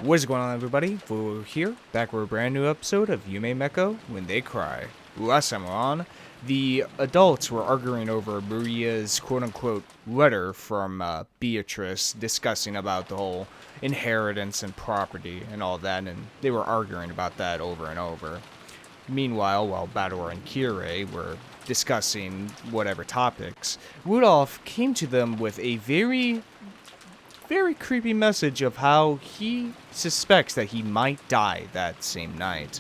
What is going on, everybody? We're here, back with a brand new episode of Umineko When They Cry. Last time on, the adults were arguing over Maria's quote-unquote letter from Beatrice discussing about the whole inheritance and property and all that, and they were arguing about that over and over. Meanwhile, while Bador and Kirei were discussing whatever topics, Rudolph came to them with a very creepy message of how he suspects that he might die that same night.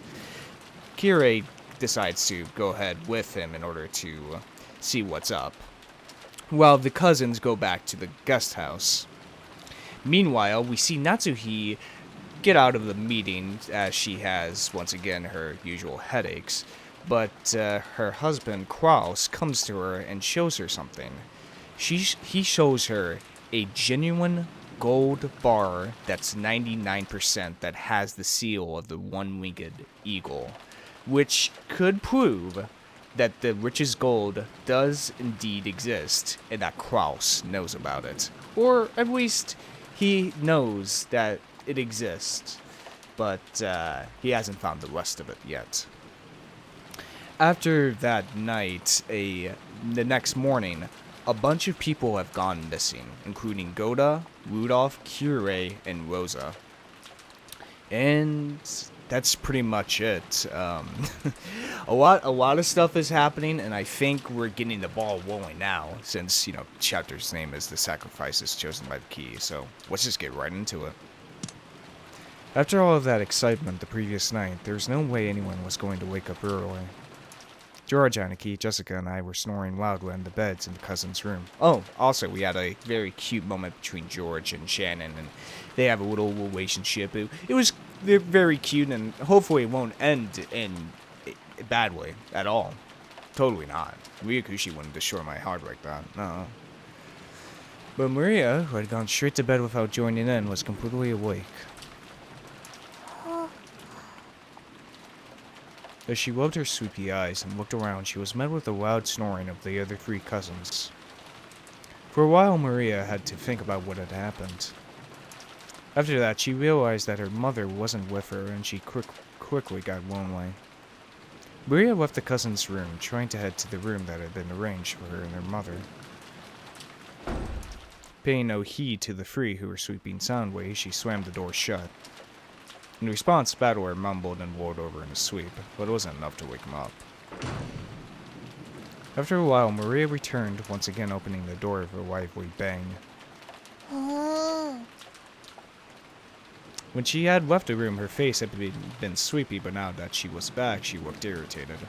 Kirei decides to go ahead with him in order to see what's up, while the cousins go back to the guest house. Meanwhile, we see Natsuhi get out of the meeting as she has, once again, her usual headaches, but her husband, Kraus, comes to her and shows her something. He shows her a genuine gold bar that's 99% that has the seal of the one-winged eagle, which could prove that the richest gold does indeed exist and that Kraus knows about it. Or at least he knows that it exists, but he hasn't found the rest of it yet. After that night, the next morning, a bunch of people have gone missing, including Goda, Rudolph, Kirei, and Rosa. And that's pretty much it. A lot of stuff is happening, and I think we're getting the ball rolling now, since, chapter's name is The Sacrifices Chosen by the Key, so let's just get right into it. After all of that excitement the previous night, there was no way anyone was going to wake up early. George, Aniki, Jessica, and I were snoring loudly on the beds in the cousin's room. Oh, also, we had a very cute moment between George and Shannon, and they have a little relationship. They're very cute, and hopefully it won't end in a bad way at all. Totally not. Ryakushi wouldn't destroy my heart like that. No. But Maria, who had gone straight to bed without joining in, was completely awake. As she rubbed her sleepy eyes and looked around, she was met with the loud snoring of the other three cousins. For a while, Maria had to think about what had happened. After that, she realized that her mother wasn't with her, and she quickly got lonely. Maria left the cousins' room, trying to head to the room that had been arranged for her and her mother. Paying no heed to the three who were sleeping soundly, she slammed the door shut. In response, Bador mumbled and rolled over in his sleep, but it wasn't enough to wake him up. After a while, Maria returned, once again opening the door with a lively bang. When she had left the room, her face had been sleepy, but now that she was back, she looked irritated.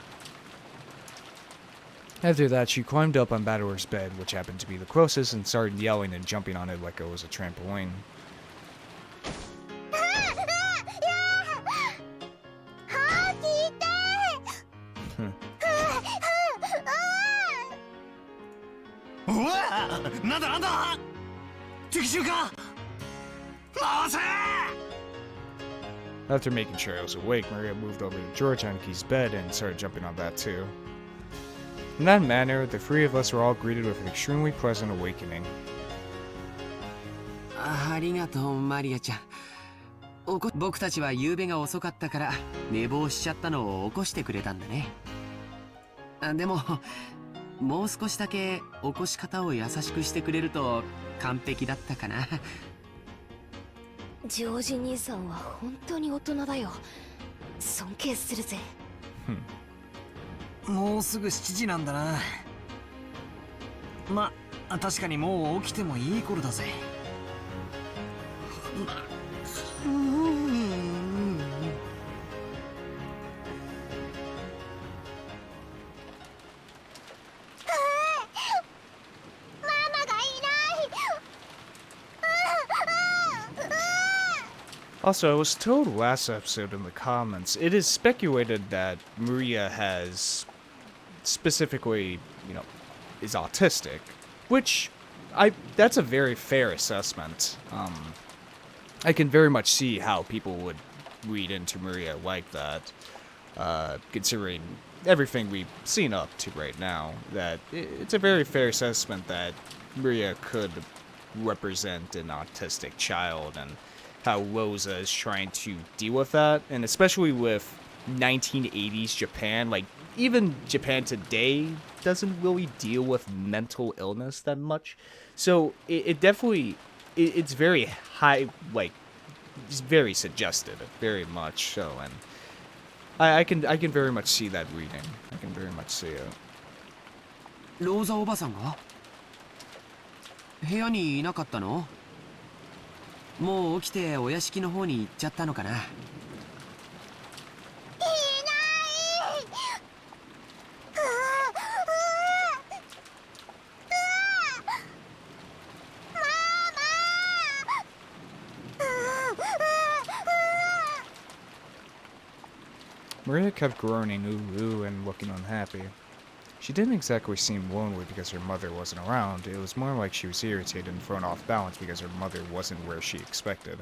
After that, she climbed up on Bador's bed, which happened to be the closest, and started yelling and jumping on it like it was a trampoline. After making sure I was awake, Maria moved over to George Aniki's bed and started jumping on that too. In that manner, the three of us were all greeted with an extremely pleasant awakening. ありがとう、マリアちゃん。僕たちは夕べが遅かったから寝坊しちゃったのを起こしてくれたんだね。でも、もう少しだけ起こし方を優しくしてくれると完璧だったかな。ジョージ兄さんは本当に大人だよ。尊敬するぜ。もうすぐ7時なんだな。ま、確かにもう起きてもいい頃だぜ。Also, I was told last episode in the comments, it is speculated that Maria has specifically, is autistic, which that's a very fair assessment. I can very much see how people would read into Maria like that, considering everything we've seen up to right now, that it's a very fair assessment that Maria could represent an autistic child, and how Rosa is trying to deal with that, and especially with 1980s Japan, like even Japan today doesn't really deal with mental illness that much. So it definitely it's very high, like it's very suggestive, very much so, and I can very much see that reading. I can very much see it. ローザおばさんが部屋にいなかったの？もう起きてお屋敷の方に行っちゃったのかな？ Maria kept groaning ooh ooh and looking unhappy. She didn't exactly seem lonely because her mother wasn't around. It was more like she was irritated and thrown off balance because her mother wasn't where she expected.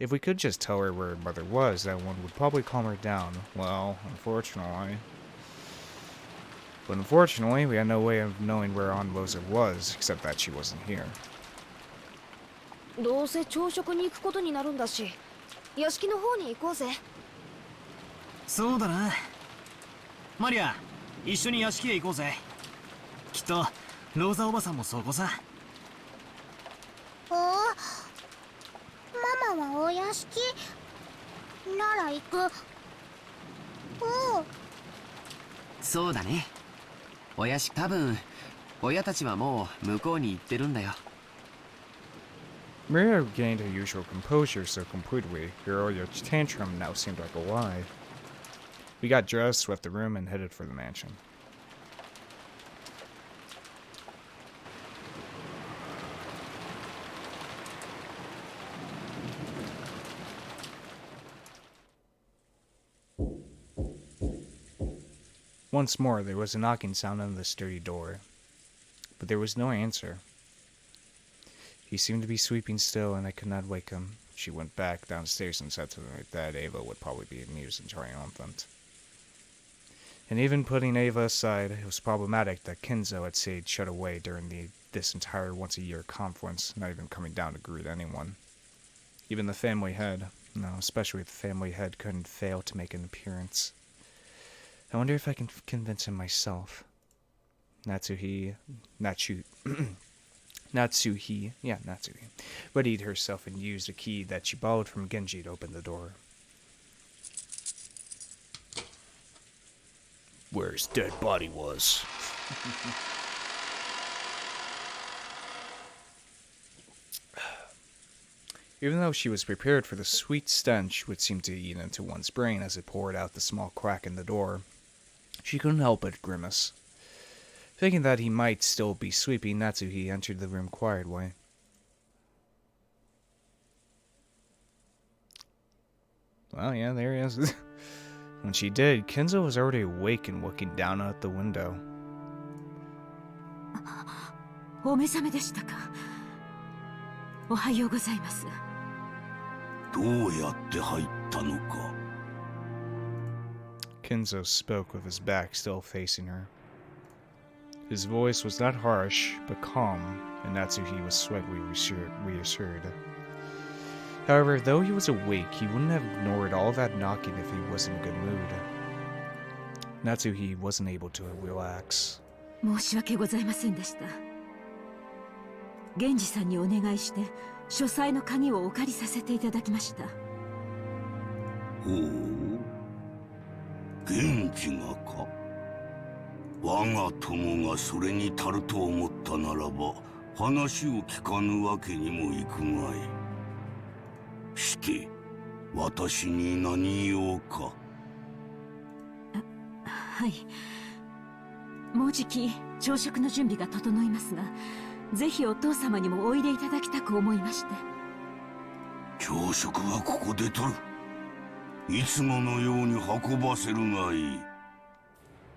If we could just tell her where her mother was, that one would probably calm her down. Well, unfortunately... But unfortunately, we had no way of knowing where Aunt Rosa was, except that she wasn't here. どうせ朝食に行くことになるんだし、屋敷の方に行こうぜ。そうだな。マリア、一緒に屋敷へ行こうぜ。きっとローザおばさんもそこさ。おお、ママはお屋敷なら行く。おお。そうだね。お屋敷、多分親たちはもう向こうに行ってるんだよ。 Maria regained her usual composure so completely, her earlier tantrum now seemed like a lie. We got dressed, swept the room, and headed for the mansion. Once more, there was a knocking sound on the sturdy door, but there was no answer. He seemed to be sleeping still, and I could not wake him. She went back downstairs and said to me that Ava would probably be amused and triumphant. And even putting Ava aside, it was problematic that Kinzo had stayed shut away during this entire once-a-year conference, not even coming down to greet anyone. Even the family head, no, especially the family head, couldn't fail to make an appearance. I wonder if I can convince him myself. Natsuhi, readied herself and used a key that she borrowed from Genji to open the door. Where his dead body was. Even though she was prepared for the sweet stench which seemed to eat into one's brain as it poured out the small crack in the door, she couldn't help but grimace. Thinking that he might still be sleeping, Natsuhi entered the room quietly. Well, yeah, there he is. When she did, Kinzo was already awake and looking down out the window. お目覚めでしたか。おはようございます。どうやって入ったのか。Kinzo spoke with his back still facing her. His voice was not harsh, but calm, and Natsuhi was slightly reassured. However, though he was awake, he wouldn't have ignored all that knocking if he was in a good mood. Natsuhi wasn't able to relax. 申し訳ございませんでした。源氏さんにお願いして、書斎の鍵をお借りさせていただきました。ほう、源氏がか。我が友がそれに足ると思ったならば、話を聞かぬわけにもいくまい。して、私に何用か。はい。もうじき朝食の準備が整いますが、ぜひお父様にもおいでいただきたく思いまして。朝食はここでとる。いつものように運ばせるがいい。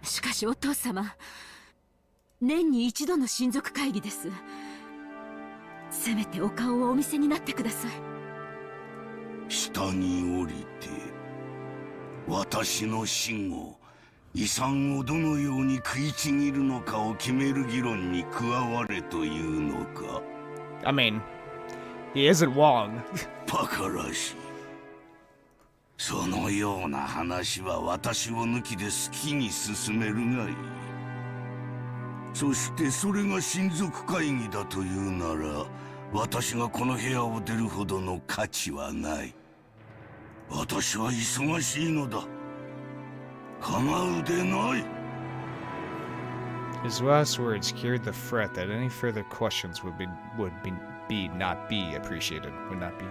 しかしお父様、年に一度の親族会議です。せめてお顔をお見せになってください。下に降りて、私の死後、遺産をどのように食いちぎるのかを決める議論に加われというのか。I mean, He isn't Wong. バカらしい。そのような話は私を抜きで好きに進めるがいい。そしてそれが親族会議だというなら、私がこの部屋を出るほどの価値はない。私は忙しいのだ。構うでない。His last words cured the threat that any further questions would not be appreciated. Would not be.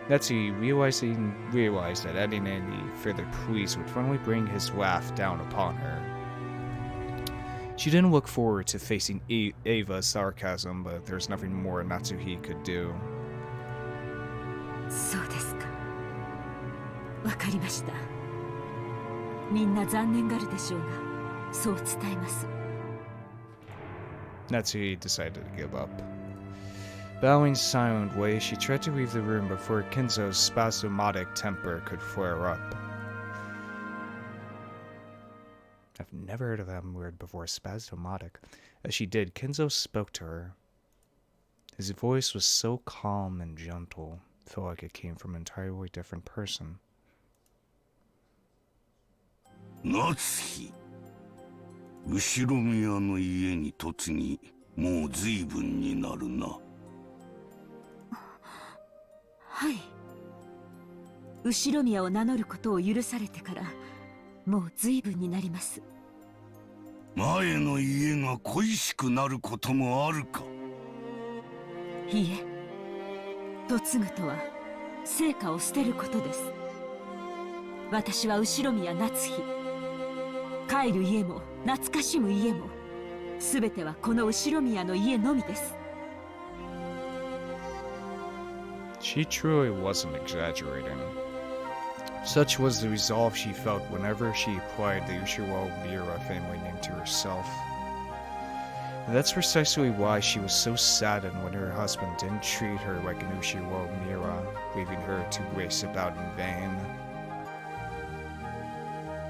Natsuhi realized that adding any further pleas would finally bring his wrath down upon her. She didn't look forward to facing Ava's sarcasm, but there was nothing more Natsuhi could do. そうですか。わかりました。みんな残念がるでしょうが、そう伝えます。Natsuhi decided to give up. Bowing silently, she tried to leave the room before Kinzo's spasmodic temper could flare up. I've never heard of that word before, spasmodic. As she did, Kinzo spoke to her. His voice was so calm and gentle, it felt like it came from an entirely different person. Natsuhi, 後ろ宮の家に嫁ぎ、もう随分になるな。はい。後宮を名乗ることを許されてから、もう随分になります。前の家が恋しくなることもあるか。いいえ、嫁ぐとは成果を捨てることです。私は後宮夏日。帰る家も懐かしむ家も、すべてはこの後宮の家のみです。She truly wasn't exaggerating. Such was the resolve she felt whenever she applied the Ushiwao Mira family name to herself. And that's precisely why she was so saddened when her husband didn't treat her like an Ushiwao Mira, leaving her to race about in vain.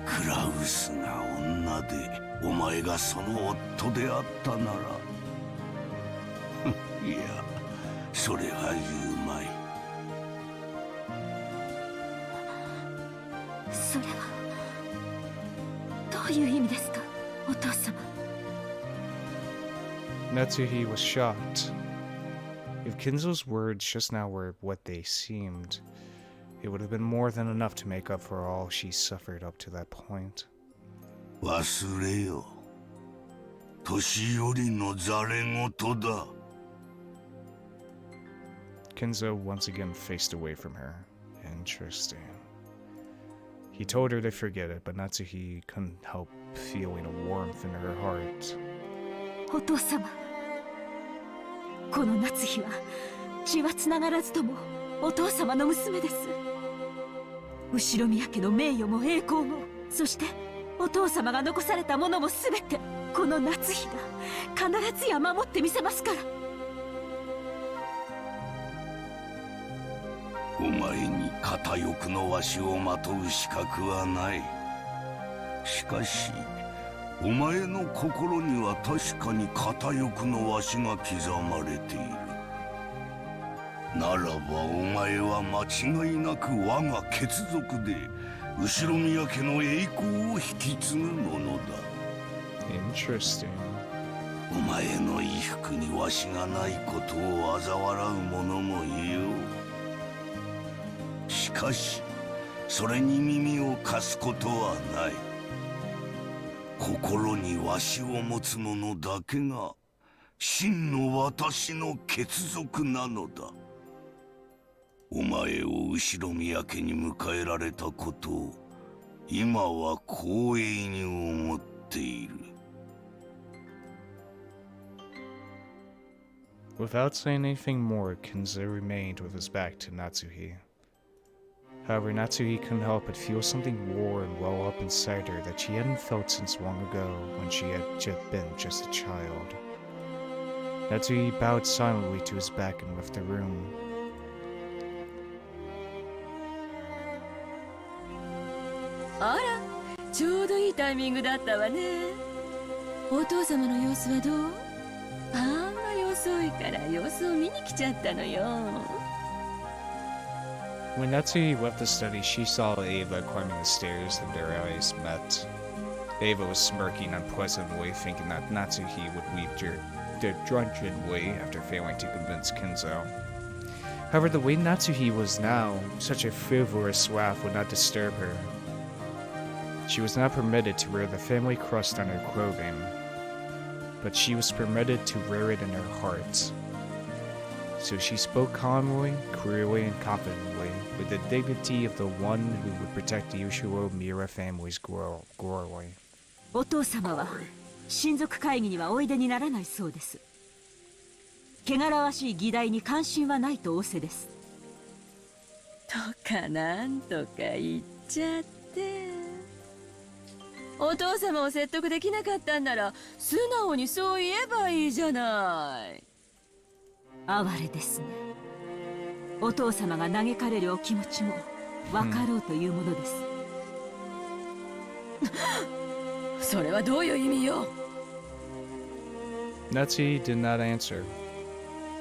クラウスが女で、お前がその夫であったなら。いや、それは言うまい。それはどういう意味ですか、お父様。Natsuhi was shocked. If Kinzo's words just now were what they seemed, it would have been more than enough to make up for all she suffered up to that point. 忘れよ。年寄りのざれ言だ。Kinzo once again faced away from her. Interesting. He told her to forget it, but Natsuhi couldn't help feeling a warmth in her heart. お父様、この夏日は血はつながらずともお父様の娘です。後宮家の名誉も栄光も、そしてお父様が残されたものもすべて、この夏日が必ずや守ってみせますから。お前に片翼のわしをまとう資格はない。しかしお前の心には確かに片翼のわしが刻まれている。ならばお前は間違いなく我が血族で後宮家の栄光を引き継ぐものだ。Interesting. お前の衣服にわしがないことを嘲笑う者もいよう。しかしそれに耳を貸すことはない。心にわしを持つ者だけが真の私の血族なのだ。お前を後宮家に迎えられたことを今は光栄に思っている。Without saying anything more, Kinzo remained with his back to Natsuhi. However, Natsuhi couldn't help but feel something roar and well up inside her that she hadn't felt since long ago when she had been just a child. Natsuhi bowed silently to his back and left the room. あら、ちょうどいいタイミングだったわね。お父様の様子はどう？あんま様子遅いから様子を見に来ちゃったのよ。 When Natsuhi left the study, she saw Ava climbing the stairs and their eyes met. Ava was smirking unpleasantly, thinking that Natsuhi would leave drunkenly after failing to convince Kinzo. However, the way Natsuhi was now, such a frivolous laugh would not disturb her. She was not permitted to wear the family crest on her clothing, but she was permitted to wear it in her heart. So she spoke calmly, clearly, and confidently, with the dignity of the one who would protect the Ushiro Mira family's glory. お父様は親族会議にはおいでにならないそうです。汚らわしい議題に関心はないと仰せです。とかなんとか言っちゃって。お父様を説得できなかったんなら素直にそう言えばいいじゃない。哀れですね。お父様が嘆かれるお気持ちも分かろうというものです。それはどういう意味よ。 Natsuhi did not answer.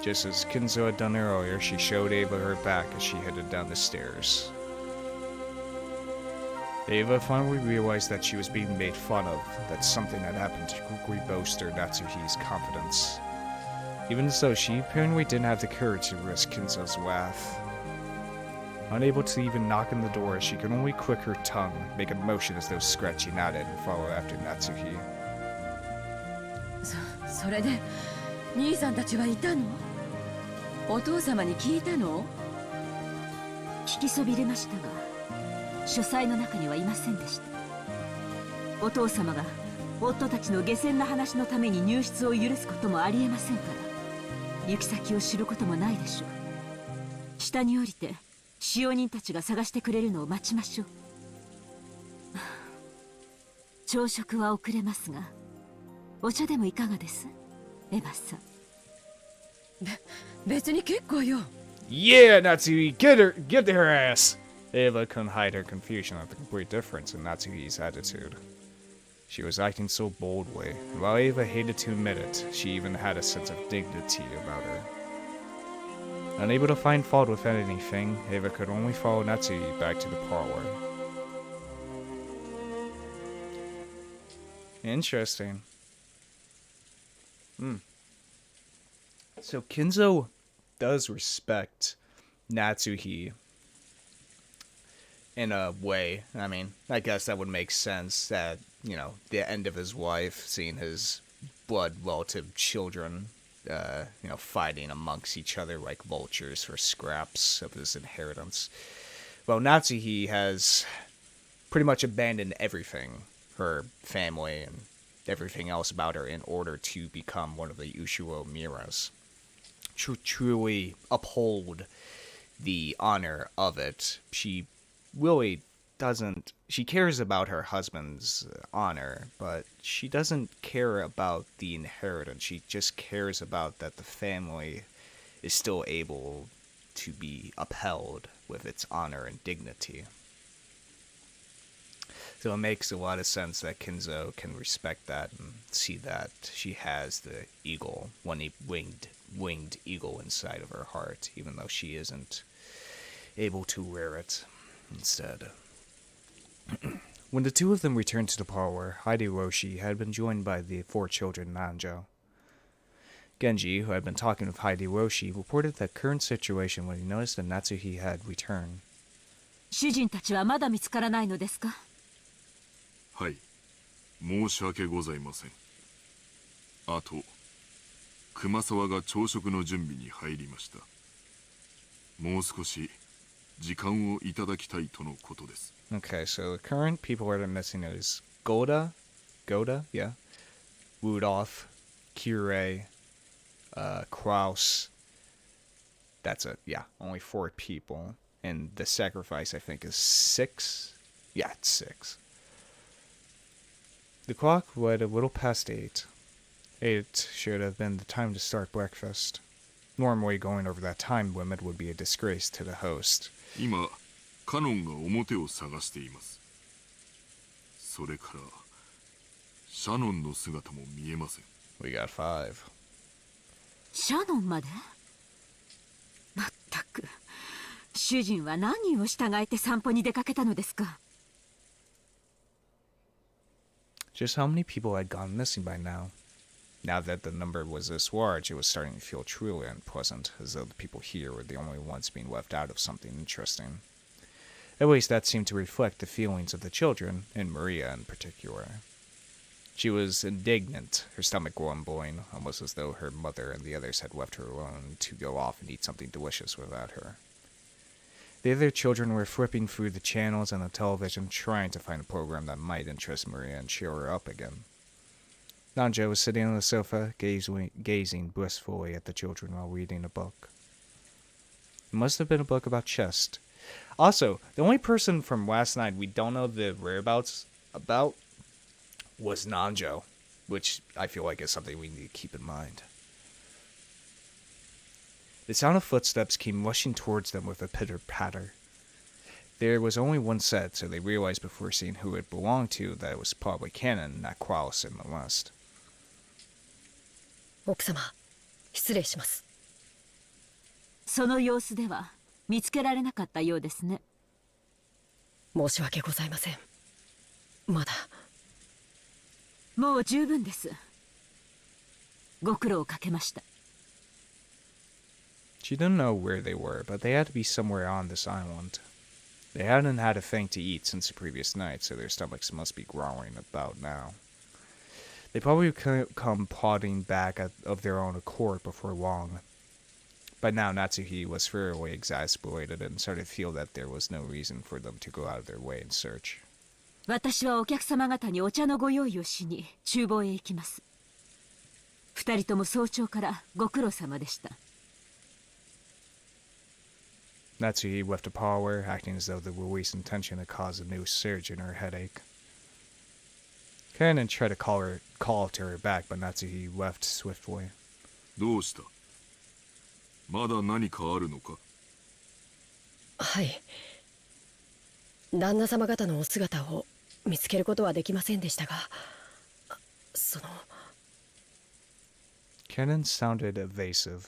Just as Kinzo had done earlier, she showed Ava her back as she headed down the stairs. Ava finally realized that she was being made fun of, that something had happened to quickly bolster Natsuhi's confidence. Even so, she apparently didn't have the courage to risk Kinzo's wrath. Unable to even knock on the door, she could only click her tongue, make a motion as though scratching at it, and follow after Natsuhi. それで兄さんたちはいたの？お父様に聞いたの？聞きそびれましたが、書斎の中にはいませんでした。お父様が夫たちの下船な話のために入室を許すこともありえませんから、行き先を知ることもないでしょう。下に降りて使用人たちが探してくれるのを待ちましょう。朝食は遅れますが、お茶でもいかがです、エヴァさん。別に結構よ。 Yeah, Natsuhi, get her ass! Ava couldn't hide her confusion at the complete difference in Natsuhi's attitude. She was acting so boldly, and while Ava hated to admit it, she even had a sense of dignity about her. Unable to find fault with anything, Ava could only follow Natsuhi back to the parlor. Interesting. So Kinzo does respect Natsuhi in a way. I mean, I guess that would make sense that, you know, the end of his life, seeing his blood relative children, you know, fighting amongst each other like vultures for scraps of his inheritance. Well, Natsuhi has pretty much abandoned everything, her family and everything else about her, in order to become one of the Ushiro Miras. To truly uphold the honor of it, she really doesn't. She cares about her husband's honor, but she doesn't care about the inheritance. She just cares about that the family is still able to be upheld with its honor and dignity. So it makes a lot of sense that Kinzo can respect that and see that she has the eagle, winged eagle inside of her heart, even though she isn't able to wear it instead. When the two of them returned to the parlor, Hideyoshi had been joined by the 4 children Nanjo. Genji, who had been talking with Hideyoshi, reported the current situation when he noticed that Natsuhi had returned. 主人たちはまだ見つからないのですか？はい、申し訳ございません。あと、熊沢が朝食の準備に入りました。もう少し時間をいただきたいとのことです。Okay, so the current people that are missing is Goda, yeah, Rudolph, Kirei, Kraus. That's it, yeah, only 4 people. And the sacrifice, I think, is 6? Yeah, it's 6. The clock read a little past 8. 8 should have been the time to start breakfast. Normally, going over that time limit would be a disgrace to the host. 今、カノンが表を探しています。それから、シャノンの姿も見えません。We got 5. シャノンまで。まったく、主人は何を従えて散歩に出かけたのですか。Just how many people had gone missing by now? Now that the number was this large, it was starting to feel truly unpleasant, as though the people here were the only ones being left out of something interesting. At least that seemed to reflect the feelings of the children, and Maria in particular. She was indignant, her stomach rumbling, almost as though her mother and the others had left her alone to go off and eat something delicious without her. The other children were flipping through the channels on the television, trying to find a program that might interest Maria and cheer her up again. Nanja was sitting on the sofa, gazing blissfully at the children while reading a book. It must have been a book about chess. Also, the only person from last night we don't know the whereabouts about was Nanjo, which I feel like is something we need to keep in mind. The sound of footsteps came rushing towards them with a pitter-patter. There was only one set, so they realized before seeing who it belonged to that it was probably Canon, not Qualis in the West. 奥様、失礼します。その様子では見つけられなかったようですね。申し訳ございません。まだ。もう十分です。ご苦労をかけました。She didn't know where they were, but they had to be somewhere on this island. They hadn't had a thing to eat since the previous night, so their stomachs must be growling about now. They probably come plodding back of their own accord before long. By now, Natsuhi was thoroughly exasperated and started to feel that there was no reason for them to go out of their way in search. 私はお客様方にお茶のご用意をしに厨房へ行きます。二人とも早朝からご苦労様でした。Natsuhi left the parlor, acting as though the released intention had caused a new surge in her headache. Kanon tried to call to her back, but Natsuhi left swiftly. どうした？まだ何かあるのか？はい。旦那様方のお姿を見つけることはできませんでしたが、その。Kanon sounded evasive.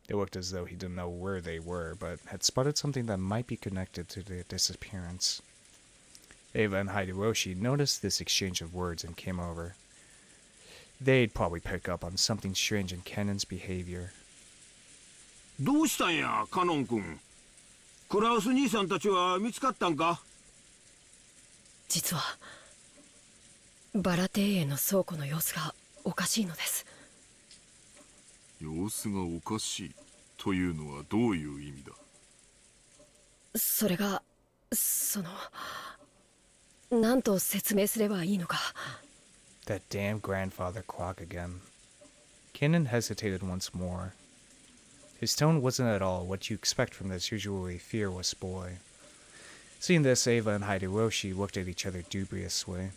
It looked as though he didn't know where they were, but had spotted something that might be connected to their disappearance. Ava and Hideyoshi noticed this exchange of words and came over. They'd probably pick up on something strange in Kanon's behavior. どうしたんや、カノン君。クラウス兄さんたちは見つかったんか？実はバラ庭園の倉庫の様子がおかしいのです。様子がおかしいというのはどういう意味だ？それがその何と説明すればいいのか。That damn grandfather clock again. Kanon hesitated once more. His tone wasn't at all what you expect from this usually fearless boy. Seeing this, Ava and Hideyoshi looked at each other dubiously.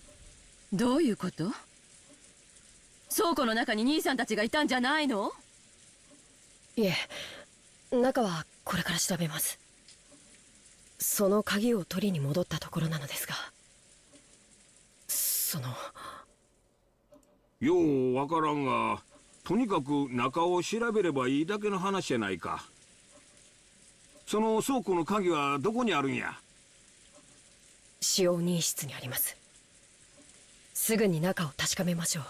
どういうこと？倉庫の中に兄さんたちがいたんじゃないの？いえ、中はこれから調べます。その鍵を取りに戻ったところなのですが、その。ようわからんが、とにかく中を調べればいいだけの話じゃないか。その倉庫の鍵はどこにあるんや？使用人室にあります。すぐに中を確かめましょう。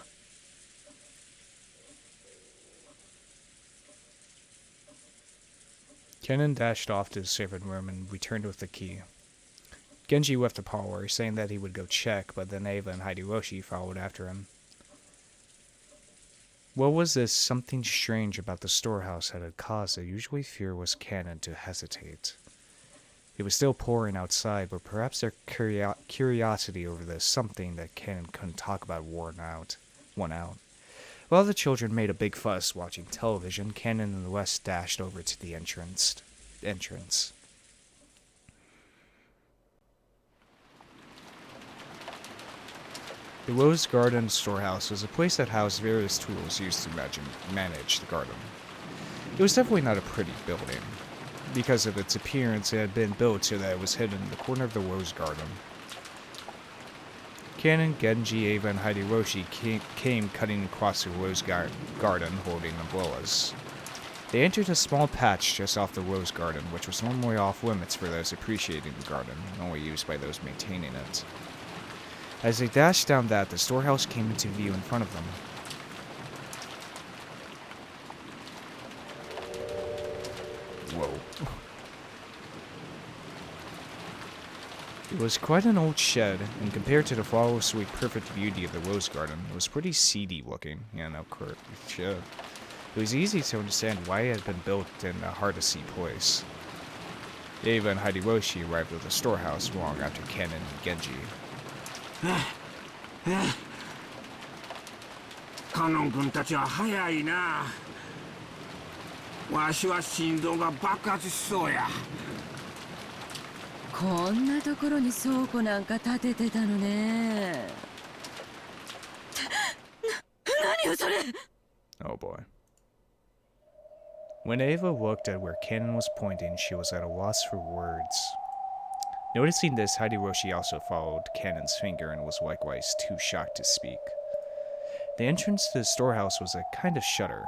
Kanon dashed off to the servant room and returned with the key. Genji left the parlor, saying that he would go check, but then Ava and Hideyoshi followed after him. What was this something strange about the storehouse that had caused the usually fearless Kanon to hesitate? It was still pouring outside, but perhaps their curiosity over this something that Kanon couldn't talk about won out. While the children made a big fuss watching television, Kanon and the West dashed over to the entrance. The Rose Garden storehouse was a place that housed various tools used to manage the garden. It was definitely not a pretty building. Because of its appearance, it had been built so that it was hidden in the corner of the Rose Garden. Kanon, Genji, Ava, and Hideyoshi came cutting across the Rose Garden holding umbrellas. They entered a small patch just off the rose garden, which was normally off limits for those appreciating the garden, only used by those maintaining it. As they dashed down that, the storehouse came into view in front of them. Whoa. It was quite an old shed, and compared to the flawlessly perfect beauty of the rose garden, it was pretty seedy looking. Yeah, no, shed. It was easy to understand why it had been built in a hard-to-see place. Eva and Hideyoshi arrived at the storehouse long after Ken and Genji. カノン君たちは早いな。わしは心臓が爆発しそうや。こんなところに倉庫なんか建ててたのね。何よそれ。 Oh boy. When Ava looked at where Cannon was pointing, she was at a loss for words. Noticing this, Hideyoshi also followed Cannon's finger and was likewise too shocked to speak. The entrance to the storehouse was a kind of shutter,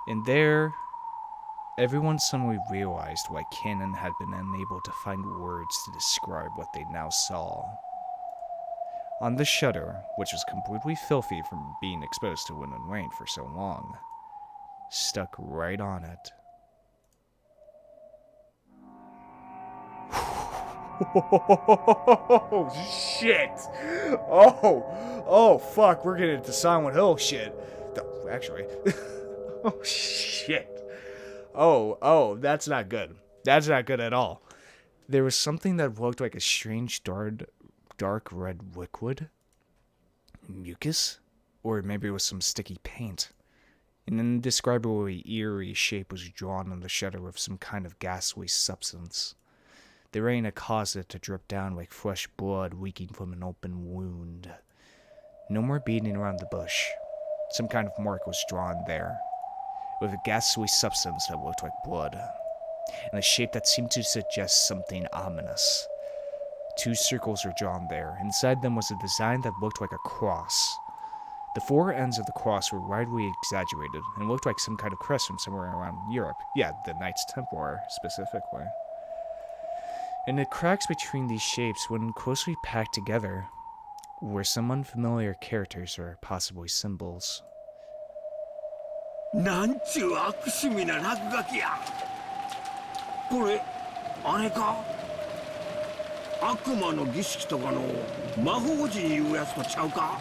and there, everyone suddenly realized why Cannon had been unable to find words to describe what they now saw. On the shutter, which was completely filthy from being exposed to wind and rain for so long, stuck right on it. Oh shit! Oh fuck! We're getting into Silent Hill shit. Actually, oh shit! Oh, that's not good. That's not good at all. There was something that looked like a strange dark red liquid, mucus, or maybe it was some sticky paint. An indescribably eerie shape was drawn on the shutter of some kind of ghastly substance. The rain had caused it to drip down like fresh blood leaking from an open wound. No more beating around the bush. Some kind of mark was drawn there, with a ghastly substance that looked like blood, and a shape that seemed to suggest something ominous. 2 circles were drawn there. Inside them was a design that looked like a cross. The 4 ends of the cross were widely exaggerated and looked like some kind of crest from somewhere around Europe. Yeah, the Knights Templar, specifically. And the cracks between these shapes, when closely packed together, were some unfamiliar characters or possibly symbols. なんちゅう悪趣味な落書きや。これ、あれか？悪魔の儀式とかの魔法陣いうやつとちゃうか？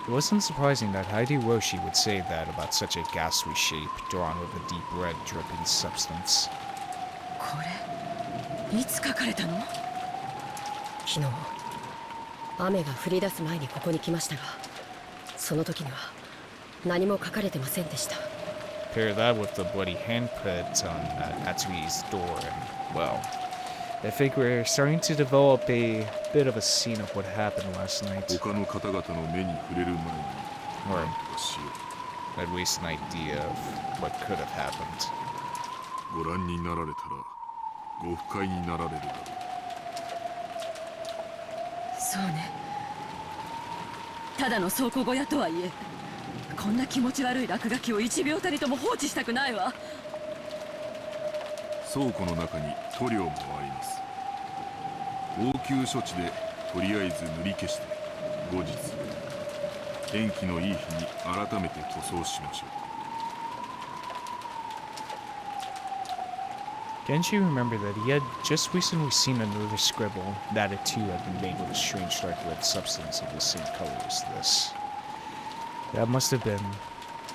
It wasn't surprising that Hideyoshi would say that about such a ghastly shape drawn with a deep red dripping substance. これいつ書かれたの？昨日雨が降り出す前にここに来ましたが、その時には何も書かれてませんでした。 Pair that with the bloody handprint on Natsuhi's door, and well, I think we're starting to develop a bit of a scene of what happened last night. 他の方々の目に触れる前に Or 何とかしよ at least an idea of what could have happened. う。ご覧になられたらご不快になられるだろう。そうね。ただの倉庫小屋とはいえ、こんな気持ち悪い落書きを1秒たりとも放置したくないわ。倉庫の中に塗料もあります。応急処置でとりあえず塗り消して後日天気のいい日に改めて塗装しましょう。 Genji remembered that he had just recently seen another scribble, that it too had been made with a strange dark red substance of the same color as this. That must have been...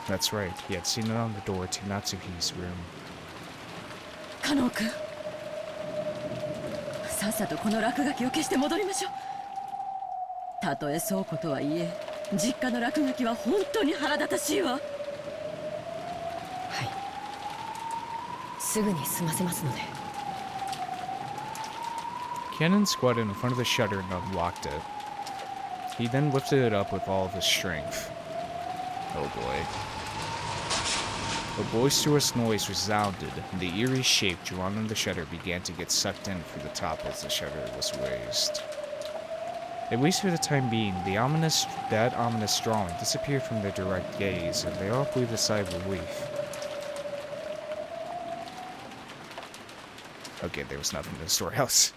That's right, he had seen it on the door to Natsuhi's room. カノン君、さっさとこの落書きを消して戻りましょう。たとえ倉庫とはいえ、実家の落書きは本当に腹立たしいわ。はい、すぐに済ませますので。 Cannon squatted in front of the shutter and unlocked it. He then lifted it up with all of his strength. Oh boy. A boisterous noise resounded, and the eerie shape drawn on the shutter began to get sucked in through the top as the shutter was raised. At least for the time being, that ominous drawing disappeared from their direct gaze, and they all breathed a sigh of relief. Okay, there was nothing in the storehouse.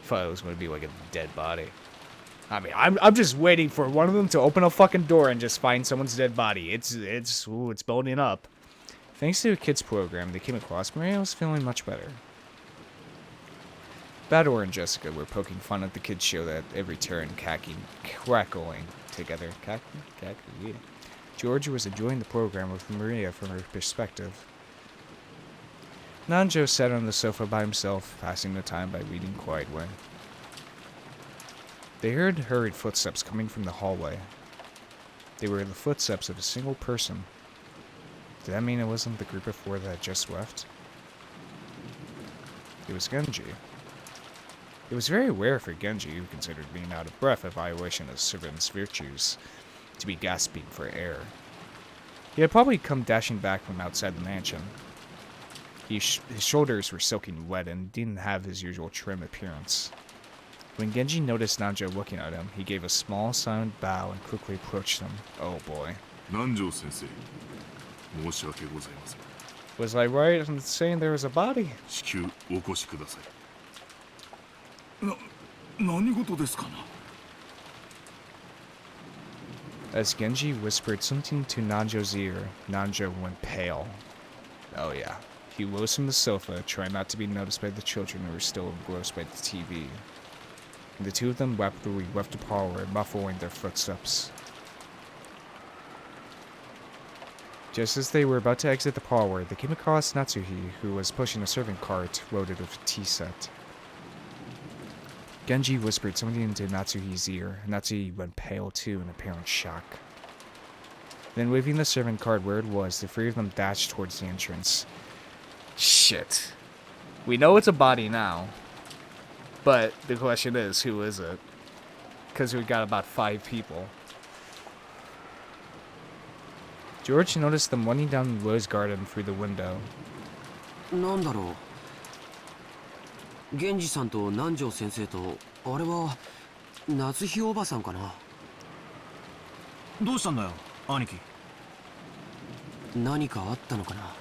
Thought it was going to be like a dead body. I mean, I'm just waiting for one of them to open a fucking door and just find someone's dead body. It's building up. Thanks to a kids program they came across, Maria was feeling much better. Bador and Jessica were poking fun at the kids show at every turn, crackling together. Yeah. George was enjoying the program with Maria from her perspective. Nanjo sat on the sofa by himself, passing the time by reading quietly. They heard hurried footsteps coming from the hallway. They were the footsteps of a single person. Did that mean it wasn't the group of four that had just left? It was Genji. It was very rare for Genji, who considered being out of breath a violation of servant's virtues, to be gasping for air. He had probably come dashing back from outside the mansion. His shoulders were soaking wet and didn't have his usual trim appearance. When Genji noticed Nanjo looking at him, he gave a small, silent bow and quickly approached him. Oh boy. Nanjo-sensei, 申し訳ございません。 Was I right in saying there was a body? 至急お越しください。何事ですかな? As Genji whispered something to Nanjo's ear, Nanjo went pale. Oh yeah. He rose from the sofa, trying not to be noticed by the children who were still engrossed by the TV. The two of them rapidly left the parlor, muffling their footsteps. Just as they were about to exit the parlor, they came across Natsuhi, who was pushing a serving cart loaded with a tea set. Genji whispered something into Natsuhi's ear, and Natsuhi went pale too in apparent shock. Then, leaving the serving cart where it was, the three of them dashed towards the entrance. Shit. We know it's a body now. But the question is, who is it? Because we got about 5 people. George noticed them running down the rose garden through the window. なんだろう。源氏さんと南條先生とあれは夏日おばさんかな。どうしたんだよ、兄貴。何かあったのかな。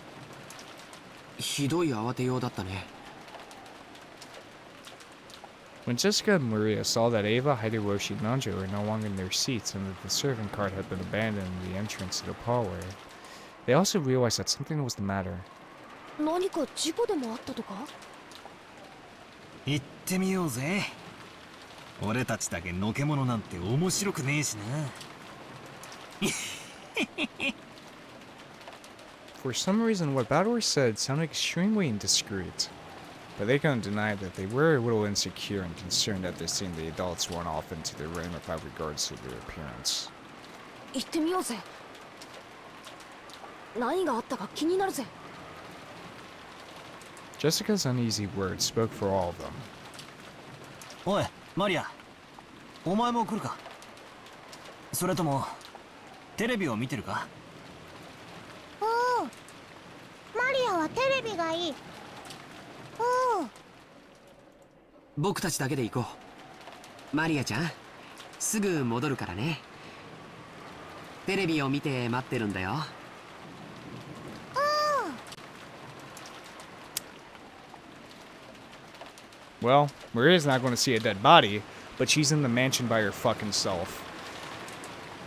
ひどい慌てようだったね。When Jessica and Maria saw that Ava, Hideyoshi, and Nanjo were no longer in their seats and that the serving cart had been abandoned in the entrance to the parlor, they also realized that something was the matter. 何か事故でもあったとか？行ってみようぜ。俺たちだけのけ者なんて面白くねえしな。For some reason, what Bador said sounded extremely indiscreet, but they couldn't deny that they were a little insecure and concerned after seeing the adults run off into their room without regards to their appearance. 行ってみようぜ。何があったか気になるぜ。Jessica's uneasy words spoke for all of them. おい、マリア。お前も来るか。それとも、テレビを見てるか。おう。マリアはテレビがいい。おう。僕たちだけで行こう。マリアちゃん、すぐ戻るからね。テレビを見て待ってるんだよ。Well, Maria's not going to see a dead body, but she's in the mansion by her fucking self.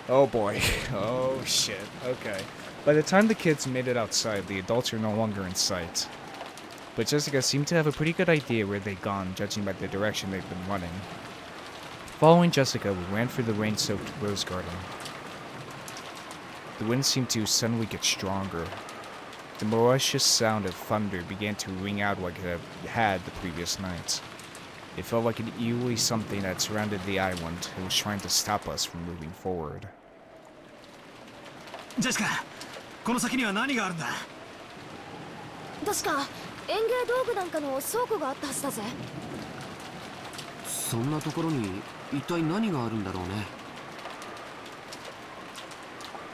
Oh boy. Oh shit. Okay. By the time the kids made it outside, the adults were no longer in sight. But Jessica seemed to have a pretty good idea where they'd gone, judging by the direction they'd been running. Following Jessica, we ran through the rain-soaked rose garden. The wind seemed to suddenly get stronger. The malicious sound of thunder began to ring out like it had the previous night. It felt like an eerie something that surrounded the island and was trying to stop us from moving forward. ジェシカ、この先には何があるんだ。確か園芸道具なんかの倉庫があったはずだぜ。そんなところに一体何があるんだろうね。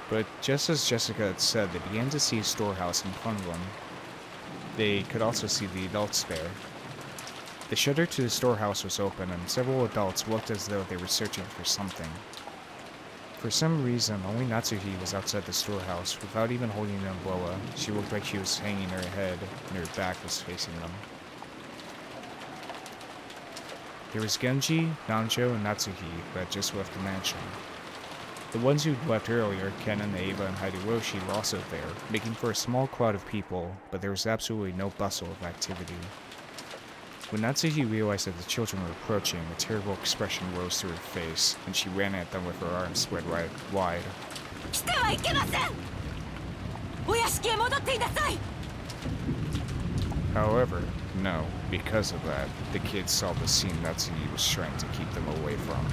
But just as Jessica had said, they began to see a storehouse in front of them. They could also see the adults there. The shutter to the storehouse was open, and several adults looked as though they were searching for something. For some reason, only Natsuhi was outside the storehouse. Without even holding an umbrella, she looked like she was hanging her head, and her back was facing them. There was Genji, Nanjo, and Natsuhi who had just left the mansion. The ones who'd left earlier, Kennen, Eva, and Hideyoshi, were also there, making for a small crowd of people, but there was absolutely no bustle of activity. When Natsuhi realized that the children were approaching, a terrible expression rose to her face, and she ran at them with her arms spread wide. However, no, because of that, the kids saw the scene Natsuhi was trying to keep them away from.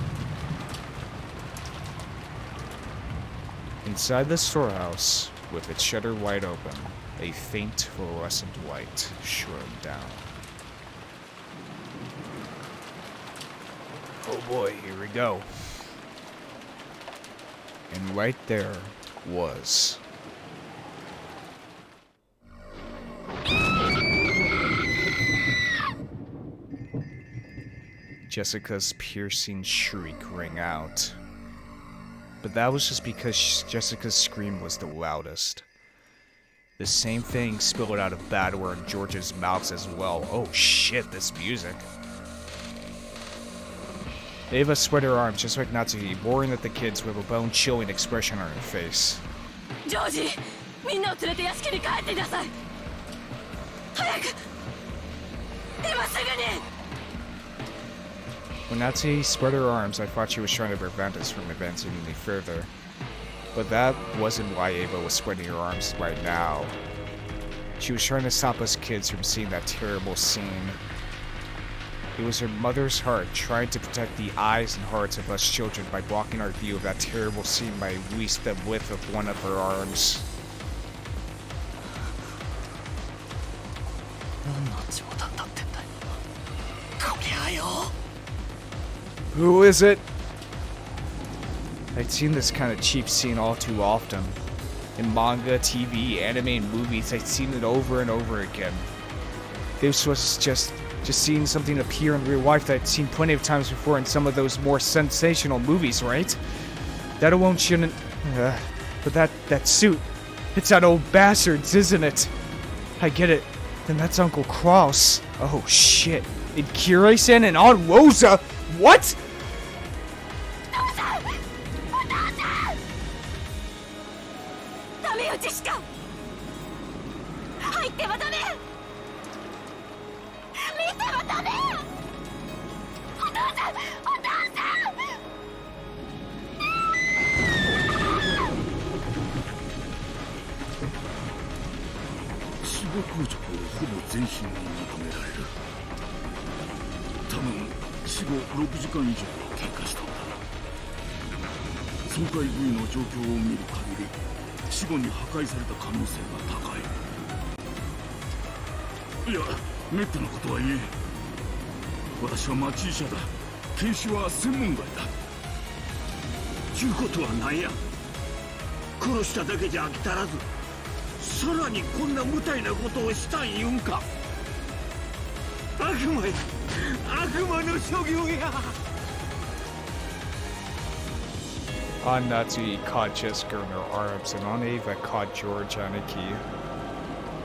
Inside the storehouse, with its shutter wide open, a faint fluorescent light shone down. Oh boy, here we go. And right there was... Jessica's piercing shriek rang out. But that was just because Jessica's scream was the loudest. The same thing spilled out of Badwer and George's mouths as well. Oh shit, this music. Eva spread her arms just like Natsuhi, boring at the kids with a bone-chilling expression on her face. Georgie! When Natsuhi spread her arms, I thought she was trying to prevent us from advancing any further. But that wasn't why Eva was spreading her arms right now. She was trying to stop us kids from seeing that terrible scene. It was her mother's heart trying to protect the eyes and hearts of us children by blocking our view of that terrible scene by at least the width of one of her arms. Who is it? I'd seen this kind of cheap scene all too often. In manga, TV, anime, and movies, I'd seen it over and over again. This was just seeing something appear in real life that I'd seen plenty of times before in some of those more sensational movies, right? That alone shouldn't... but that suit, it's that old bastard's, isn't it? I get it. Then that's Uncle Kraus. Oh shit. And Kirei-san and Aunt Rosa? What?! Aunt Natsuhi caught Jessica in her arms, and Aunt Eva caught George on a key.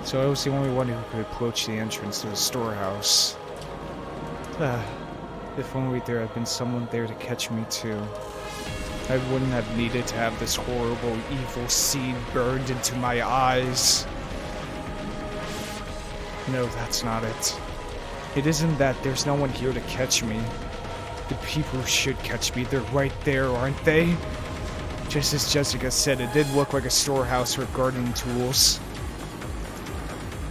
So I was the only one who could approach the entrance to the storehouse. If only there had been someone there to catch me too. I wouldn't have needed to have this horrible, evil scene burned into my eyes. No, that's not it. It isn't that there's no one here to catch me. The people who should catch me, they're right there, aren't they? Just as Jessica said, it did look like a storehouse for gardening tools.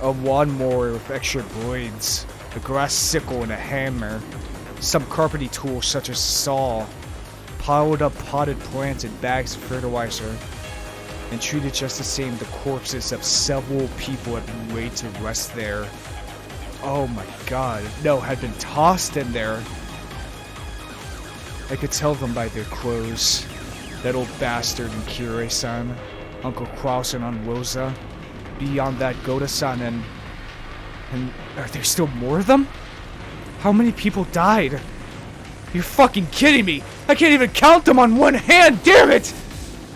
A lawnmower with extra blades, a grass sickle and a hammer, some carpentry tools such as saw, piled up potted plants and bags of fertilizer, and treated just the same, the corpses of several people had been laid to rest there. Oh my god, no, had been tossed in there. I could tell them by their clothes. That old bastard and Kirei-san, Uncle Kraus and Aunt Rosa, beyond that Goda-san and are there still more of them? How many people died? You're fucking kidding me! I can't even count them on one hand, damn it!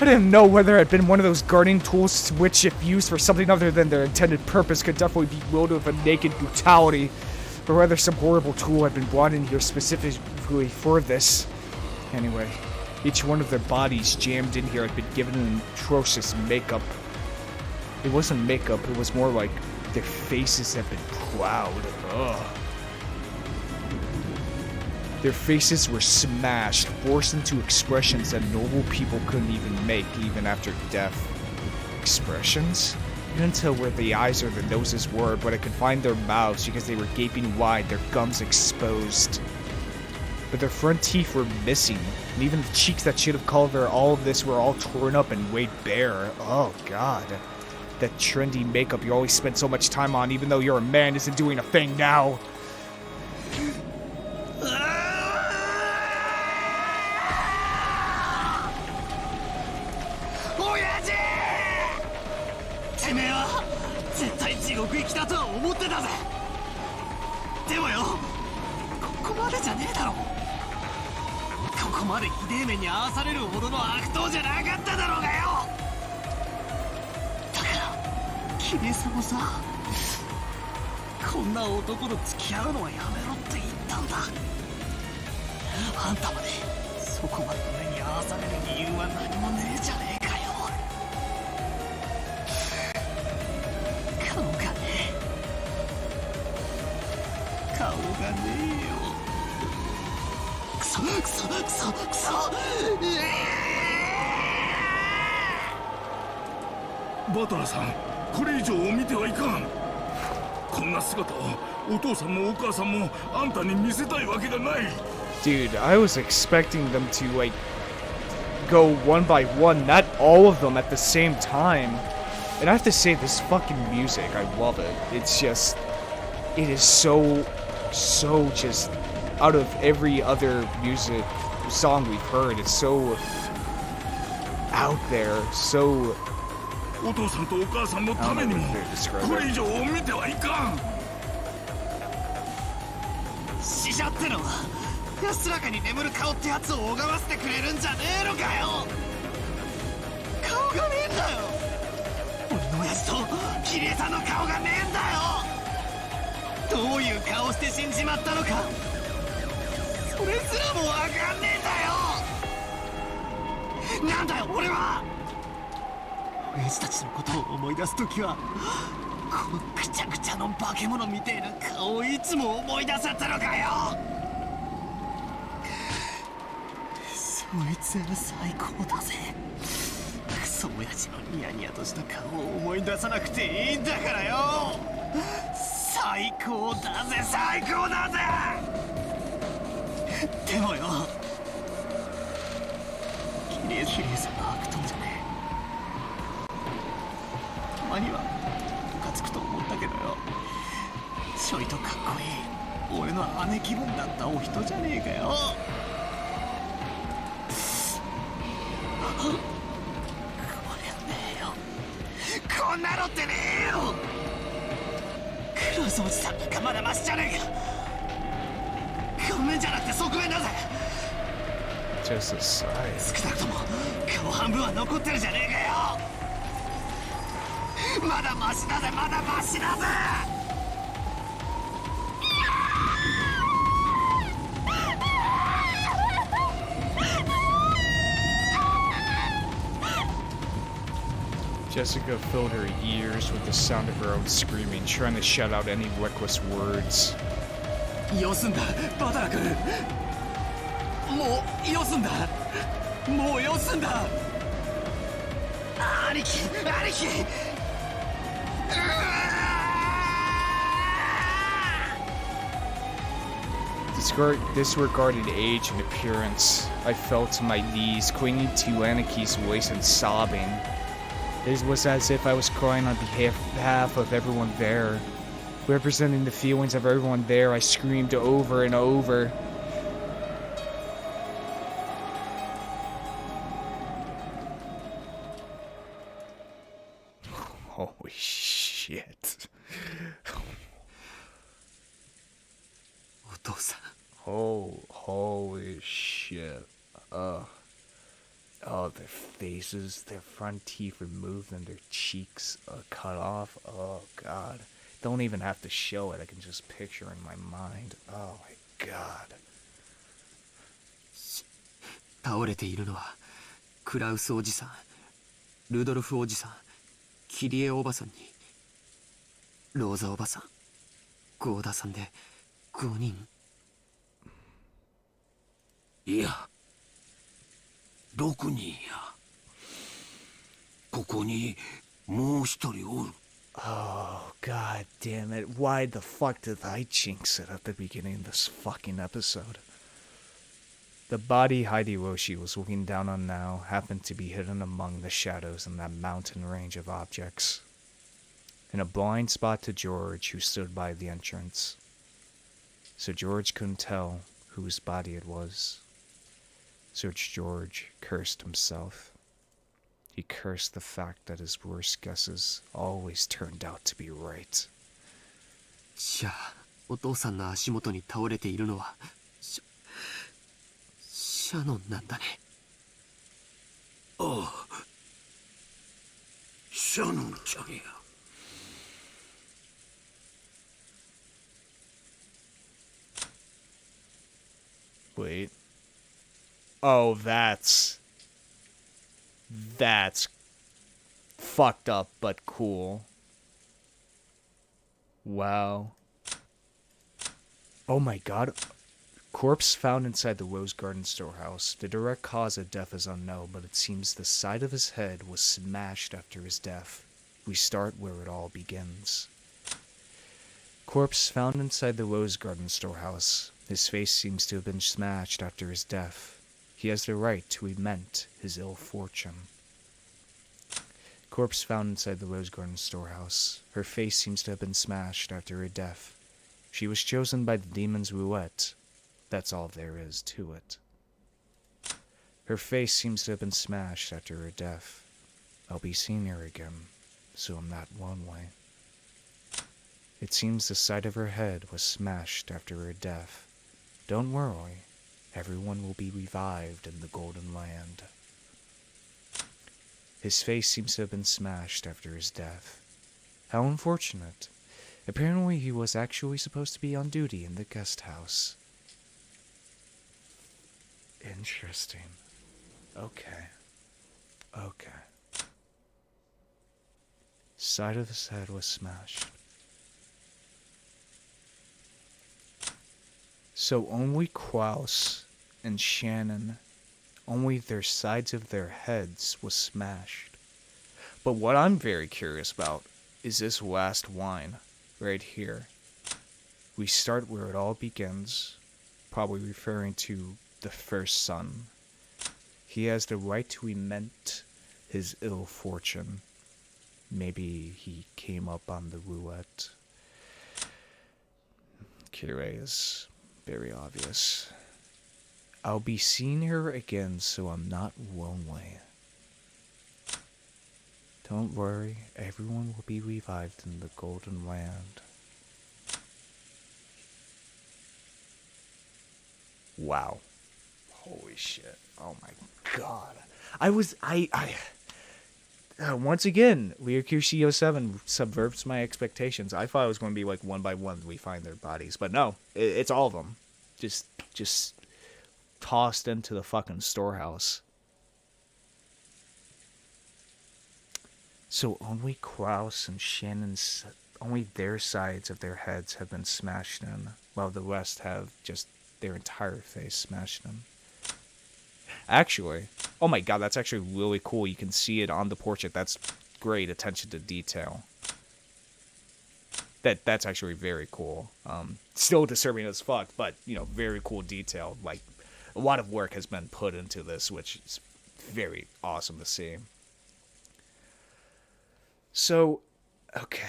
I didn't know whether it had been one of those gardening tools which, if used for something other than their intended purpose, could definitely be wielded with a naked brutality, Or whether some horrible tool had been brought in here specifically for this. Anyway, each one of their bodies jammed in here had been given an atrocious makeup. It wasn't makeup, it was more like their faces had been plowed. Ugh. Their faces were smashed, forced into expressions that normal people couldn't even make, even after death. Expressions? I couldn't tell where the eyes or the noses were, but I could find their mouths because they were gaping wide, their gums exposed. But their front teeth were missing, and even the cheeks that should have covered all of this were all torn up and laid bare. Oh god. That trendy makeup you always spend so much time on, even though you're a man, isn't doing a thing now.バトラさん、これ以上見てはいかん。こんな姿をお父さんもお母さんもあんたに見せたいわけがない。 Dude, I was expecting them to, like, go one by one, not all of them at the same time. And I have to say, this fucking music, I love it. It's just, it is so just, out of every other music song we've heard, it's so out there, so... お父さんとお母さんのためにもこれ以上見てはいかん。死者ってのは安らかに眠る顔ってやつを拝ませてくれるんじゃねえのかよ。顔がねえんだよ。俺の親父とキリエさんの顔がねえんだよ。どういう顔して死んじまったのかそれすらもわかんねえんだよ。なんだよ俺は。親父たちのことを思い出すときはこのくちゃくちゃの化け物みてえな顔をいつも思い出せたのかよ。そいつは最高だぜ。クソ親父のニヤニヤとした顔を思い出さなくていいんだからよ。最高だぜ最高だぜ。でもよ、キリエさんの悪党じゃねえ。たまにはムカつくと思ったけどよ、ちょいとかっこいい俺の姉気分だったお人じゃねえかよ。こりゃねえよ、こんなのってねえよ。クロスおじさんなんかまだマシじゃねえか。ごめんじゃなくて側面だぜ。少なくとも顔半分は残ってるじゃねえかよ。まだマシだぜまだマシだぜ。Jessica filled her ears with the sound of her own screaming, trying to shut out any reckless words. よすんだバタラ君、もうよすんだ、もうよすんだ。兄貴兄貴。Disregarded age and appearance, I fell to my knees, clinging to Aniki's waist and sobbing. It was as if I was crying on behalf of everyone there. Representing the feelings of everyone there, I screamed over and over. Holy shit. Holy shit. Oh, their faces, their front teeth removed and their cheeks cut off. Oh god. don't even have to show it. I can just picture in my mind. Oh my god. 倒れているのはクラウスおじさん、ルドルフおじさん、キリエおばさんにローザおばさん、ゴーダさんで5人。いや、6人や。ここにもう一人おる。 Oh, god damn it. Why the fuck did I jinx it at the beginning of this fucking episode? The body Hideyoshi was looking down on now happened to be hidden among the shadows in that mountain range of objects, in a blind spot to George, who stood by the entrance. So George couldn't tell whose body it was. So George cursed himself. He cursed the fact that his worst guesses always turned out to be right. じゃあお父さんの足元に倒れているのはシャノンなんだね。ああ、シャノンちゃんや。Wait. Oh, that's fucked up but cool. Wow. Oh my god. Corpse found inside the Rose Garden storehouse. The direct cause of death is unknown, but it seems the side of his head was smashed after his death. We start where it all begins. Corpse found inside the Rose Garden storehouse. His face seems to have been smashed after his death. He has the right to lament his ill fortune. Corpse found inside the Rose Garden storehouse. Her face seems to have been smashed after her death. She was chosen by the demon's roulette. That's all there is to it. Her face seems to have been smashed after her death. I'll be seeing her again, so I'm not lonely. It seems the side of her head was smashed after her death. Don't worry, everyone will be revived in the Golden Land. His face seems to have been smashed after his death. How unfortunate. Apparently he was actually supposed to be on duty in the guest house. Interesting. Okay. Side of his head was smashed. So only Klaus and Shannon, only their sides of their heads was smashed. But what I'm very curious about is this last line right here. We start where it all begins, probably referring to the first son. He has the right to lament his ill fortune. Maybe he came up on the roulette. Kirei is very obvious. I'll be seeing her again, so I'm not lonely. Don't worry, everyone will be revived in the Golden Land. Wow. Holy shit. Oh my god. Once again, Ryukyushio 7 subverts my expectations. I thought it was going to be like one by one we find their bodies, but no, it's all of them. Just tossed into the fucking storehouse. So only Klaus and Shannon's, only their sides of their heads have been smashed in, while the rest have just their entire face smashed in. Actually, oh my god, that's actually really cool. You can see it on the portrait. That's great attention to detail. That's actually very cool. Still disturbing as fuck, but, you know, very cool detail. Like, a lot of work has been put into this, which is very awesome to see. So, okay.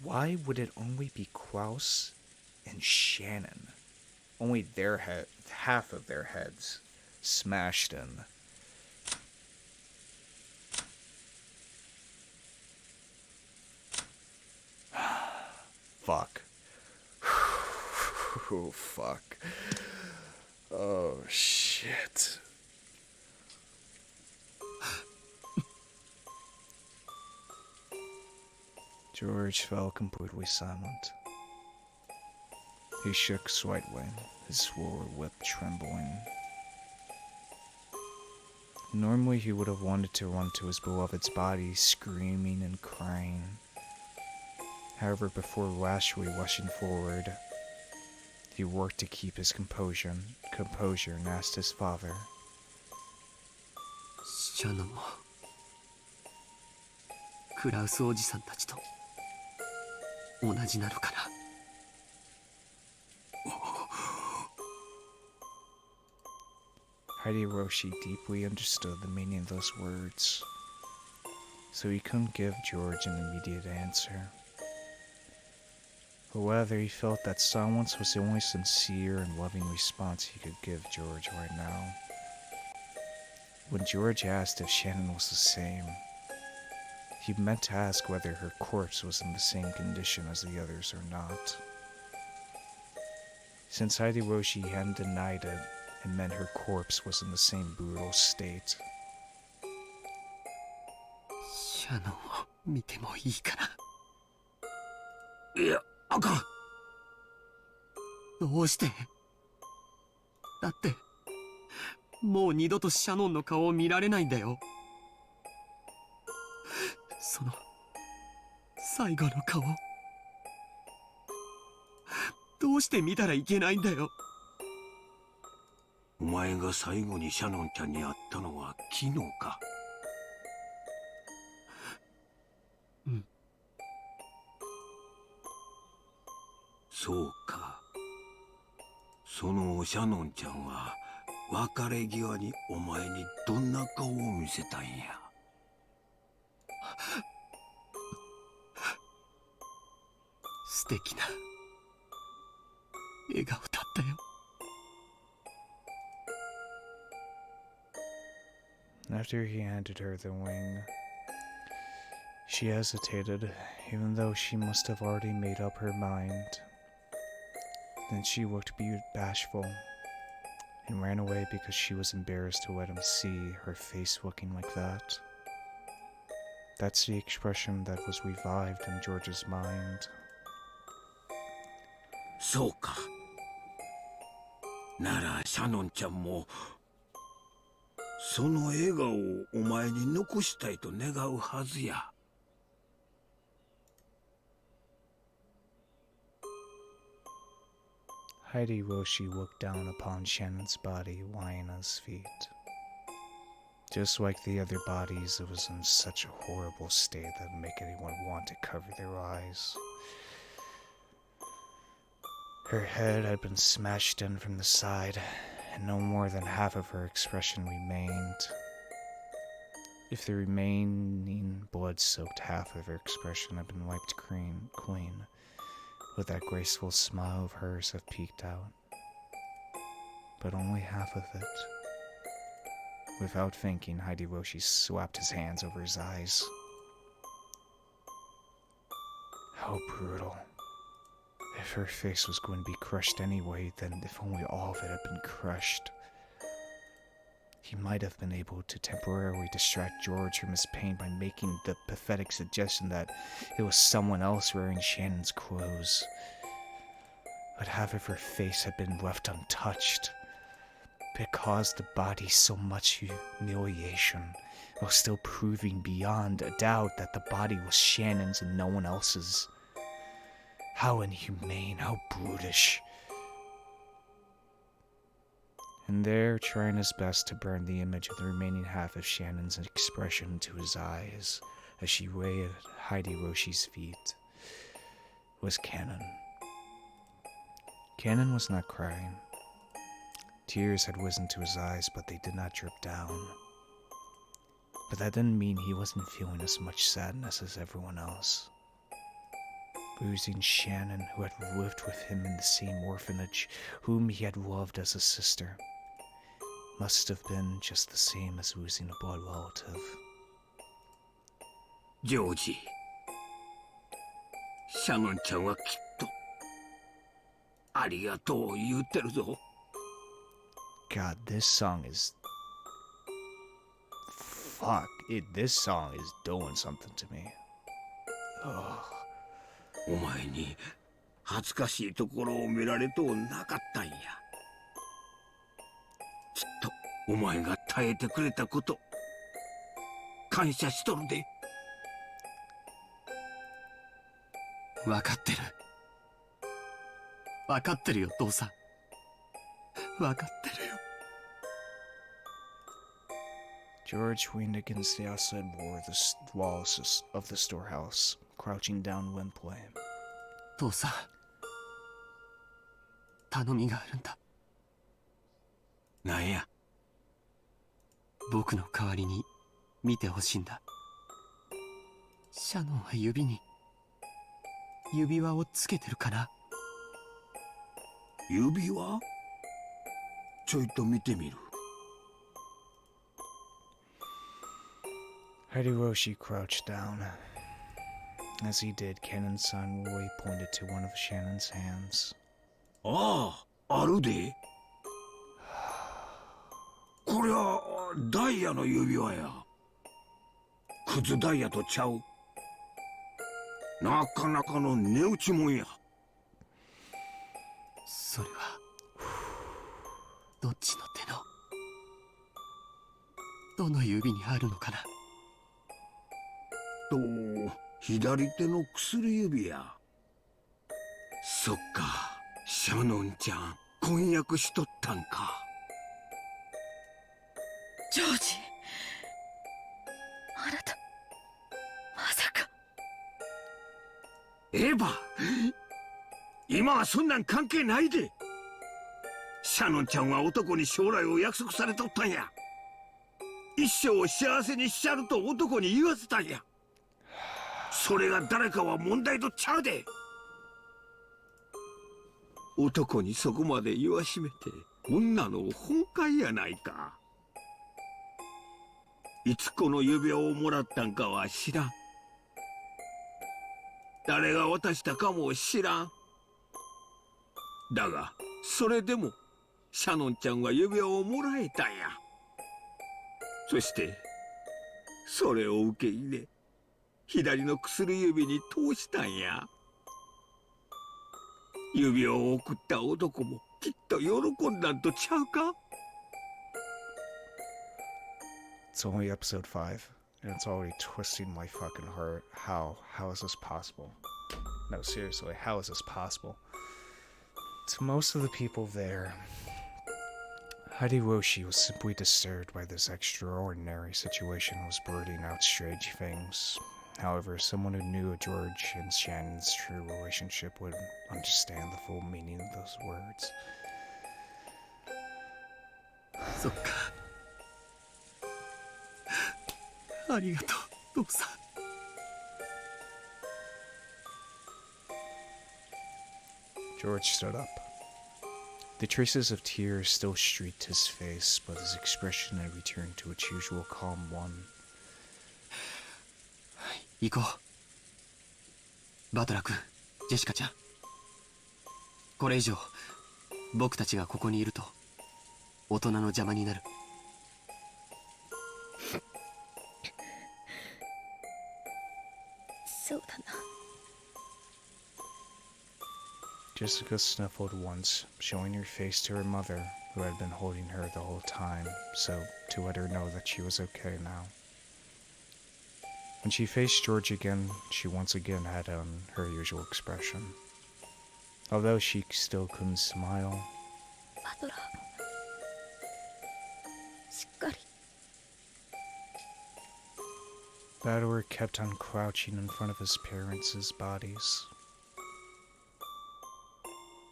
Why would it only be Klaus and Shannon? Only their head, half of their heads smashed in. Fuck. Oh, fuck. Oh, shit. George fell completely silent. He shook slightly, his lower lip trembling. Normally he would have wanted to run to his beloved's body, screaming and crying. However, before rashly rushing forward, he worked to keep his composure and asked his father. シャノンもクラウスおじさんたちと同じなのかな。Hideyoshi deeply understood the meaning of those words, so he couldn't give George an immediate answer. However, he felt that silence was the only sincere and loving response he could give George right now. When George asked if Shannon was the same, he meant to ask whether her corpse was in the same condition as the others or not. Since Hideyoshi hadn't denied it, it meant her corpse was in the same brutal state. シャノンを見てもいいかな。いや、あかん。どうして？だって、もう二度とシャノンの顔を見られないんだよ。その、最後の顔。どうして見たらいけないんだよ。お前が最後にシャノンちゃんに会ったのは昨日か。うん。そうか。そのシャノンちゃんは別れ際にお前にどんな顔を見せたんや。素敵な笑顔だったよ。After he handed her the ring, she hesitated, even though she must have already made up her mind. Then she looked bashful and ran away because she was embarrassed to let him see her face looking like that. That's the expression that was revived in George's mind. そうか。ならシャノンちゃんもその笑顔をお前に残したいと願うはずや。Hideyoshi looked down upon Shannon's body lying at his feet. Just like the other bodies, it was in such a horrible state that would make anyone want to cover their eyes. Her head had been smashed in from the side, and no more than half of her expression remained. If the remaining blood-soaked half of her expression had been wiped clean, would that graceful smile of hers have peeked out? But only half of it. Without thinking, Hideyoshi slapped his hands over his eyes. How brutal. If her face was going to be crushed anyway, then if only all of it had been crushed. He might have been able to temporarily distract George from his pain by making the pathetic suggestion that it was someone else wearing Shannon's clothes. But half of her face had been left untouched. It caused the body so much humiliation, while still proving beyond a doubt that the body was Shannon's and no one else's. How inhumane, how brutish. And there, trying his best to burn the image of the remaining half of Shannon's expression into his eyes as she lay at Hideyoshi's feet, was Cannon. Cannon was not crying. Tears had risen to his eyes, but they did not drip down. But that didn't mean he wasn't feeling as much sadness as everyone else. Losing Shannon, who had lived with him in the same orphanage, whom he had loved as a sister, must have been just the same as losing a blood relative. ジョージ、シャノンちゃんはきっとありがとう言うてるぞ。God, this song is... Fuck, this song is doing something to me. Ugh. お前に恥ずかしいところを見られとうなかったんや。きっとお前が耐えてくれたこと感謝しとるで。分かってる。分かってるよ、父さん。分かってるよ。George leaned against the outside walls of the storehouse, crouching down when playing. 父さん、頼みがあるんだ。なんや。僕の代わりに見てほしいんだ。シャノンは指に指輪をつけてるかな。指輪？ちょいと見てみる。Hideyoshi crouched down. As he did, Cannon's silently pointed to one of Shannon's hands. ああ、あるで。こりゃダイヤの指輪や。クズダイヤとちゃう。なかなかの値打ちもんや。それはどっちの手のどの指にあるのかな。と左手の薬指や。そっか、シャノンちゃん婚約しとったんか。ジョージ、あなたまさか。エヴァ、今はそんなん関係ないで。シャノンちゃんは男に将来を約束されとったんや。一生を幸せにしちゃると男に言わせたんや。それが誰かは問題とちゃうで。男にそこまで言わしめて女の本懐やないか。いつこの指輪をもらったんかは知らん。誰が渡したかも知らん。だがそれでもシャノンちゃんは指輪をもらえたんや。そしてそれを受け入れ左の薬指に通したんや。指輪を送った男もきっと喜んだんとちゃうか。 It's only episode 5, and it's already twisting my fucking heart. How is this possible? No, seriously, how is this possible? To most of the people there, Hideyoshi was simply disturbed by this extraordinary situation and was blurting out strange things. However, someone who knew George and Shannon's true relationship would understand the full meaning of those words. そっか。ありがとう、父さん。George stood up. The traces of tears still streaked his face, but his expression had returned to its usual calm one. 行こう。バトラ君、ジェシカちゃん。これ以上僕たちがここにいると大人の邪魔になる。そうだな。Jessica snuffled once, showing her face to her mother, who had been holding her the whole time, so to let her know that she was okay now. When she faced George again, she once again had on her usual expression. Although she still couldn't smile. バトラー、しっかり。Battler kept on crouching in front of his parents' bodies.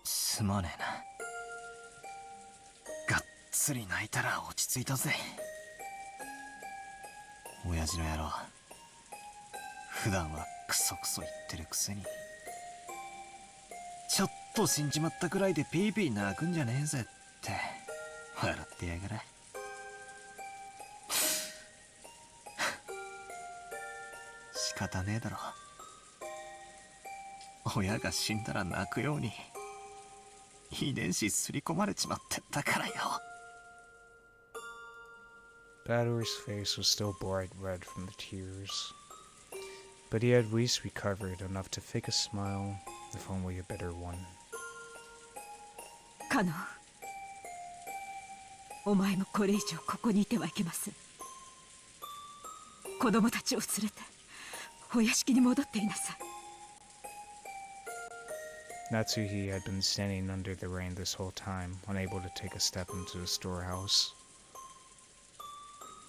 すまねえな。がっつり泣いたら落ち着いたぜ。親父の野郎、普段はクソクソ言ってるくせに、ちょっと死んじまったくらいでピーピー泣くんじゃねえぜって笑ってやがれ。仕方ねえだろ。親が死んだら泣くように遺伝子すり込まれちまってったからよ。Battler's face was still bright red from the tears. But he had at least recovered enough to fake a smile, if only a bitter one. カノン、お前もこれ以上ここにいてはいけません。子供たちを連れてお屋敷に戻っていなさい。Natsuhi had been standing under the rain this whole time, unable to take a step into the storehouse.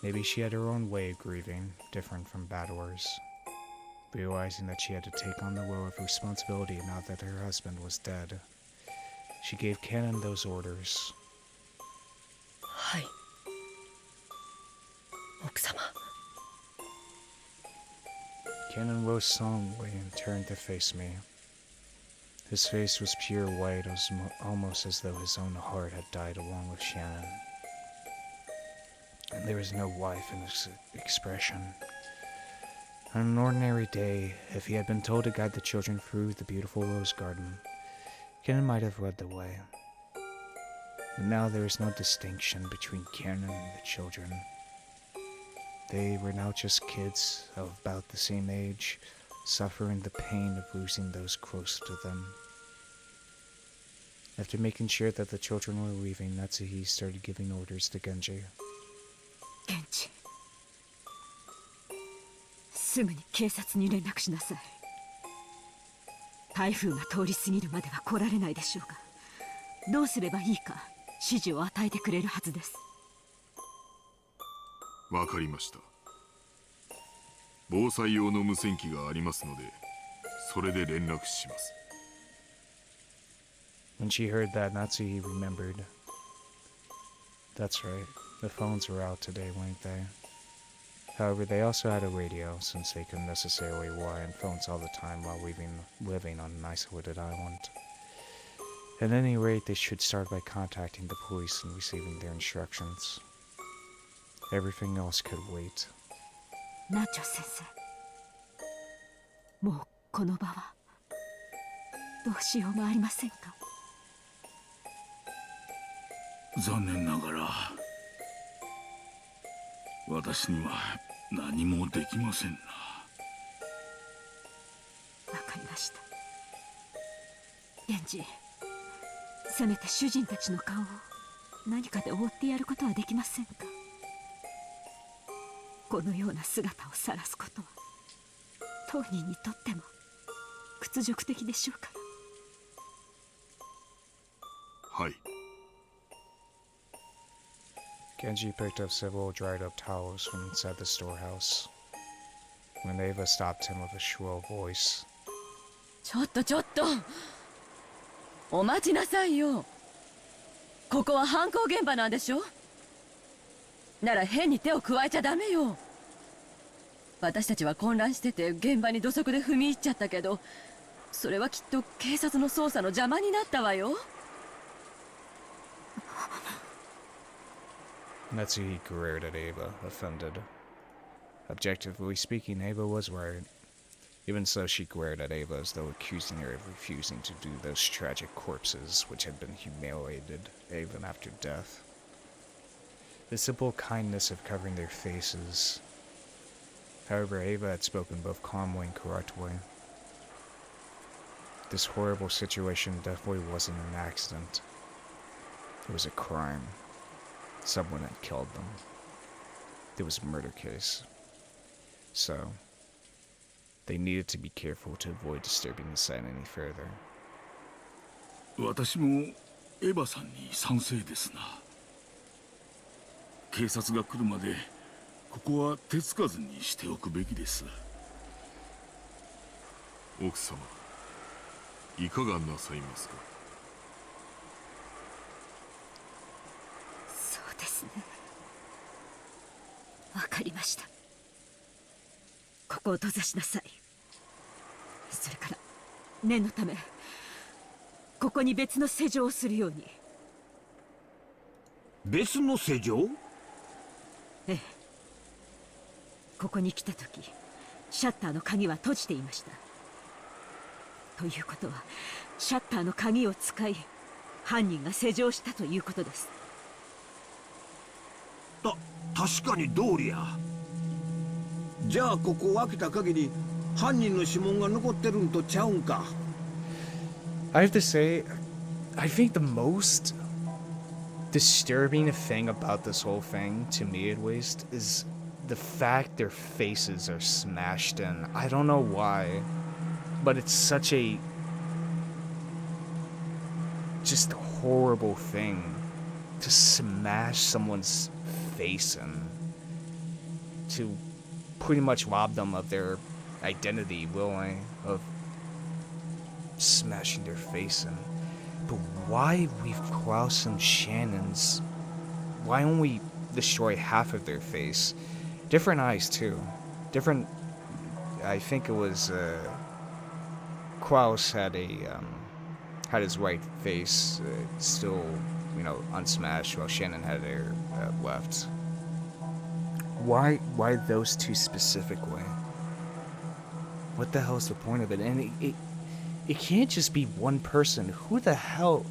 Maybe she had her own way of grieving, different from Bador's. Realizing that she had to take on the role of responsibility now that her husband was dead, she gave Cannon those orders. はい。奥様。Cannon rose solemnly and turned to face me. His face was pure white, almost as though his own heart had died along with Shannon. And there was no life in his expression. On an ordinary day, if he had been told to guide the children through the beautiful rose garden, Cannon might have led the way. But now there is no distinction between Cannon and the children. They were now just kids of about the same age, suffering the pain of losing those close to them. After making sure that the children were leaving, Natsuhi started giving orders to Genji. ケンジ、すぐに警察に連絡しなさい。台風が通り過ぎるまでは来られないでしょうが、どうすればいいか指示を与えてくれるはずです。わかりました。防災用の無線機がありますので、それで連絡します。When she heard that, Natsuhi remembered. That's right, the phones were out today, weren't they? However, they also had a radio, since they couldn't necessarily rely on phones all the time while living on an isolated island. At any rate, they should start by contacting the police and receiving their instructions. Everything else could wait. ナチョ先生、もうこの場はどうしようもありませんか。残念ながら私には何もできませんな。わかりました。源氏、せめて主人たちの顔を何かで覆ってやることはできませんか。このような姿を晒すことは当人にとっても屈辱的でしょうから。はい。Genji picked up several dried-up towels from inside the storehouse. When Ava stopped him with a shrill voice. ちょっとちょっと、お待ちなさいよ。ここは犯行現場なんでしょ。なら変に手を加えちゃダメよ。私たちは混乱してて現場に土足で踏み入っちゃったけど、それはきっと警察の捜査の邪魔になったわよ。Natsuhi glared at Ava, offended. Objectively speaking, Ava was right. Even so, she glared at Ava as though accusing her of refusing to do those tragic corpses which had been humiliated even after death. The simple kindness of covering their faces. However, Ava had spoken both calmly and correctly. This horrible situation definitely wasn't an accident. It was a crime. Someone had killed them. It was a murder case. So, they needed to be careful to avoid disturbing the site any further. 私もエヴァさんに賛成ですな。警察が来るまでここは手つかずにしておくべきです。奥様、いかがなさいますか。そうですね。わかりました。ここを閉ざしなさい。それから念のためここに別の施錠をするように。別の施錠？ええ。ここに来た時シャッターの鍵は閉じていました。ということはシャッターの鍵を使い犯人が施錠したということです。確かに道理や。じゃあここを開けた限り犯人の指紋が残ってるんとちゃうんか。 I have to say, I think the most disturbing thing about this whole thing, to me at least, is the fact their faces are smashed in. I don't know why, but it's such a just horrible thing to smash someone's face in, to pretty much rob them of their identity, really, of smashing their face in. But why leave Klaus and Shannon's? Why only destroy half of their face? Different eyes too. Different. I think it was Klaus had his right face still, unsmashed, while Shannon had her left. Why those two specifically? What the hell is the point of it? And it can't just be one person. Who the hell?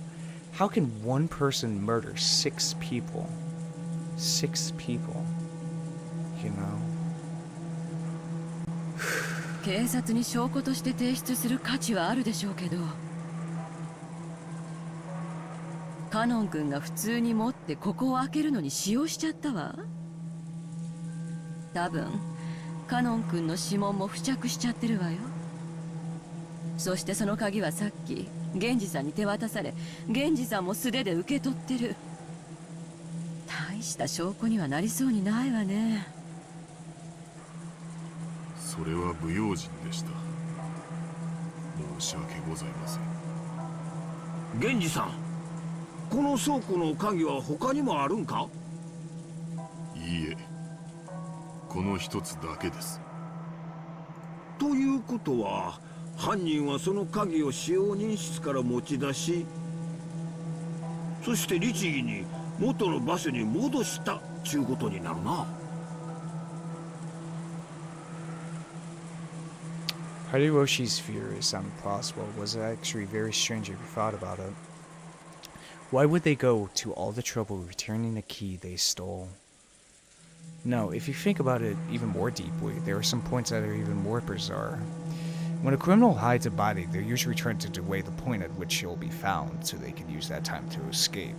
How can one person murder 6 people? 6 people. You know? 警察に証拠として提出する価値はあるでしょうけど、カノン君が普通に持ってここを開けるのに使用しちゃったわ。多分カノン君の指紋も付着しちゃってるわよ。そしてその鍵はさっき源氏さんに手渡され、源氏さんも素手で受け取ってる。大した証拠にはなりそうにないわね。それは不用心でした。申し訳ございません。源氏さん、この倉庫の鍵は他にもあるんか？いいえ、この一つだけです。ということは、犯人はその鍵を使用人室から持ち出し、そして律儀に元の場所に戻したちゅうことになるな。Hiroshi's fear is impossible. Was actually very strange if you thought about it. Why would they go to all the trouble returning the key they stole? No, if you think about it even more deeply, there are some points that are even more bizarre. When a criminal hides a body, they're usually trying to delay the point at which she'll be found, so they can use that time to escape.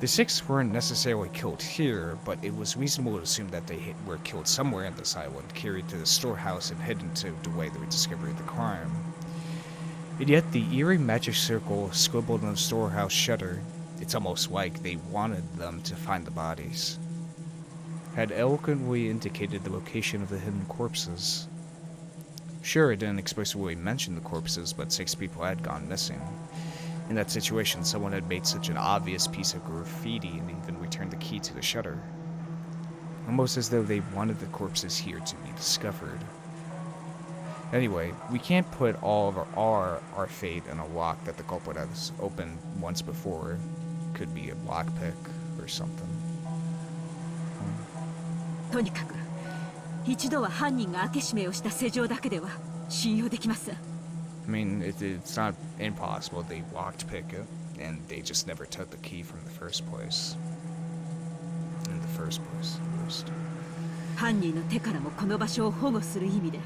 The 6 weren't necessarily killed here, but it was reasonable to assume that they were killed somewhere in this island, carried to the storehouse, and hidden to delay the discovery of the crime. And yet, the eerie magic circle scribbled on the storehouse shutter, it's almost like they wanted them to find the bodies, had eloquently indicated the location of the hidden corpses. Sure, it didn't explicitly mention the corpses, but 6 people had gone missing. In that situation, someone had made such an obvious piece of graffiti and even returned the key to the shutter. Almost as though they wanted the corpses here to be discovered. Anyway, we can't put all of our fate in a lock that the culprit has opened once before. Could be a lockpick or something. とにかく一度は犯人が開け閉めをした施錠だけでは信用できません。I mean, it's not impossible. They lockpick it, and they just never took the key from the first place. In the first place, at least. 犯人の手からもこの場所を保護する意味で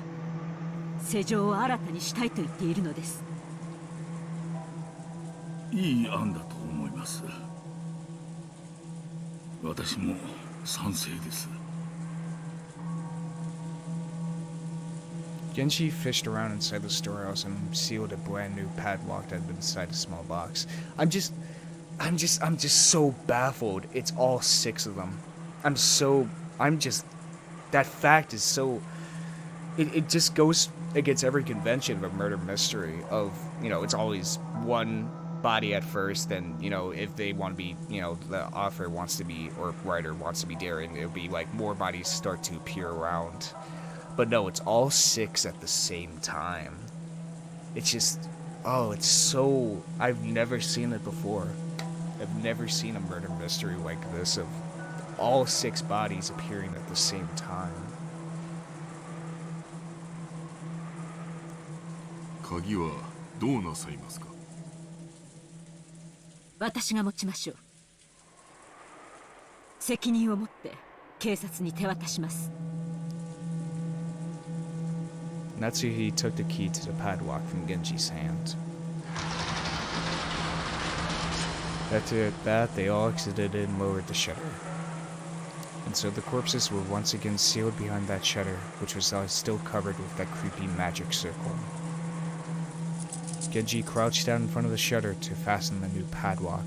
施錠を新たにしたいと言っているのです。いい案だと思います。私も賛成です。Genji fished around inside the storehouse and sealed a brand new padlock that had been inside a small box. I'm just so baffled. It's all 6 of them. That fact is so, it just goes against every convention of a murder mystery of, it's always one body at first, then, if they want to be, the author wants to be, or writer wants to be daring, it'll be like more bodies start to appear around. But no, it's all 6 at the same time. It's just, it's so, I've never seen it before. I've never seen a murder mystery like this of all 6 bodies appearing at the same time. 鍵はどうなさいますか？私が持ちましょう。責任を持って警察に手渡します。Natsuhi took the key to the padlock from Genji's hand. After that, they all exited and lowered the shutter. And so the corpses were once again sealed behind that shutter, which was still covered with that creepy magic circle. Genji crouched down in front of the shutter to fasten the new padlock.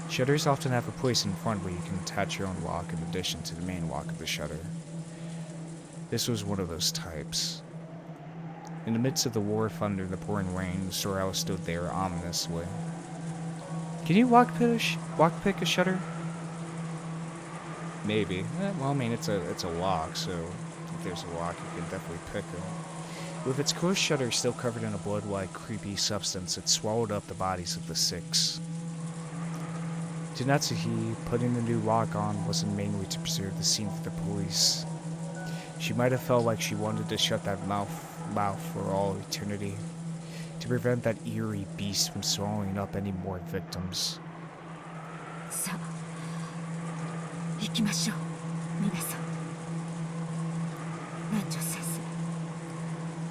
Shutters often have a place in front where you can attach your own lock in addition to the main lock of the shutter. This was one of those types. In the midst of the wharf under the pouring rain, the storehouse stood there ominously. Can you lockpick a shutter? Maybe. Well, I mean, it's a lock, so if there's a lock, you can definitely pick it. With its closed shutter still covered in a blood-like, creepy substance, it swallowed up the bodies of the 6. To Natsuhi, putting the new lock on wasn't mainly to preserve the scene for the police. She might have felt like she wanted to shut that mouth for all eternity, to prevent that eerie beast from swallowing up any more victims. さあ、行きましょう、皆さん。南條先生、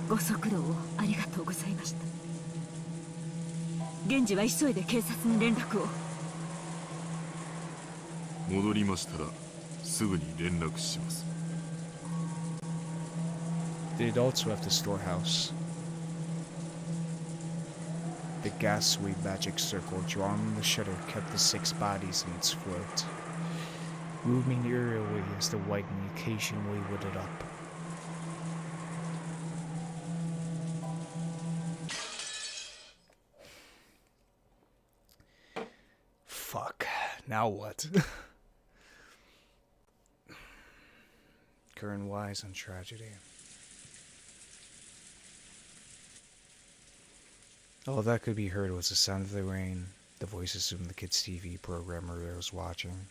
ご足労をありがとうございました。現時は急いで警察に連絡を。戻りましたらすぐに連絡します。The adults left the storehouse. The ghastly magic circle drawn on the shutter kept the 6 bodies in its float, moving eerily as the lightning occasionally lit it up. Fuck. Now what? Current wise on tragedy. All that could be heard was the sound of the rain, the voices from the kids' TV program I was watching,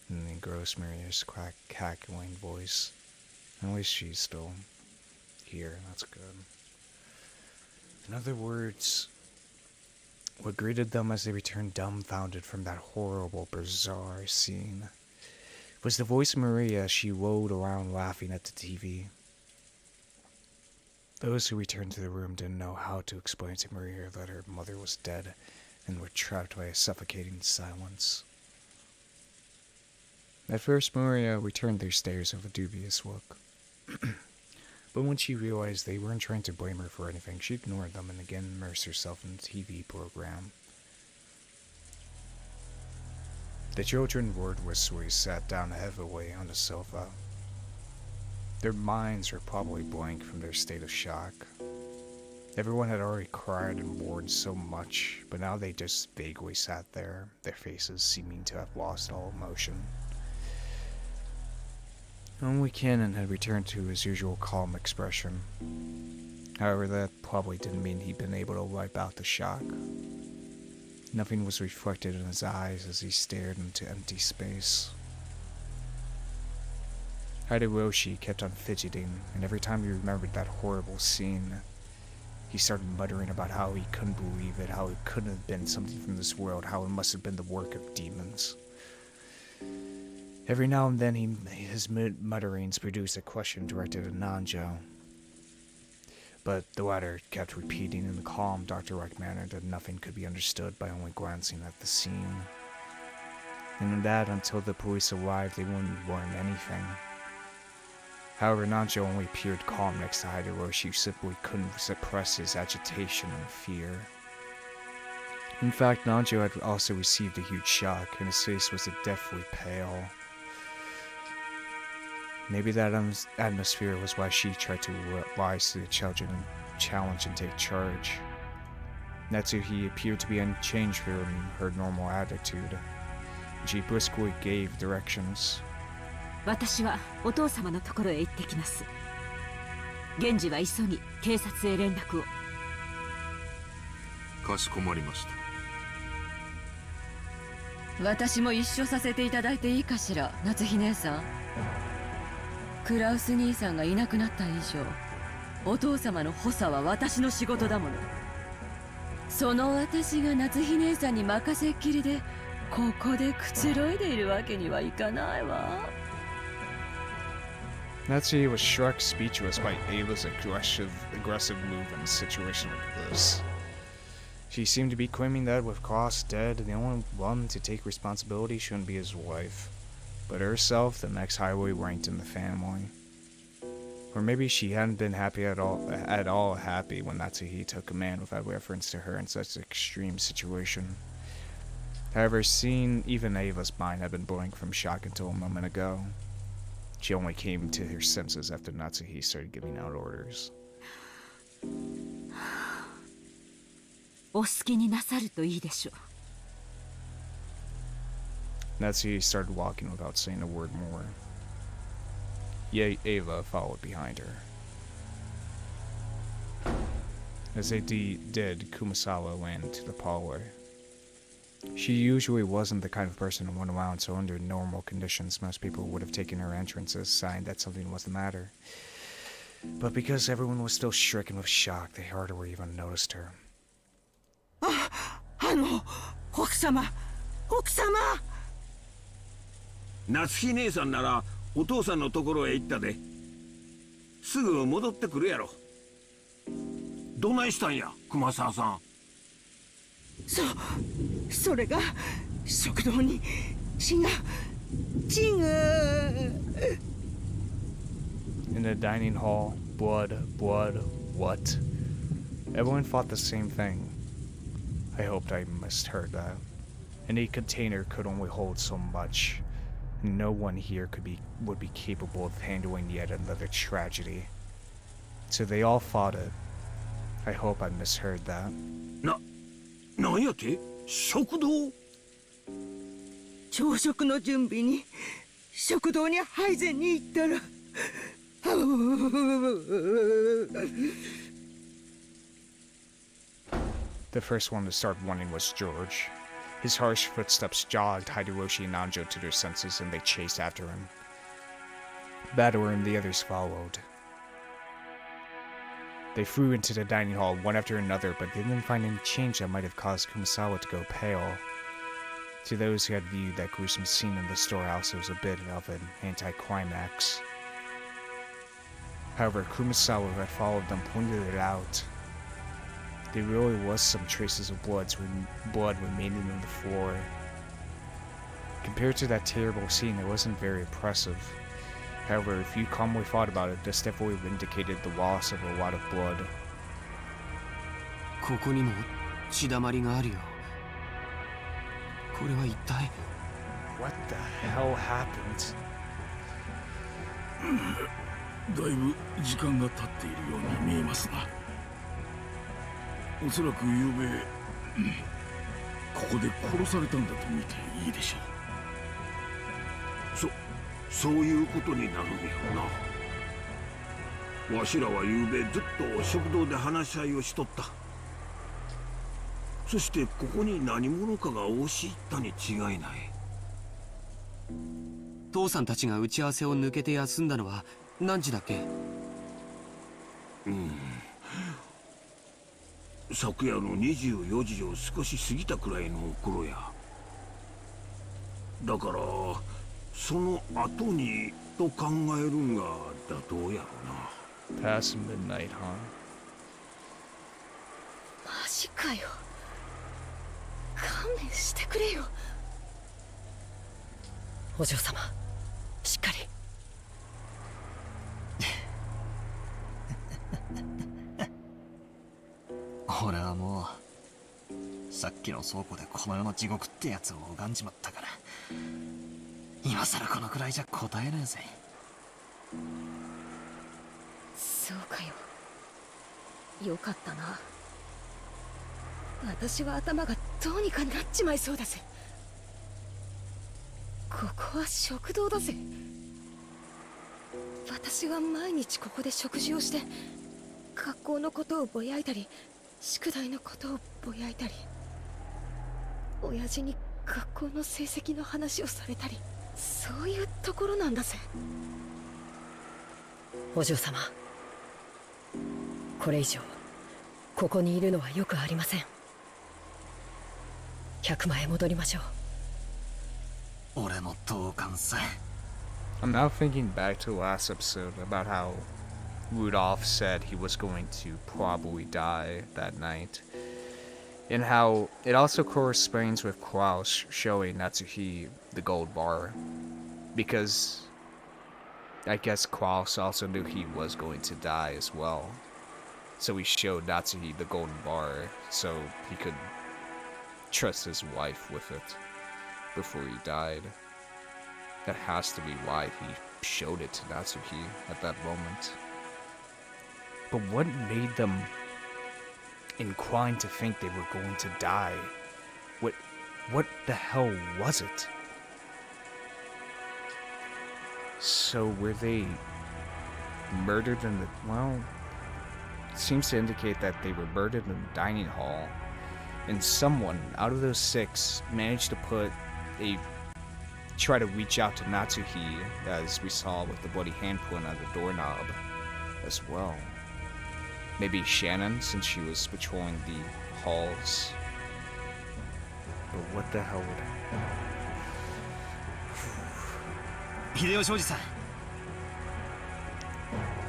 and the engrossed Maria's cackling voice. At least she's still here, that's good. In other words, what greeted them as they returned dumbfounded from that horrible, bizarre scene was the voice of Maria as she rolled around laughing at the TV. Those who returned to the room didn't know how to explain to Maria that her mother was dead and were trapped by a suffocating silence. At first, Maria returned their stares with a dubious look. But when she realized they weren't trying to blame her for anything, she ignored them and again immersed herself in the TV program. The children wordlessly sat down heavily on the sofa. Their minds were probably blank from their state of shock. Everyone had already cried and mourned so much, but now they just vaguely sat there, their faces seeming to have lost all emotion. Only Cannon had returned to his usual calm expression. However, that probably didn't mean he'd been able to wipe out the shock. Nothing was reflected in his eyes as he stared into empty space. Hideyoshi kept on fidgeting, and every time he remembered that horrible scene, he started muttering about how he couldn't believe it, how it couldn't have been something from this world, how it must have been the work of demons. Every now and then his mutterings produced a question directed at Nanjo, but the latter kept repeating in a calm, doctor-like manner that nothing could be understood by only glancing at the scene. And that until the police arrived, they wouldn't learn anything. However, Nanjo only appeared calm next to Hideyoshi, who simply couldn't suppress his agitation and fear. In fact, Nanjo had also received a huge shock, and his face was deathly pale. Maybe that atmosphere was why she tried to rise to the children and challenge and take charge. Natsuhi appeared to be unchanged from her normal attitude, and she briskly gave directions. 私はお父様のところへ行ってきます。現時は急ぎ警察へ連絡を。かしこまりました。私も一緒させていただいていいかしら、夏日姉さん。クラウス兄さんがいなくなった以上、お父様の補佐は私の仕事だもの。その私が夏日姉さんに任せっきりで、ここでくつろいでいるわけにはいかないわ。Natsuhi was struck speechless by Ava's aggressive move in a situation like this. She seemed to be claiming that with Koss dead, the only one to take responsibility shouldn't be his wife, but herself, the next highly ranked in the family. Or maybe she hadn't been happy at all happy when Natsuhi took command without reference to her in such an extreme situation. However, seeing even Ava's mind had been blank from shock until a moment ago. She only came to her senses after Natsuhi started giving out orders. お好きになさるといいでしょう。 Natsuhi started walking without saying a word more. Ava followed behind her. As they did, Kumasawa went into the parlor. She usually wasn't the kind of person to run around, so under normal conditions, most people would have taken her entrance as a sign that something was the matter. But because everyone was still stricken with shock, they hardly even noticed her. 奥様夏日姉さんならお父さんのところへ行ったで。すぐ戻ってくるやろ。どないしたんや、熊沢さん。それが食堂に血が In the dining hall, blood, what? Everyone thought the same thing. I hoped I misheard that. Any container could only hold so much, and no one here would be capable of handling yet another tragedy. So they all fought it. I hope I misheard that. なんやて？食堂？朝食の準備に食堂に配膳に行ったら The first one to start running was George. His harsh footsteps jogged Hideyoshi and Nanjo to their senses, and they chased after him. Battler and the others followed. They flew into the dining hall one after another, but they didn't find any change that might have caused Kumasawa to go pale. To those who had viewed that gruesome scene in the storehouse, it was a bit of an anticlimax. However, Kumasawa, who had followed them, pointed it out. There really was some traces of blood remaining on the floor. Compared to that terrible scene, it wasn't very impressive. However, if you calmly thought about it, this definitely indicated the loss of a lot of blood. ここにも血だまりがあるよ。これは一体 What the hell happened? だいぶ時間が経っているように見えますが、おそらく昨べここで殺されたんだと見ていいでしょう。そういうことになるんやな。わしらは昨べずっと食堂で話し合いをしとった。そしてここに何者かが押し入ったに違いない。父さんたちが打ち合わせを抜けて休んだのは何時だっけ？昨夜の24時を少し過ぎたくらいの頃や。だからその後にと考えるんが妥当やろな。 Past midnight, huh? マジかよ。勘弁してくれよ。お嬢様、しっかり。俺はもうさっきの倉庫でこの世の地獄ってやつを拝んじまったから、今さらこのくらいじゃ答えねえぜ。そうかよ。よかったな。私は頭がどうにかなっちまいそうだぜ。ここは食堂だぜ。私は毎日ここで食事をして、学校のことをぼやいたり、宿題のことをぼやいたり、親父に学校の成績の話をされたり、そういうところなんだぜ。お嬢様、これ以上ここにいるのはよくありません。100万へ戻りましょう。俺の同感さ。I'm now thinking back to the last episode about how Rudolph said he was going to probably die that night, and how it also corresponds with Klaus showing Natsuhi the gold bar, because I guess Klaus also knew he was going to die as well. So he showed Natsuhi the golden bar so he could trust his wife with it before he died. That has to be why he showed it to Natsuhi at that moment. But what made them inclined to think they were going to die? What the hell was it? So were they murdered in the... well, it seems to indicate that they were murdered in the dining hall. And someone out of those 6 managed to try to reach out to Natsuhi, as we saw with the bloody handprint on the doorknob as well. Maybe Shannon, since she was patrolling the halls. But what the hell would happen? 秀吉おじさん、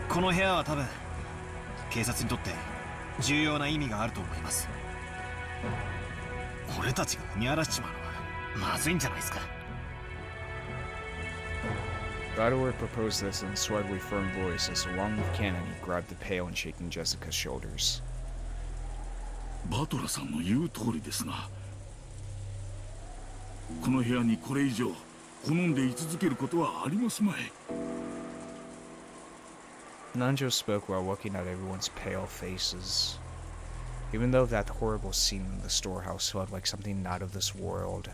この部屋は多分警察にとって重要な意味があると思います。俺たちが踏み荒らしちまうのはまずいんじゃないですか。Bador proposed this in a slightly firm voice as along with Cannon he grabbed the pail and shaking Jessica's shoulders. バトラさんの言う通りですな。この部屋にこれ以上好んで居続けることはありますまい。Nanjo spoke while looking at everyone's pale faces. Even though that horrible scene in the storehouse felt like something not of this world,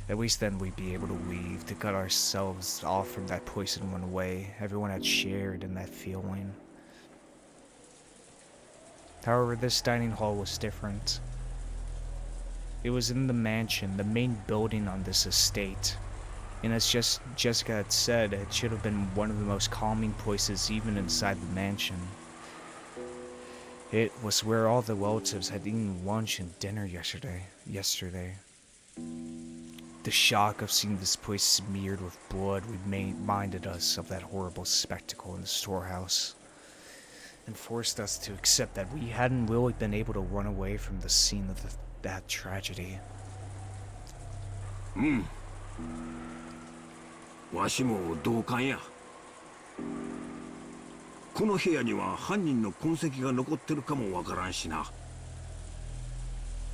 at least then we'd be able to leave, to cut ourselves off from that poison one way everyone had shared in that feeling. However, this dining hall was different. It was in the mansion, the main building on this estate. And as Jessica had said, it should have been one of the most calming places even inside the mansion. It was where all the relatives had eaten lunch and dinner yesterday. The shock of seeing this place smeared with blood reminded us of that horrible spectacle in the storehouse, and forced us to accept that we hadn't really been able to run away from the scene of that tragedy. わしも同感や。この部屋には犯人の痕跡が残ってるかもわからんしな。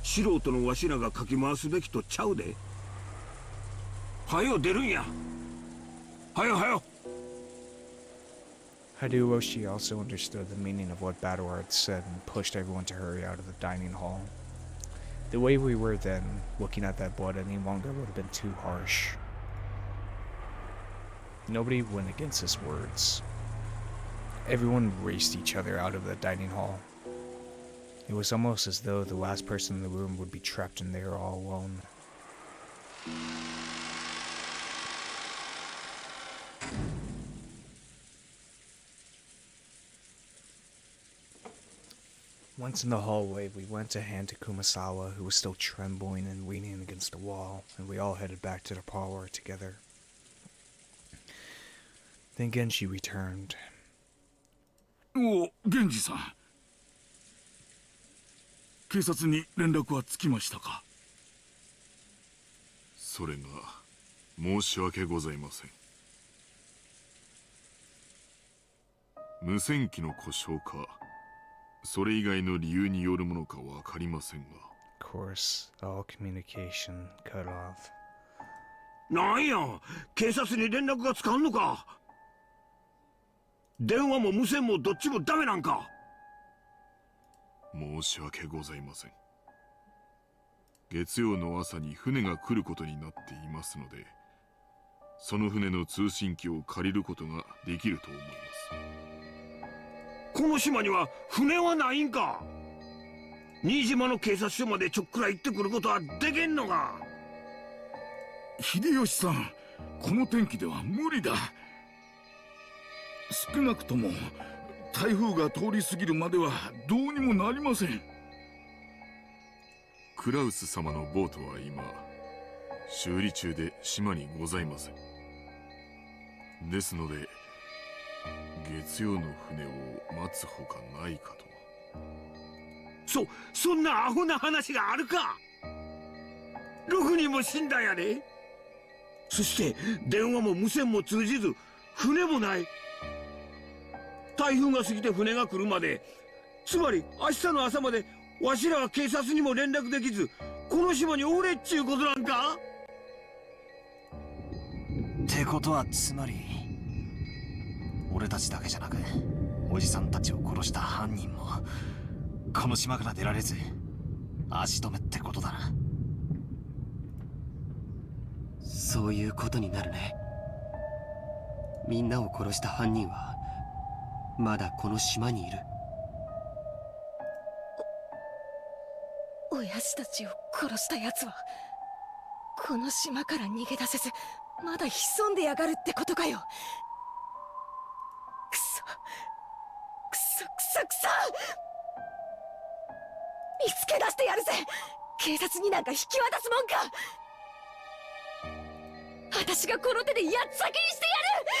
素人のわしらがかき回すべきとちゃうで。はよ出るんや。はよはよ。Hideyoshi also understood the meaning of what Bador had said and pushed everyone to hurry out of the dining hall. The way we were then, looking at that blood any longer would have been too harsh. Nobody went against his words. Everyone raced each other out of the dining hall. It was almost as though the last person in the room would be trapped in there all alone. Once in the hallway, we went to hand to Kumasawa, who was still trembling and leaning against the wall, and we all headed back to the parlor together. Then Genji returned. お、源氏さん。警察に連絡はつきましたか？それが申し訳ございません。無線機の故障か、それ以外の理由によるものかわかりませんが。Of course, all communication cut off. なんや、警察に連絡がつかんのか。電話も無線もどっちもダメなんか。申し訳ございません。月曜の朝に船が来ることになっていますので、その船の通信機を借りることができると思います。この島には船はないんか。新島の警察署までちょっくら行ってくることはできんのか。秀吉さん、この天気では無理だ。少なくとも台風が通り過ぎるまではどうにもなりません。クラウス様のボートは今修理中で島にございません。ですので月曜の船を待つほかないかと。そんなアホな話があるか。6人も死んだんやで。そして電話も無線も通じず、船もない。台風が過ぎて船が来るまで、つまり明日の朝までわしらは警察にも連絡できず、この島におれっちゅうことなんか。ってことはつまり俺たちだけじゃなくおじさんたちを殺した犯人もこの島から出られず足止めってことだな。そういうことになるね。みんなを殺した犯人はまだこの島にいる。親父たちを殺した奴はこの島から逃げ出せずまだ潜んでやがるってことかよ。くそくそくそくそ、見つけ出してやるぜ。警察になんか引き渡すもんか。私がこの手でやっつ先にしてやる。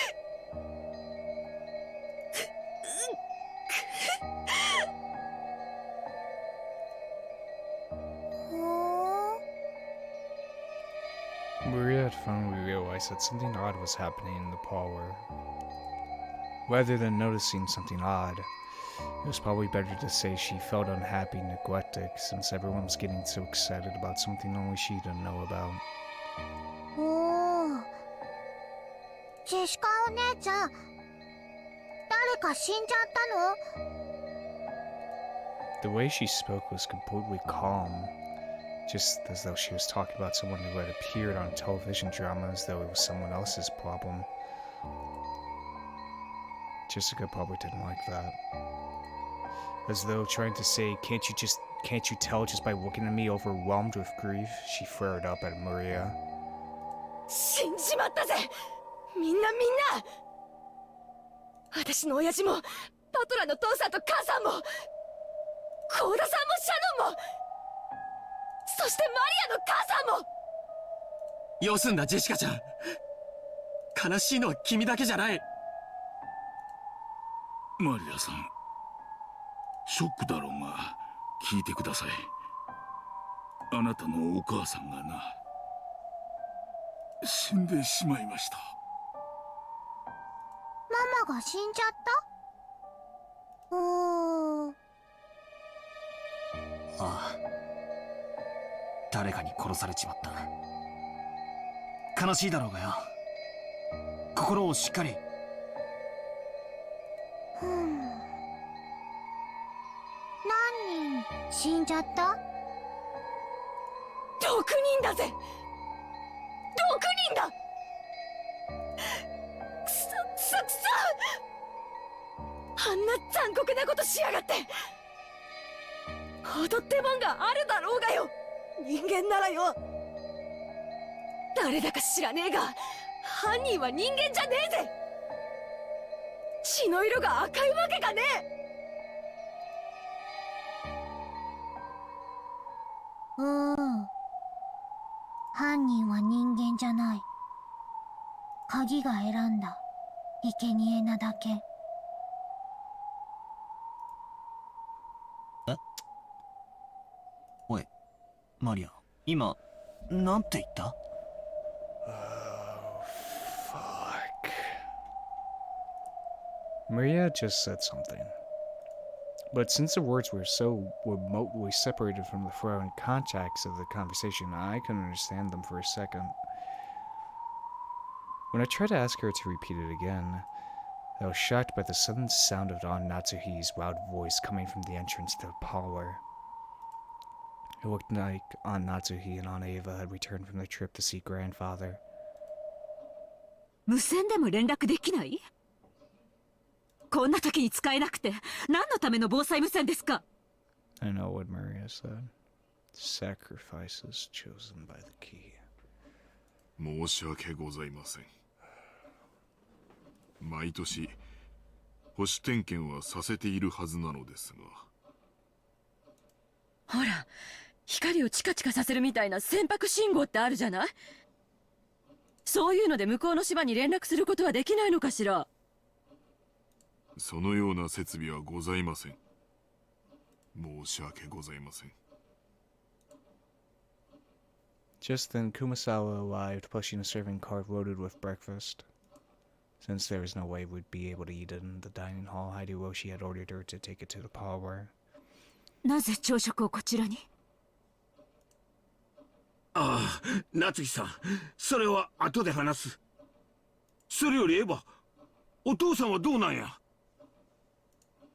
Maria had finally realized that something odd was happening in the parlor. Rather than noticing something odd, it was probably better to say she felt unhappy and neglected, since everyone was getting so excited about something only she didn't know about. おー、ジェシカお姉ちゃん、誰か死んじゃったの？ The way she spoke was completely calm, just as though she was talking about someone who had appeared on a television drama as though it was someone else's problem. Jessica probably didn't like that. As though trying to say, can't you tell just by looking at me overwhelmed with grief, she flared up at Maria. 死んじまったぜ、みんな。私の親父もパトラの父さんと母さんも幸田さんもシャノンも、そしてマリアの母さんも。よすんだジェシカちゃん、悲しいのは君だけじゃない。マリアさん、ショックだろうが聞いてください。あなたのお母さんがな、死んでしまいました。ママが死んじゃった？おー。ああ、誰かに殺されちまった。悲しいだろうがよ。心をしっかり。何人死んじゃった？ 6人だぜ、6人だ。くそくそくそ、あんな残酷なことしやがって。踊ってもんがあるだろうがよ、人間ならよ。誰だか知らねえが犯人は人間じゃねえぜ。血の色が赤いわけがねえ。犯人は人間じゃない。鍵が選んだ生贄なだけ。え？おい、マリア、今なんて言った？ Fuck. Maria just said something. But since the words were so remotely separated from the flow and context of the conversation, I couldn't understand them for a second. When I tried to ask her to repeat it again, I was shocked by the sudden sound of Aunt Natsuhi's loud voice coming from the entrance to the parlor. It looked like Aunt Natsuhi and Aunt Ava had returned from their trip to see grandfather. 無線でも連絡できない？こんな時に使えなくて何のための防災無線ですか？ I know what Maria said. Sacrifices chosen by the key. 申し訳ございません。毎年保守点検はさせているはずなのですが。ほら、光をチカチカさせるみたいな船舶信号ってあるじゃない？そういうので向こうの島に連絡することはできないのかしら。そのような設備はございません。申し訳ございません。Just then, Kumasawa arrived, pushing a serving cart loaded with breakfast. Since there was no way we'd be able to eat it in the dining hall, Hideyoshi had ordered her to take it to the parlor. なぜ朝食をこちらに？ああ、夏日さん、それは後で話す。それよりエヴァ、お父さんはどうなんや？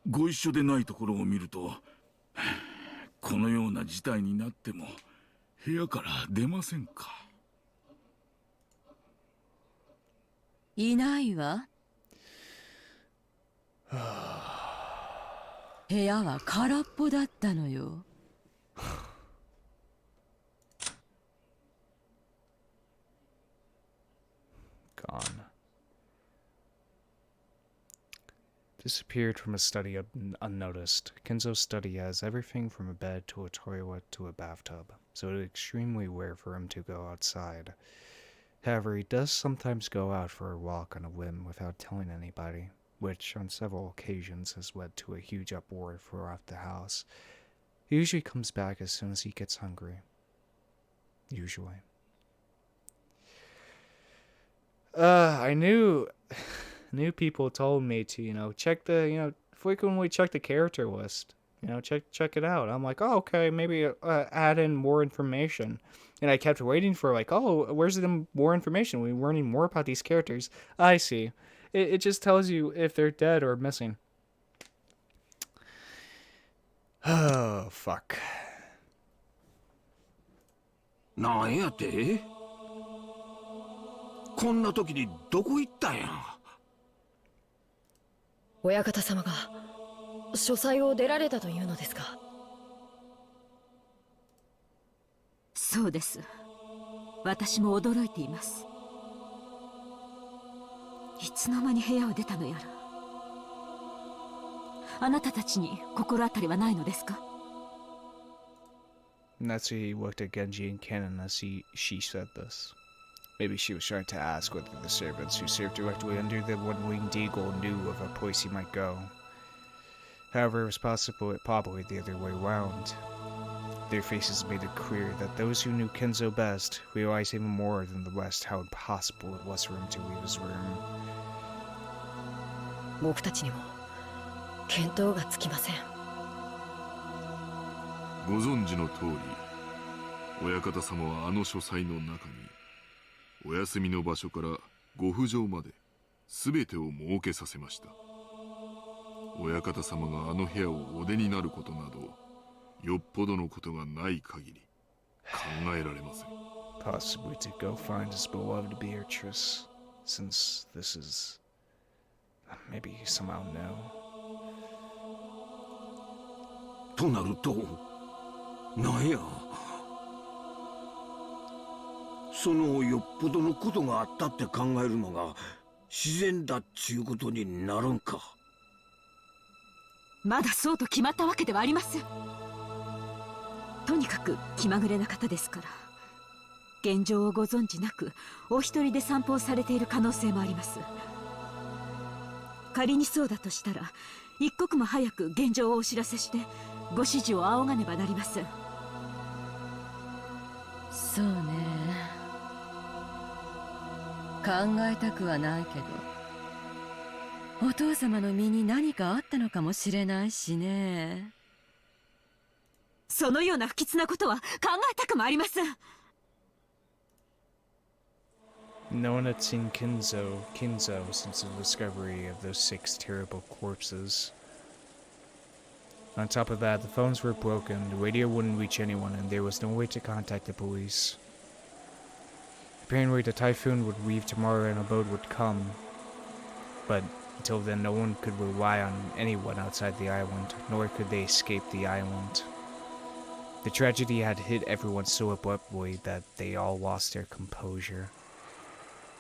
ご一緒でないところを見ると、このような事態になっても部屋から出ませんか？いないわ。部屋は空っぽだったのよ。Gone. Disappeared from a study unnoticed. Kinzo's study has everything from a bed to a toilet to a bathtub, so it is extremely rare for him to go outside. However, he does sometimes go out for a walk on a whim without telling anybody, which on several occasions has led to a huge uproar throughout the house. He usually comes back as soon as he gets hungry. Usually. I knew people told me to, check the, frequently check the character list. Check it out. I'm like, oh, okay, maybe add in more information. And I kept waiting for where's the more information? We're learning more about these characters. I see. It just tells you if they're dead or missing. Oh, fuck. なんやて？こんな時にどこ行ったんや？親方様が書斎を出られたというのですか？そうです。私も驚いています。いつの間に部屋を出たのやら。あなたたちに心当たりはないのですか？ Natsuhi looked at Genji and Kennen as she said this. Maybe she was trying to ask whether the servants who served directly under the one-winged eagle knew of a place he might go. However, it was probably the other way around. Their faces made it clear that those who knew Kinzo best realized even more than the rest how impossible it was for him to leave his room. 僕たちにも見当がつきません。ご存知の通り、親方様はあの書斎の中にお休みの場所からご不浄まで全てを設けさせました。親方様があの部屋をお出になることなどよっぽどのことがない限り考えられません。Possibly to go find his beloved Beatrice, since this is maybe somehow no. となると、なんや？そのよっぽどのことがあったって考えるのが自然だっちゅうことになるんか。まだそうと決まったわけではありません。とにかく気まぐれな方ですから、現状をご存知なくお一人で散歩をされている可能性もあります。仮にそうだとしたら、一刻も早く現状をお知らせしてご指示を仰がねばなりません。そうね、考えたくはないけど、お父様の身に何かあったのかもしれないしね。そのような不吉なことは考えたくもありません。No one had seen Kinzo since the discovery of those 6 terrible corpses. On top of that, the phones were broken, the radio wouldn't reach anyone, and there was no way to contact the police. Apparently, the typhoon would leave tomorrow and a boat would come. But until then, no one could rely on anyone outside the island, nor could they escape the island. The tragedy had hit everyone so abruptly that they all lost their composure.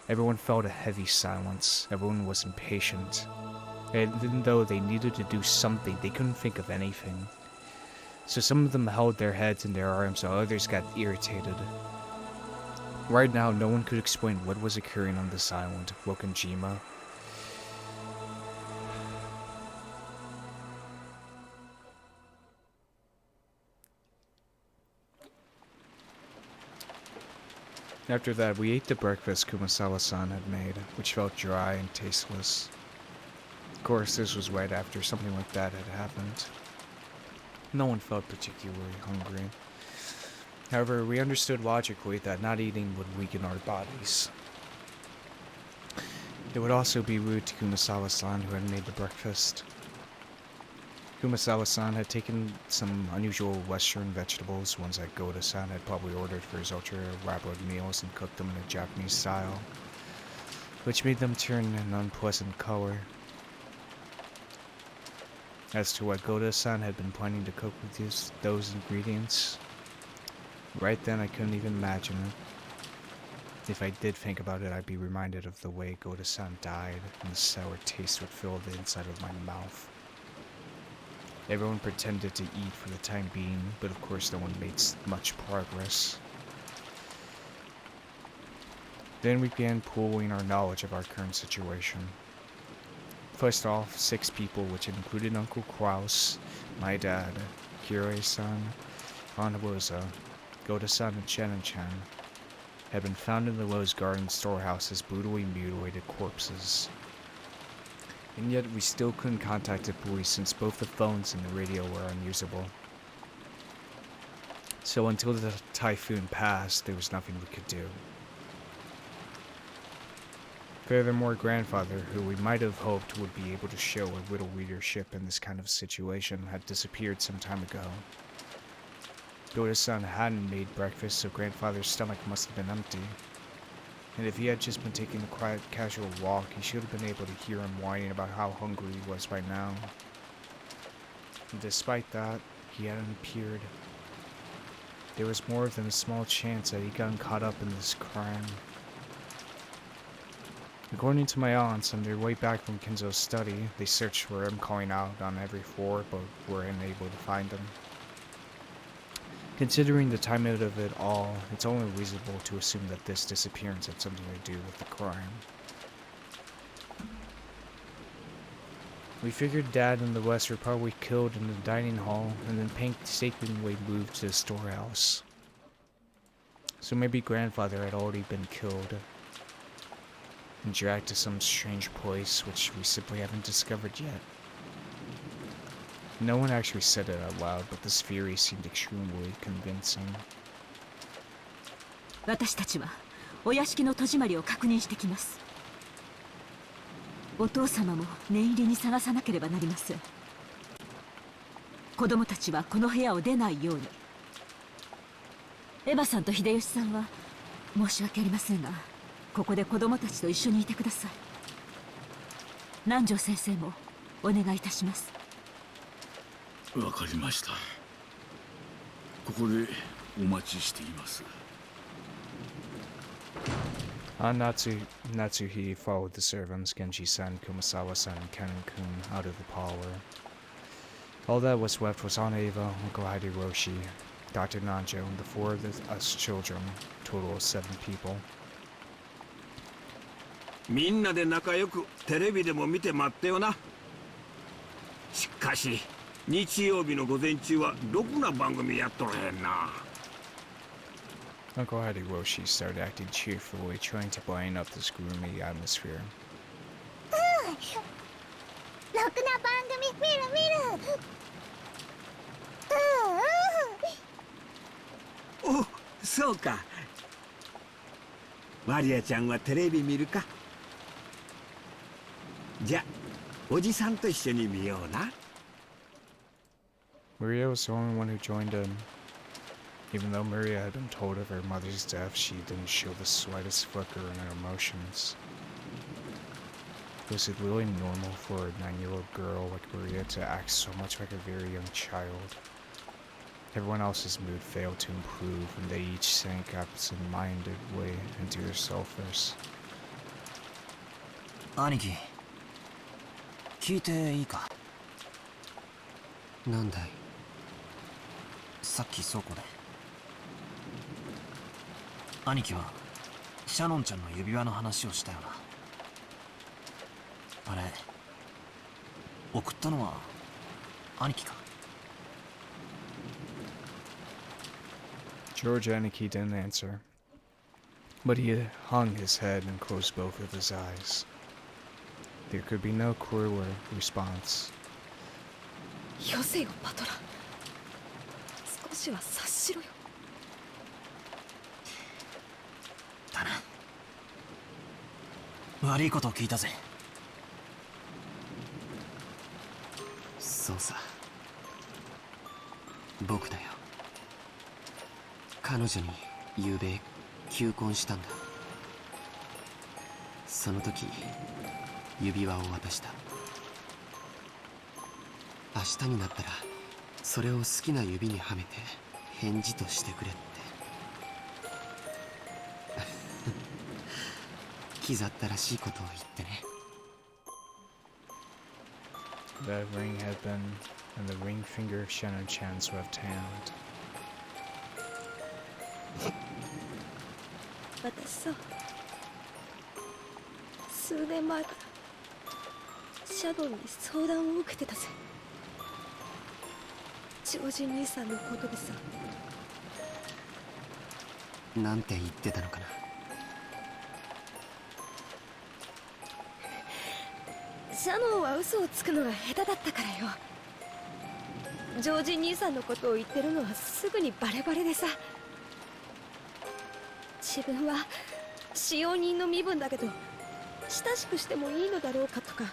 Everyone felt a heavy silence. Everyone was impatient. And even though they needed to do something, they couldn't think of anything. So some of them held their heads in their arms while others got irritated. Right now, no one could explain what was occurring on this island, Wokonjima. After that, we ate the breakfast Kumasawa-san had made, which felt dry and tasteless. Of course, this was right after something like that had happened. No one felt particularly hungry. However, we understood logically that not eating would weaken our bodies. It would also be rude to Kumasawa-san, who had made the breakfast. Kumasawa-san had taken some unusual Western vegetables, ones that Goda-san had probably ordered for his ultra-elaborate meals, and cooked them in a Japanese style, which made them turn an unpleasant color. As to what Goda-san had been planning to cook with those ingredients, right then I couldn't even imagine it. If I did think about it, I'd be reminded of the way Goda-san died, and the sour taste would fill the inside of my mouth. Everyone pretended to eat for the time being, but of course no one made much progress. Then we began pooling our knowledge of our current situation. First off, 6 people, which included Uncle Klaus, my dad, Kirei-san, Hanabosa, Goda-san, and Chen-chan, had been found in the Rose Garden storehouse as brutally mutilated corpses. And yet we still couldn't contact the police since both the phones and the radio were unusable. So until the typhoon passed, there was nothing we could do. Furthermore, grandfather, who we might have hoped would be able to show a little leadership in this kind of situation, had disappeared some time ago. Goda-san hadn't made breakfast, so grandfather's stomach must have been empty. And if he had just been taking a quiet, casual walk, he should have been able to hear him whining about how hungry he was by now. And despite that, he hadn't appeared. There was more than a small chance that he'd gotten caught up in this crime. According to my aunts, on their way back from Kinzo's study, they searched for him, calling out on every floor, but were unable to find him. Considering the timing of it all, it's only reasonable to assume that this disappearance had something to do with the crime. We figured Dad and the West were probably killed in the dining hall, and then painstakingly moved to the storehouse. So maybe Grandfather had already been killed, and dragged to some strange place which we simply haven't discovered yet. No one actually said it out loud, but this theory seemed extremely convincing. 私たちはお屋敷の戸締まりを確認してきます。お父様も念入りに探さなければなりません。子供たちはこの部屋を出ないように。エヴァさんと秀吉さんは申し訳ありませんが、ここで子供たちと一緒にいてください。南條先生もお願いいたします。わかりました。ここでお待ちしています。Natsuhi followed the servants, Genji-san, Kumasawa-san, and Kennen-kun out of the parlor. All that was left was Aunt Eva, Uncle Hideyoshi, Dr. Nanjo, and the 4 of us children, a total of 7 people. みんなで仲良くテレビでも見て待ってよな。しかし日曜日の午前中はろくな番組やっとらへんな。Uncle Hideyoshi started acting cheerfully, trying to brighten up this gloomy atmosphere. ろくな番組見る見る。お、そうか。マリアちゃんはテレビ見るか。じゃ、おじさんと一緒に見ような。Maria was the only one who joined in. Even though Maria had been told of her mother's death, she didn't show the slightest flicker in her emotions. Was it really normal for a 9-year-old girl like Maria to act so much like a very young child? Everyone else's mood failed to improve, and they each sank absent-mindedly into their selfishness. 兄貴、聞いていいか。なんだい。さっき倉庫で兄貴はシャノンちゃんの指輪の話をしたよな。あれ送ったのは兄貴か。 George Aniki didn't answer, but he hung his head and closed both of his eyes. There could be no clear response. よせよパトラ、少しは察しろよ。だな。悪いことを聞いたぜ。そうさ、僕だよ。彼女に昨べ求婚したんだ。その時指輪を渡した。明日になったらそれを好きな指にはめて返事としてくれって。気ざったらしいことを言ってね。 That ring had been in the ring finger of Shannon-chan's left hand. 私さ、数年前からシャドウに相談を受けてたぜ。ジョージ兄さんのことでさ。なんて言ってたのかな。シャノンは嘘をつくのが下手だったからよ。ジョージ兄さんのことを言ってるのはすぐにバレバレでさ。自分は使用人の身分だけど親しくしてもいいのだろうかとか、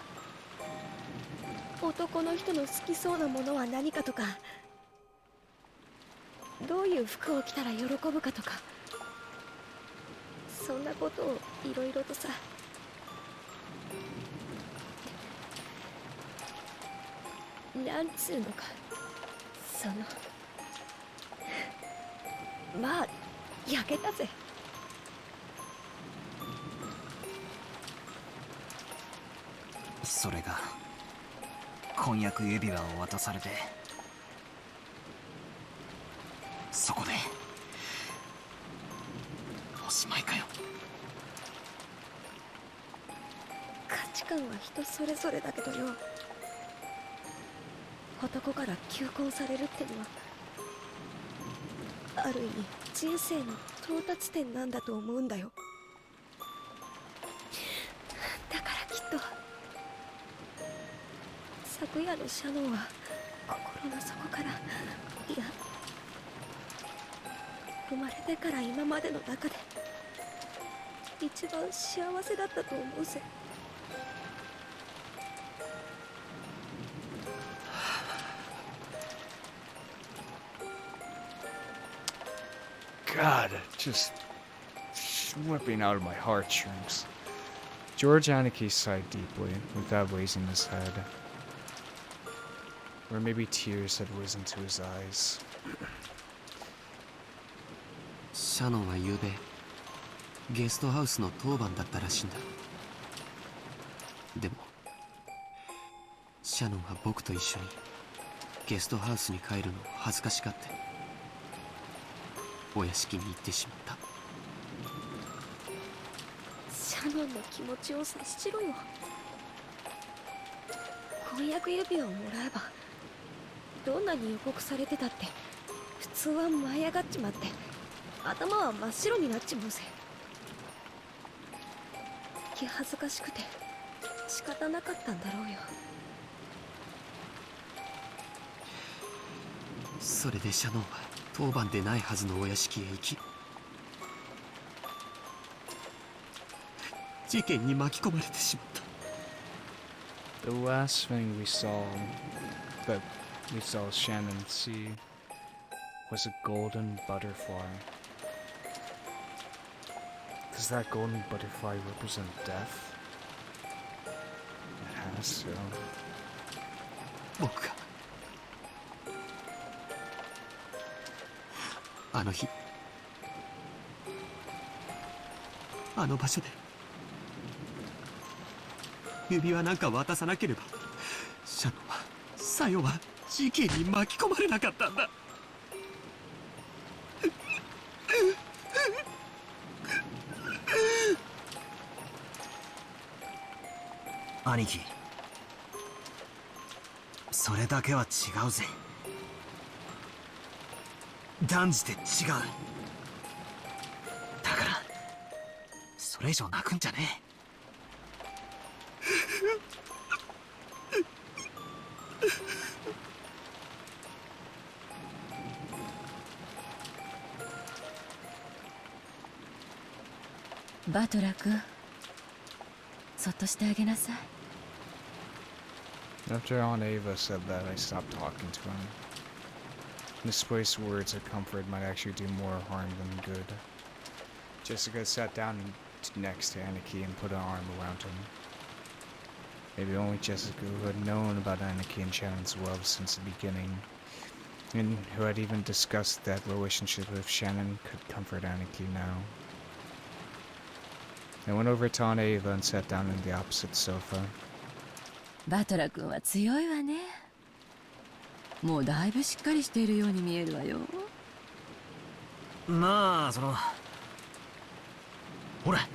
男の人の好きそうなものは何かとか、どういう服を着たら喜ぶかとか、そんなことをいろいろとさ。なんつうのか、そのまあ焼けたぜ。それが婚約指輪を渡されて、そこでおしまいかよ。価値観は人それぞれだけどよ、男から求婚されるってのはある意味人生の到達点なんだと思うんだよ。だからきっと昨夜のシャノンは心の底から、いや生まれてから今までの中で一番幸せだったと思うぜ。God, just whipping out of my heartstrings. George Aniki sighed deeply, without raising his head. Or maybe tears had risen to his eyes. シャノンは昨べゲストハウスの当番だったらしいんだ。でもシャノンは僕と一緒にゲストハウスに帰るのを恥ずかしがってお屋敷に行ってしまった。シャノンの気持ちを察しろよ。婚約指輪をもらえばどんなに予告されてたって普通は舞い上がっちまって頭は真っ白になっちまうぜ。気恥ずかしくて仕方なかったんだろうよ。それでシャノンは当番でないはずのお屋敷へ行き、事件に巻き込まれてしまった。 The last thing we saw Shannon see was a golden butterfly. Does that golden butterfly represent death? It has to. 僕があの日あの場所で指輪なんか渡さなければシャノンはサヨは事件に巻き込まれなかったんだ。兄貴。それだけは違うぜ。断じて違う。だからそれ以上泣くんじゃねえ。バトラ君、そっとしてあげなさい。 After Aunt Ava said that, I stopped talking to him. Misplaced words of comfort might actually do more harm than good. Jessica sat down next to Aniki and put an arm around him. Maybe only Jessica, who had known about Aniki and Shannon's love since the beginning, and who had even discussed that relationship with Shannon, could comfort Aniki now. I went over to Aunt Ava and sat down in the opposite sofa. バトラ君は強いわね。もうだいぶしっかりしているように見えるわよ。まあほら、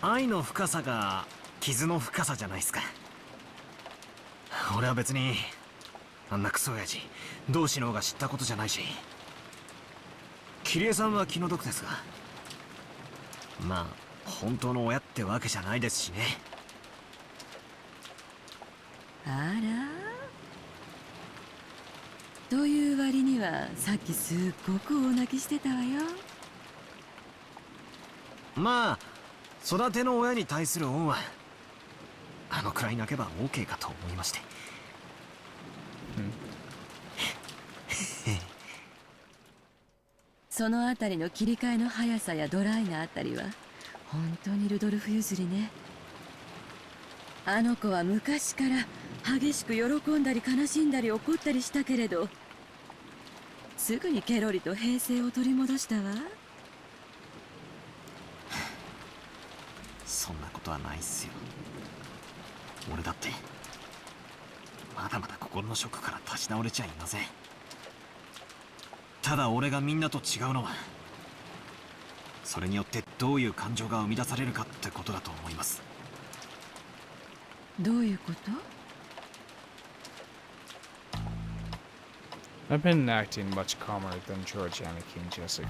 愛の深さが傷の深さじゃないっすか。俺は別にあんなクソ親父どうしのうが知ったことじゃないし、キリエさんは気の毒ですが、まあ本当の親ってわけじゃないですしね。あら、という割にはさっきすっごく大泣きしてたわよ。まあ育ての親に対する恩はあのくらい泣けば OK かと思いまして。そのあたりの切り替えの速さやドライなあたりは本当にルドルフ譲りね。あの子は昔から激しく喜んだり悲しんだり怒ったりしたけれど、すぐにケロリと平静を取り戻したわ。そんなことはないっすよ。俺だってまだまだ心のショックから立ち直れちゃいません。ただ俺がみんなと違うのは、それによってどういう感情が生み出されるかってことだと思います。どういうこと？ I've been acting much calmer than George, Aniki, and Jessica.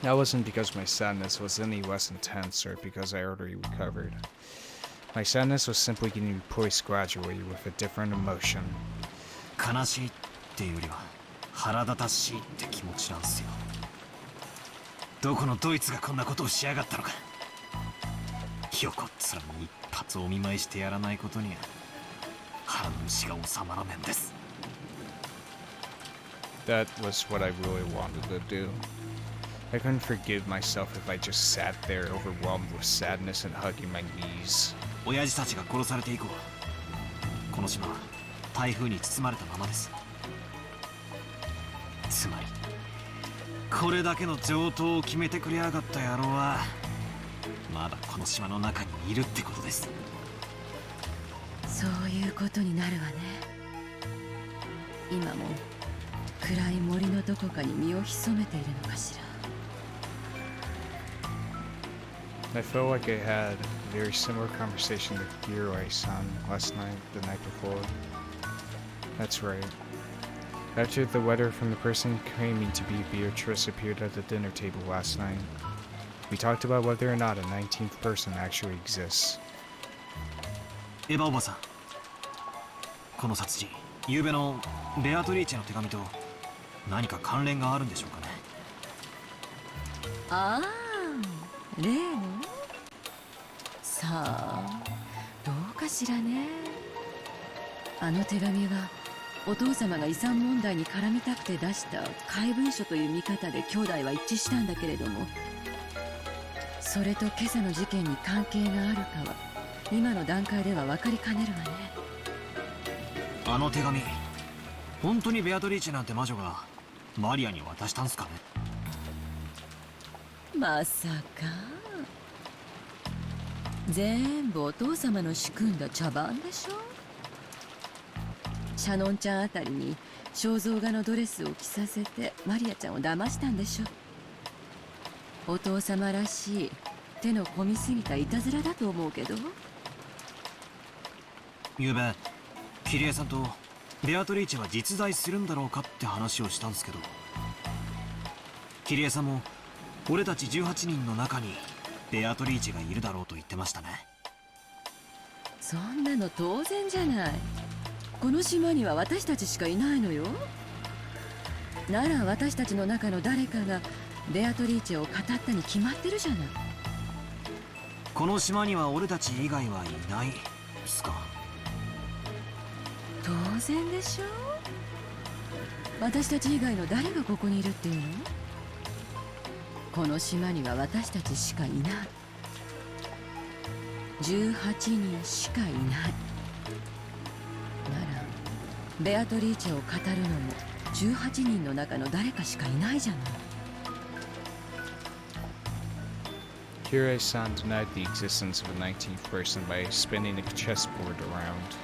That wasn't because my sadness was any less intense or because I already recovered. My sadness was simply getting replaced gradually with a different emotion. 悲しいっていうよりは腹立たしいって気持ちなんですよ。どこのドイツがこんなことをしやがったのか。横っ面に一発お見舞いしてやらないことには腹の虫が収まらねえんです。That was what I really wanted to do. I couldn't forgive myself if I just sat there overwhelmed with sadness and hugging my knees. 親父たちが殺されて以降、この島は台風に包まれたままです。つまりこれだけの上等を決めてくれやがった野郎はまだこの島の中にいるってことです。そういうことになるわね。今も暗い森のどこかに身を潜めているのかしら。I felt like I had a very similar conversation with Hiroi-san last night, the night before. That's right. After the letter from the person claiming to be Beatrice appeared at the dinner table last night, we talked about whether or not a 19th person actually exists. エヴァおばさん、この殺人、昨夜のベアトリーチェの手紙と何か関連があるんでしょうかね。ああ、例の？さあ、どうかしらね。あの手紙はお父様が遺産問題に絡みたくて出した怪文書という見方で兄弟は一致したんだけれども、それと今朝の事件に関係があるかは今の段階では分かりかねるわね。あの手紙、本当にベアトリーチェなんて魔女がマリアに渡したんすかね。まさか。全部お父様の仕組んだ茶番でしょ。シャノンちゃんあたりに肖像画のドレスを着させてマリアちゃんを騙したんでしょ。お父様らしい手の込みすぎたいたずらだと思うけど。ゆうべキリエさんとベアトリーチェは実在するんだろうかって話をしたんですけど、キリエさんも俺たち18人の中にベアトリーチェがいるだろうと言ってましたね。そんなの当然じゃない。この島には私たちしかいないのよ。なら私たちの中の誰かがベアトリーチェを語ったに決まってるじゃない。この島には俺たち以外はいないですか？当然でしょ。私たち以外の誰がここにいるっていうの？この島には私たちしかいない。18人しかいない。ならベアトリーチェを語るのも18人の中の誰かしかいないじゃない。Kirei-san denied the existence of a 19th person by spinning a chessboard around.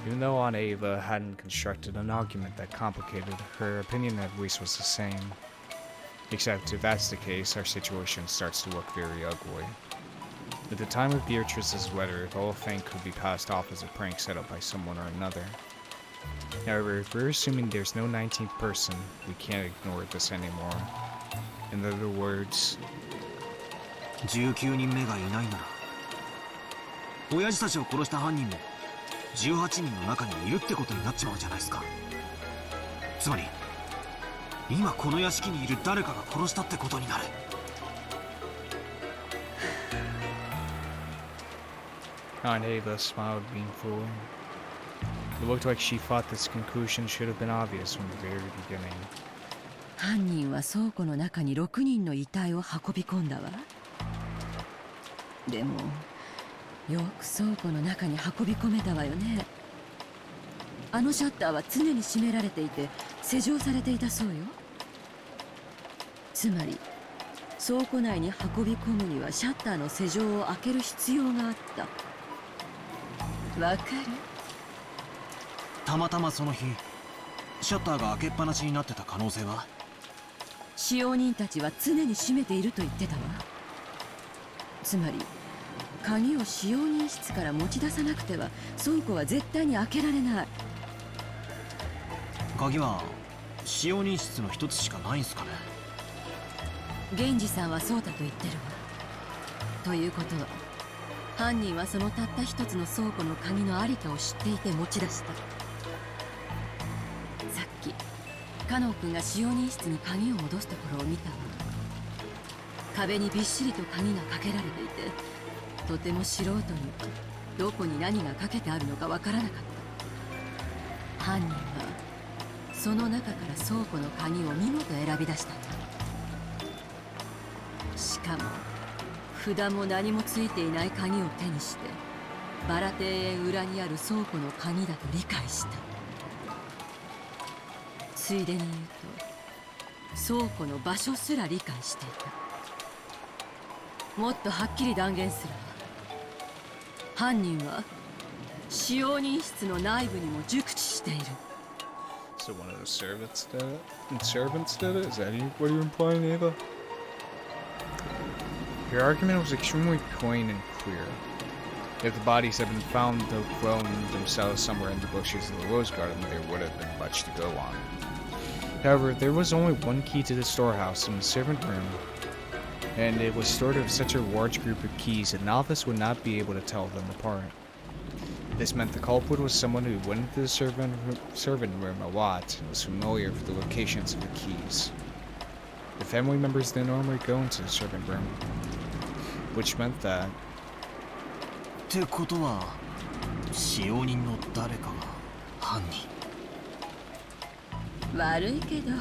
Even though Aunt Ava hadn't constructed an argument that complicated, her opinion at least was the same. Except if that's the case, our situation starts to look very ugly. At the time of Beatrice's letter, the whole thing could be passed off as a prank set up by someone or another. However, if we're assuming there's no 19th person, we can't ignore this anymore. In other words, 19人目がいないなら親父たちを殺した犯人も18人の中にいるってことになっちまうじゃないですか。つまり今この屋敷にいる誰かが殺したってことになる。Aunt Ava smiled meaningfully. It looked like she thought this conclusion should have been obvious from the very beginning. 犯人は倉庫の中に6人の遺体を運び込んだわ。でもよく倉庫の中に運び込めたわよね。あのシャッターは常に閉められていて施錠されていたそうよ。つまり倉庫内に運び込むにはシャッターの施錠を開ける必要があった。わかる？たまたまその日シャッターが開けっぱなしになってた可能性は？使用人たちは常に閉めていると言ってたわ。つまり鍵を使用人室から持ち出さなくては倉庫は絶対に開けられない。鍵は使用人室の一つしかないんすかね？源氏さんはそうだと言ってるわ。ということは犯人はそのたった一つの倉庫の鍵のありかを知っていて持ち出した。さっきカノン君が使用人室に鍵を戻すところを見たわ。壁にびっしりと鍵がかけられていて、とても素人にはどこに何がかけてあるのかわからなかった。犯人はその中から倉庫の鍵を見事選び出したんだ。しかも札も何もついていない鍵を手にしてバラ庭園裏にある倉庫の鍵だと理解した。ついでに言うと倉庫の場所すら理解していた。もっとはっきり断言するわ。犯人は使用人室の内部にも熟知している。 So one of the servants did it? And servants did it? Is that what you're implying, Ava? Your argument was extremely plain and clear. If the bodies had been found to have thrown themselves somewhere in the bushes of the rose garden, there would have been much to go on. However, there was only one key to the storehouse in the servant room, and it was stored with such a large group of keys a novice would not be able to tell them apart. This meant the culprit was someone who went into the servant room a lot and was familiar with the locations of the keys. The family members didn't normally go into the servant room, which meant that... ってことは使用人の誰かが犯人。悪いけど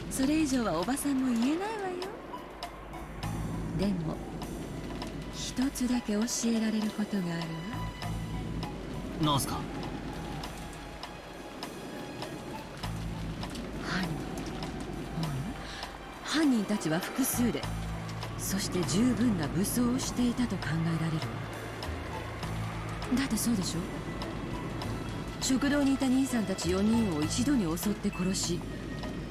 それ以上はおばさんも言えないわよ。でも一つだけ教えられることがあるわ。なんすか？犯人たちは複数で、そして十分な武装をしていたと考えられるわ。だってそうでしょ？食堂にいた兄さんたち4人を一度に襲って殺し、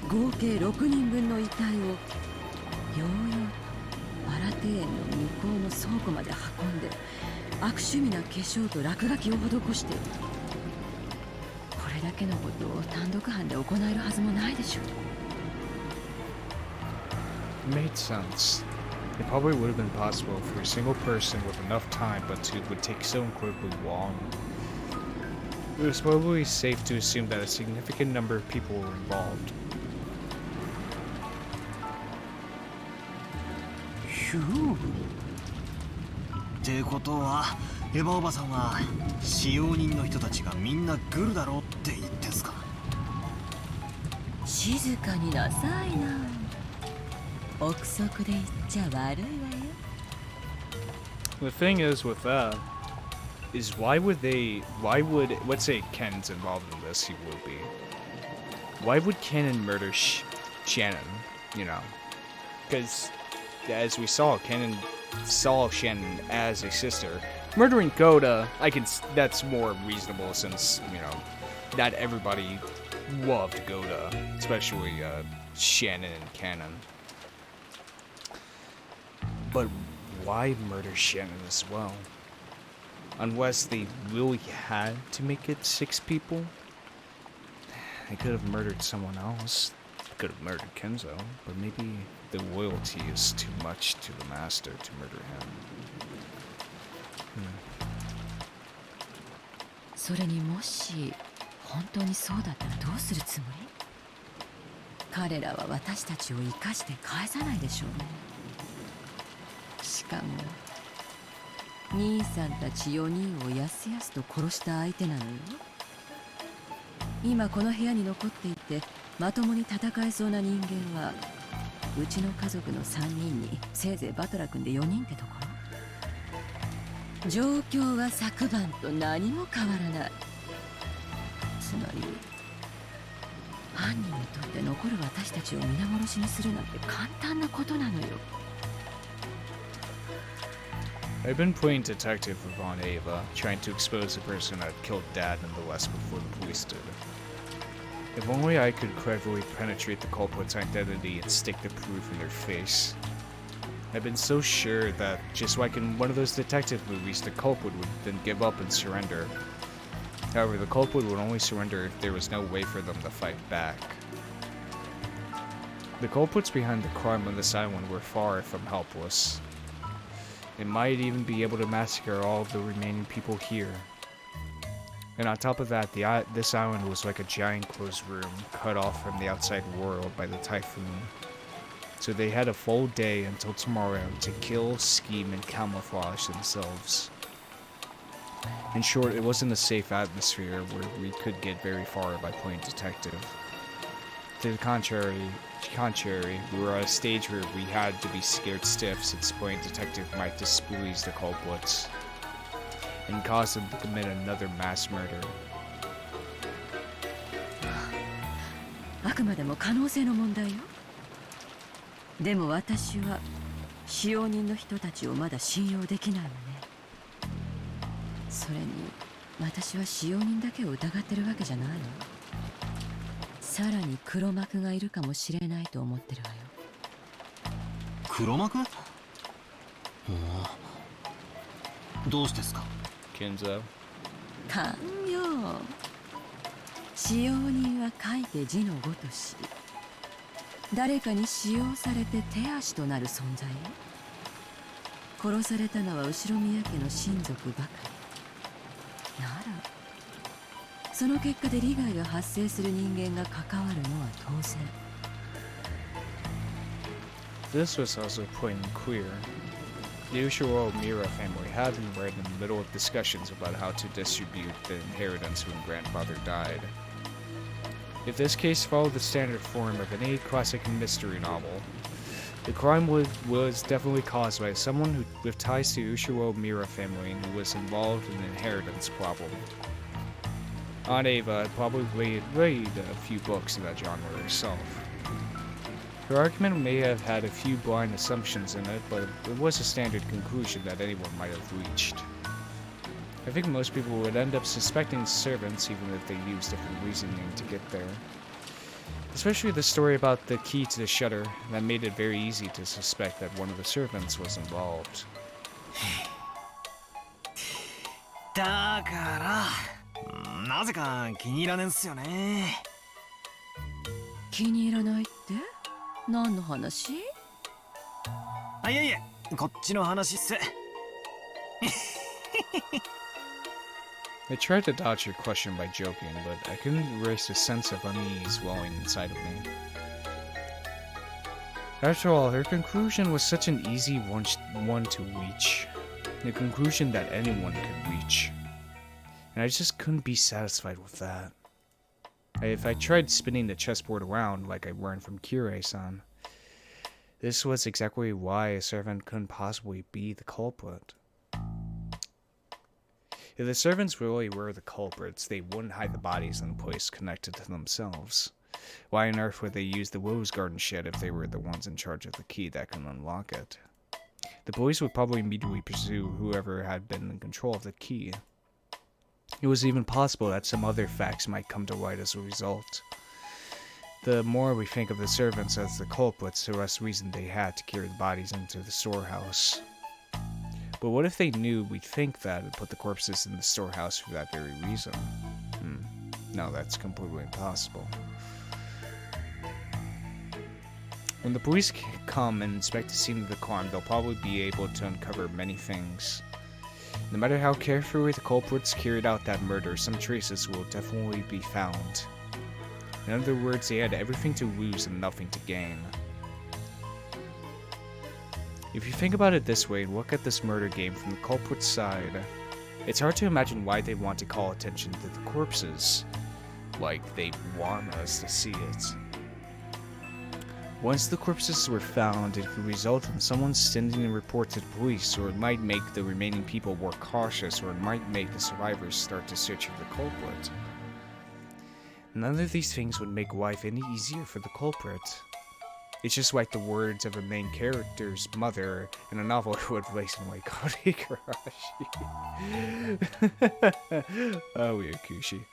合計6人分の遺体をようようとバラ庭園の向こ校の倉庫まで運んで悪趣味な化粧と落書きを施している。これだけのことを単独犯で行えるはずもないでしょう。It made sense. It probably would have been possible for a single person with enough time, but it would take so incredibly long. It was probably safe to assume that a significant number of people were involved. ひゅーってことはエヴァおばさんは使用人の人たちがみんなグルだろうって言ってんすか。静かになさいな。憶測で言っちゃ悪いわよ。 The thing is with that is why would let's say Ken's involved in this, he would be. Why would Ken murder Shannon, you know? Because as we saw, Ken saw Shannon as a sister. Murdering Goda, that's more reasonable since, you know, not everybody loved Goda, especially Shannon and Cannon. But why murder Shannon as well? Unless they really had to make it 6 people? They could have murdered someone else. They could have murdered Kinzo, but maybe the loyalty is too much to the master to murder him. それにもし本当にそうだったらどうするつもり？彼らは私たちを生かして返さないでしょうね。しかも兄さんたち4人をやすやすと殺した相手なのよ。今この部屋に残っていてまともに戦えそうな人間はうちの家族の3人にせいぜいバトラ君で4人ってところ。状況は昨晩と何も変わらない。つまり犯人にとって残る私たちを皆殺しにするなんて簡単なことなのよ。I've been playing detective with Von Ava, trying to expose the person I'd killed Dad nonetheless before the police did. If only I could cleverly penetrate the culprit's identity and stick the proof in their face. I've been so sure that, just like in one of those detective movies, the culprit would then give up and surrender. However, the culprit would only surrender if there was no way for them to fight back. The culprits behind the crime on this island were far from helpless. It might even be able to massacre all of the remaining people here. And on top of that, this island was like a giant closed room, cut off from the outside world by the typhoon. So they had a full day until tomorrow to kill, scheme, and camouflage themselves. In short, it wasn't a safe atmosphere where we could get very far by playing detective. To the contrary, we were at a stage where we had to be scared stiff since playing detective might displease the culprits and cause them to commit another mass murder. あくまでも可能性の問題よ。でも私は使用人の人たちをまだ信用できないわね。それに私は使用人だけを疑ってるわけじゃないの。さらに黒幕がいるかもしれないと思ってるわよ。黒幕？どうしてですか？ Kinzo. 勘よ。使用人は書いて字のごとし、誰かに使用されて手足となる存在よ。殺されたのは後宮家の親族ばかり。ならその結果で利害が発生する人間が関わるのは当然。This was also plain and clear. The Ushiro Mira family had been right in the middle of discussions about how to distribute the inheritance when grandfather died. If this case followed the standard form of any classic mystery novel, the crime was definitely caused by someone with ties to the Ushiro Mira family and who was involved in the inheritance problem. Aunt Ava had probably read a few books in that genre herself. Her argument may have had a few blind assumptions in it, but it was a standard conclusion that anyone might have reached. I think most people would end up suspecting servants even if they used different reasoning to get there. Especially the story about the key to the shutter that made it very easy to suspect that one of the servants was involved. だからなぜか気に入らねえんすよね。気に入らないって何の話？あ、いえいえ、こっちの話っす。I tried to dodge your question by joking, but I couldn't erase a sense of unease welling inside of me. After all, her conclusion was such an easy one to reach. The conclusion that anyone could reach. And I just couldn't be satisfied with that. If I tried spinning the chessboard around like I learned from Kirei-san, this was exactly why a servant couldn't possibly be the culprit. If the servants really were the culprits, they wouldn't hide the bodies in a place connected to themselves. Why on earth would they use the Rose Garden shed if they were the ones in charge of the key that can unlock it? The police would probably immediately pursue whoever had been in control of the key. It was even possible that some other facts might come to light as a result. The more we think of the servants as the culprits, the less reason they had to carry the bodies into the storehouse. But what if they knew we'd think that and put the corpses in the storehouse for that very reason? No, that's completely impossible. When the police come and inspect the scene of the crime, they'll probably be able to uncover many things. No matter how carefully the culprits carried out that murder, some traces will definitely be found. In other words, they had everything to lose and nothing to gain. If you think about it this way and look at this murder game from the culprit's side, it's hard to imagine why they want to call attention to the corpses. Like they want us to see it. Once the corpses were found, it could result in someone sending a report to the police, or it might make the remaining people more cautious, or it might make the survivors start to search for the culprit. None of these things would make life any easier for the culprit. It's just like the words of a main character's mother in a novel who would place in like Igarashi. Oh, Yakushi.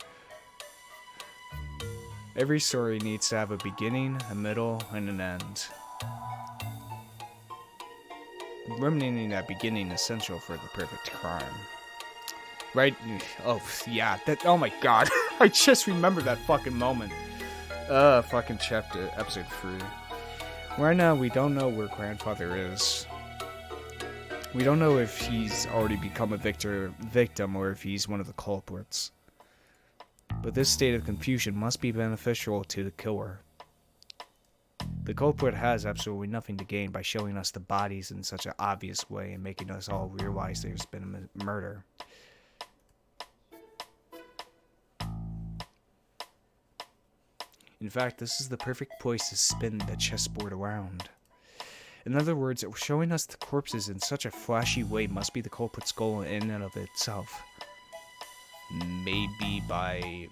Every story needs to have a beginning, a middle, and an end. Remembering that beginning is essential for the perfect crime. Right? Oh, yeah. Oh my god. I just remembered that fucking moment. Fucking episode 3. Right now, we don't know where Grandfather is. We don't know if he's already become a victim or if he's one of the culprits. But this state of confusion must be beneficial to the killer. The culprit has absolutely nothing to gain by showing us the bodies in such an obvious way and making us all realize there's been a murder. In fact, this is the perfect place to spin the chessboard around. In other words, showing us the corpses in such a flashy way must be the culprit's goal in and of itself. Maybe by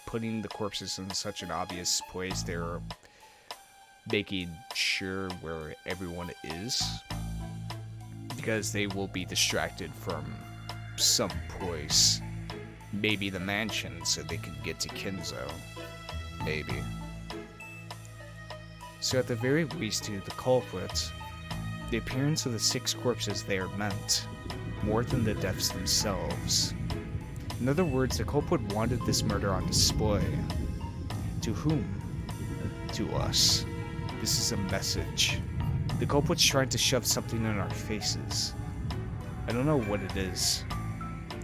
putting the corpses in such an obvious place, they're making sure where everyone is, because they will be distracted from some place. Maybe the mansion, so they can get to Kinzo. Maybe. So at the very least, to the culprits, the appearance of the 6 corpses there meant more than the deaths themselves. In other words, the culprit wanted this murder on display. To whom? To us. This is a message. The culprit's trying to shove something in our faces. I don't know what it is.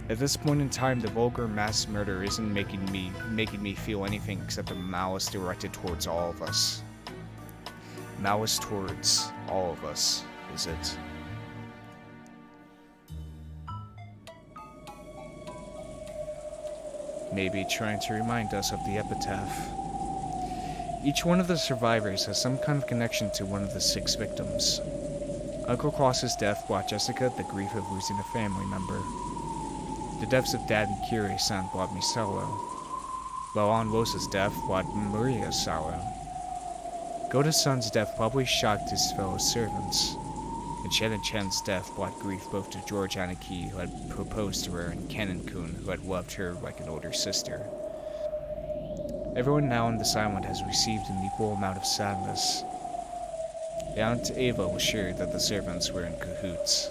At this point in time, the vulgar mass murder isn't making me feel anything except a malice directed towards all of us. Malice towards all of us, is it? Maybe trying to remind us of the epitaph. Each one of the survivors has some kind of connection to one of the 6 victims. Uncle Klaus's death brought Jessica the grief of losing a family member. The deaths of Dad and Kirei-san brought me sorrow, while Aunt Rosa's death brought Maria sorrow. Goda-san's death probably shocked his fellow servants, and Shannon-chan's death brought grief both to George Aniki, who had proposed to her, and Kennen-kun, who had loved her like an older sister. Everyone now on this island has received an equal amount of sadness. Aunt Ava was sure that the servants were in cahoots.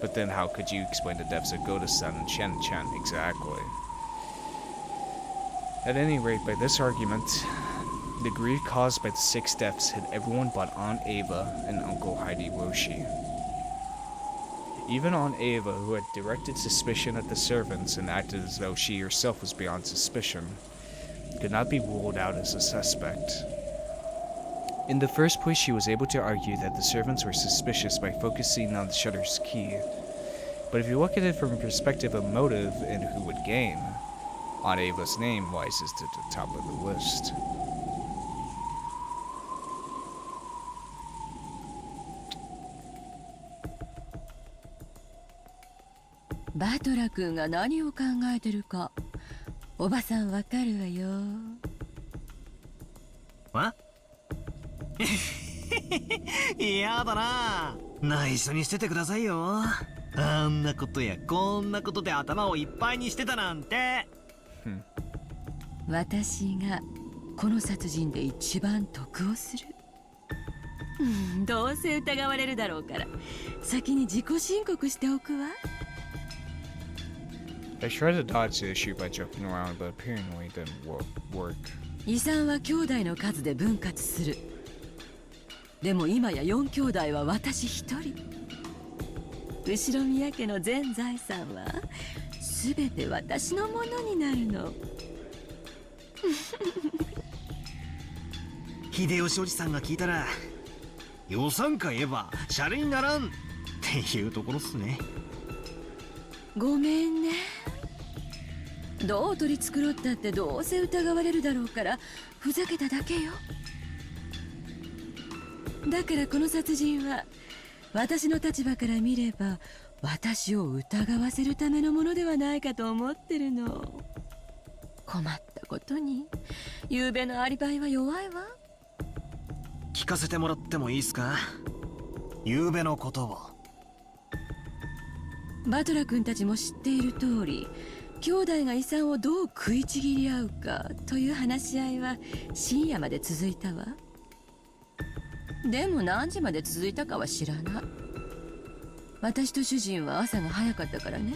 But then how could you explain the deaths of Goda-san and Shen-chan exactly? At any rate, by this argument, the grief caused by the 6 deaths hit everyone but Aunt Ava and Uncle Heidi Roshi. Even Aunt Ava, who had directed suspicion at the servants and acted as though she herself was beyond suspicion, could not be ruled out as a suspect. In the first place, she was able to argue that the servants were suspicious by focusing on the shutter's key. But if you look at it from a perspective of motive and who would gain, Aunt Ava's name rises to the top of the list.バトラ君が何を考えてるか、おばさんわかるわよ。わ嫌だな。内緒にしててくださいよ。あんなことやこんなことで頭をいっぱいにしてたなんて。私がこの殺人で一番得をする。どうせ疑われるだろうから先に自己申告しておくわ。I tried to dodge the issue by joking around, but apparently it didn't work. 遺産は兄弟の数で分割する。でも今や4兄弟は私一人。後ろ宮家の全財産は全て私のものになるの。秀吉おじさんが聞いたら予算か言えばシャレにならんっていうところっすね。ごめんね。どう取り繕ったってどうせ疑われるだろうからふざけただけよ。だからこの殺人は私の立場から見れば私を疑わせるためのものではないかと思ってるの。困ったことに昨べのアリバイは弱いわ。聞かせてもらってもいいっすか。昨べのことを。バトラ君たちも知っている通り、兄弟が遺産をどう食いちぎり合うかという話し合いは深夜まで続いたわ。でも何時まで続いたかは知らない。私と主人は朝が早かったからね。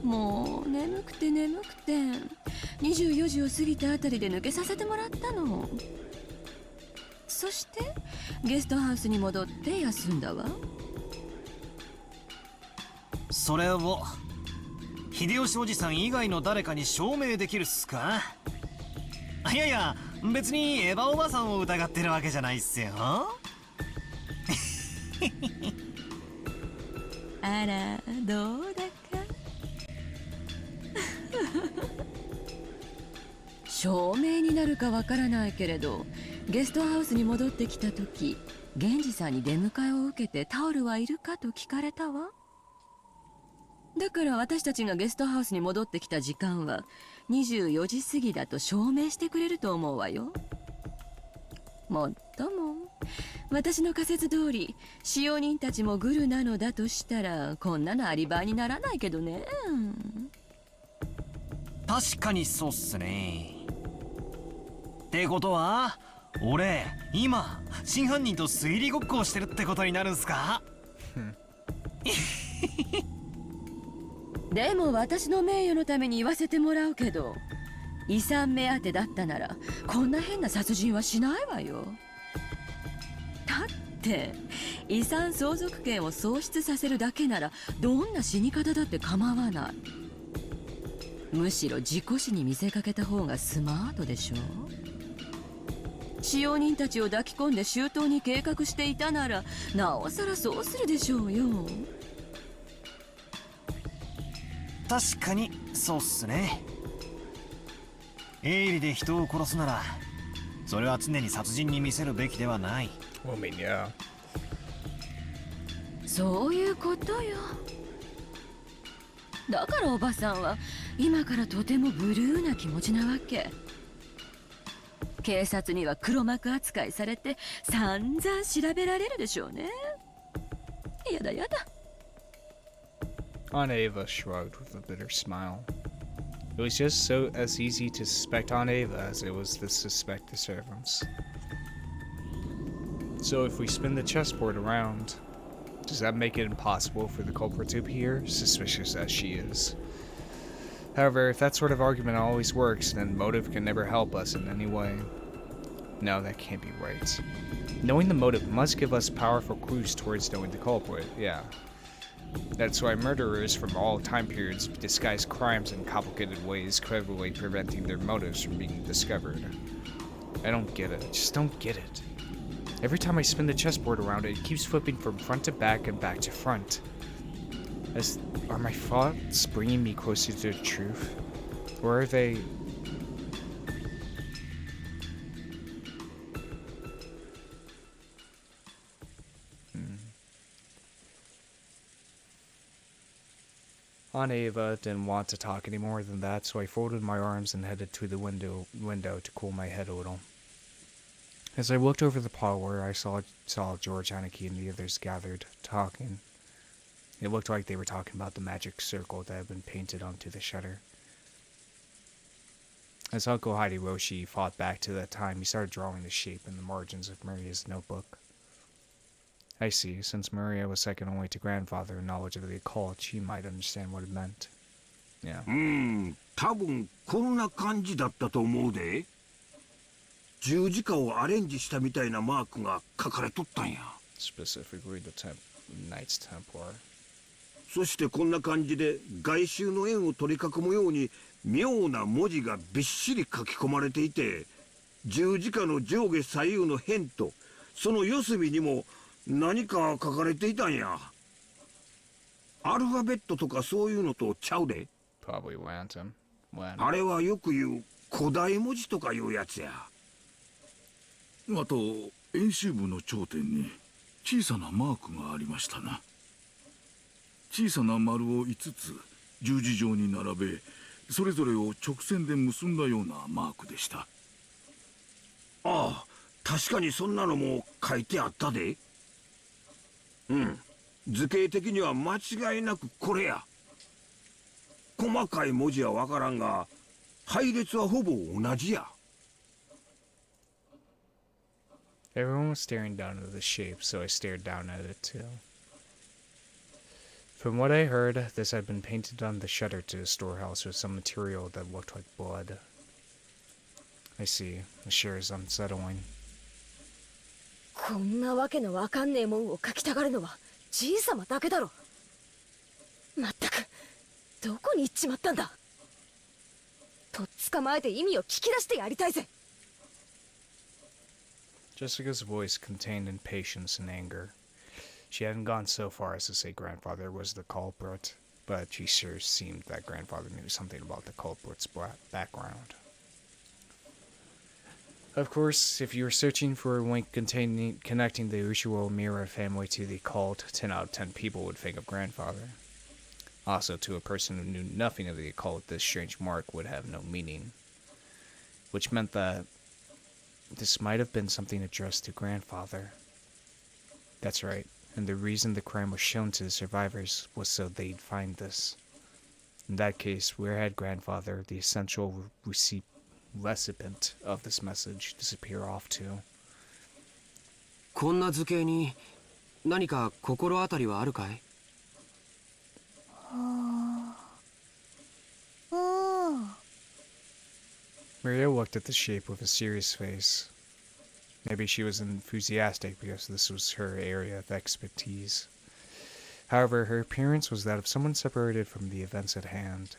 もう眠くて24時を過ぎたあたりで抜けさせてもらったの。そしてゲストハウスに戻って休んだわ。それを秀吉おじさん以外の誰かに証明できるっすか。いやいや別にエヴァおばさんを疑ってるわけじゃないっすよ。あらどうだか。証明になるかわからないけれど、ゲストハウスに戻ってきた時、源氏さんに出迎えを受けてタオルはいるかと聞かれたわ。だから私たちがゲストハウスに戻ってきた時間は24時過ぎだと証明してくれると思うわよ。もっとも私の仮説通り使用人たちもグルなのだとしたらこんなのアリバイにならないけどね。確かにそうっすね。ってことは俺今真犯人と推理ごっこをしてるってことになるんすか。でも私の名誉のために言わせてもらうけど、遺産目当てだったならこんな変な殺人はしないわよ。だって遺産相続権を喪失させるだけならどんな死に方だって構わない。むしろ事故死に見せかけた方がスマートでしょ。使用人たちを抱き込んで周到に計画していたならなおさらそうするでしょうよ。確かにそうっすね。鋭利で人を殺すならそれは常に殺人に見せるべきではない。そういうことよ。だからおばさんは今からとてもブルーな気持ちなわけ。警察には黒幕扱いされて散々調べられるでしょうね。やだやだ。Aunt Ava shrugged with a bitter smile. It was just as easy to suspect Aunt Ava as it was to suspect the servants. So if we spin the chessboard around, does that make it impossible for the culprit to appear, suspicious as she is? However, if that sort of argument always works, then motive can never help us in any way. No, that can't be right. Knowing the motive must give us powerful clues towards knowing the culprit, yeah. That's why murderers from all time periods disguise crimes in complicated ways, cleverly preventing their motives from being discovered. I don't get it. I just don't get it. Every time I spin the chessboard around, it keeps flipping from front to back and back to front. Are my thoughts bringing me closer to the truth? Or are they... Aunt Ava didn't want to talk any more than that, so I folded my arms and headed to the window to cool my head a little. As I looked over the parlor, I saw George, Aniki, and the others gathered, talking. It looked like they were talking about the magic circle that had been painted onto the shutter. As Uncle Hideyoshi thought back to that time, he started drawing the shape in the margins of Maria's notebook. I see, since Maria was second only to grandfather in knowledge of the occult, she might understand what it meant. Yeah. 多分こんな感じだったと思うで。十字架をアレンジしたみたいなマークが書かれとったんや。Specifically the Knights Templar. そしてこんな感じで外周の円を取り囲むように妙な文字がびっしり書き込まれていて、十字架の上下左右の辺とその四隅にも何か書かれていたんや。アルファベットとかそういうのとちゃうで。Probably Lantern. あれはよく言う古代文字とかいうやつや。あと円周部の頂点に小さなマークがありましたな。小さな丸を5つ十字状に並べ、それぞれを直線で結んだようなマークでした。ああ、確かにそんなのも書いてあったで。図形的には間違いなくこれや。細かい文字はわからんが、配列はほぼ同じや。Everyone was staring down at the shape, so I stared down at it too. From what I heard, this had been painted on the shutter to the storehouse with some material that looked like blood. I see. It sure is unsettling. こんなわけのわかんねえもんを書きたがるのはじいさまだけだろ。まったくどこに行っちまったんだ。とっ捕まえて意味を聞き出してやりたいぜ。Jessica's voice contained impatience and anger. She hadn't gone so far as to say grandfather was the culprit, but she sure seemed that grandfather knew something about the culprit's background. Of course, if you were searching for a link connecting the Ushio Mira family to the occult, 10 out of 10 people would think of grandfather. Also, to a person who knew nothing of the occult, this strange mark would have no meaning. Which meant that this might have been something addressed to grandfather. That's right, and the reason the crime was shown to the survivors was so they'd find this. In that case, where had grandfather, the essential recipient of this message, disappear off to? こんな図形に何か心当たりはあるかい？ Maria looked at the shape with a serious face. Maybe she was enthusiastic because this was her area of expertise. However, her appearance was that of someone separated from the events at hand,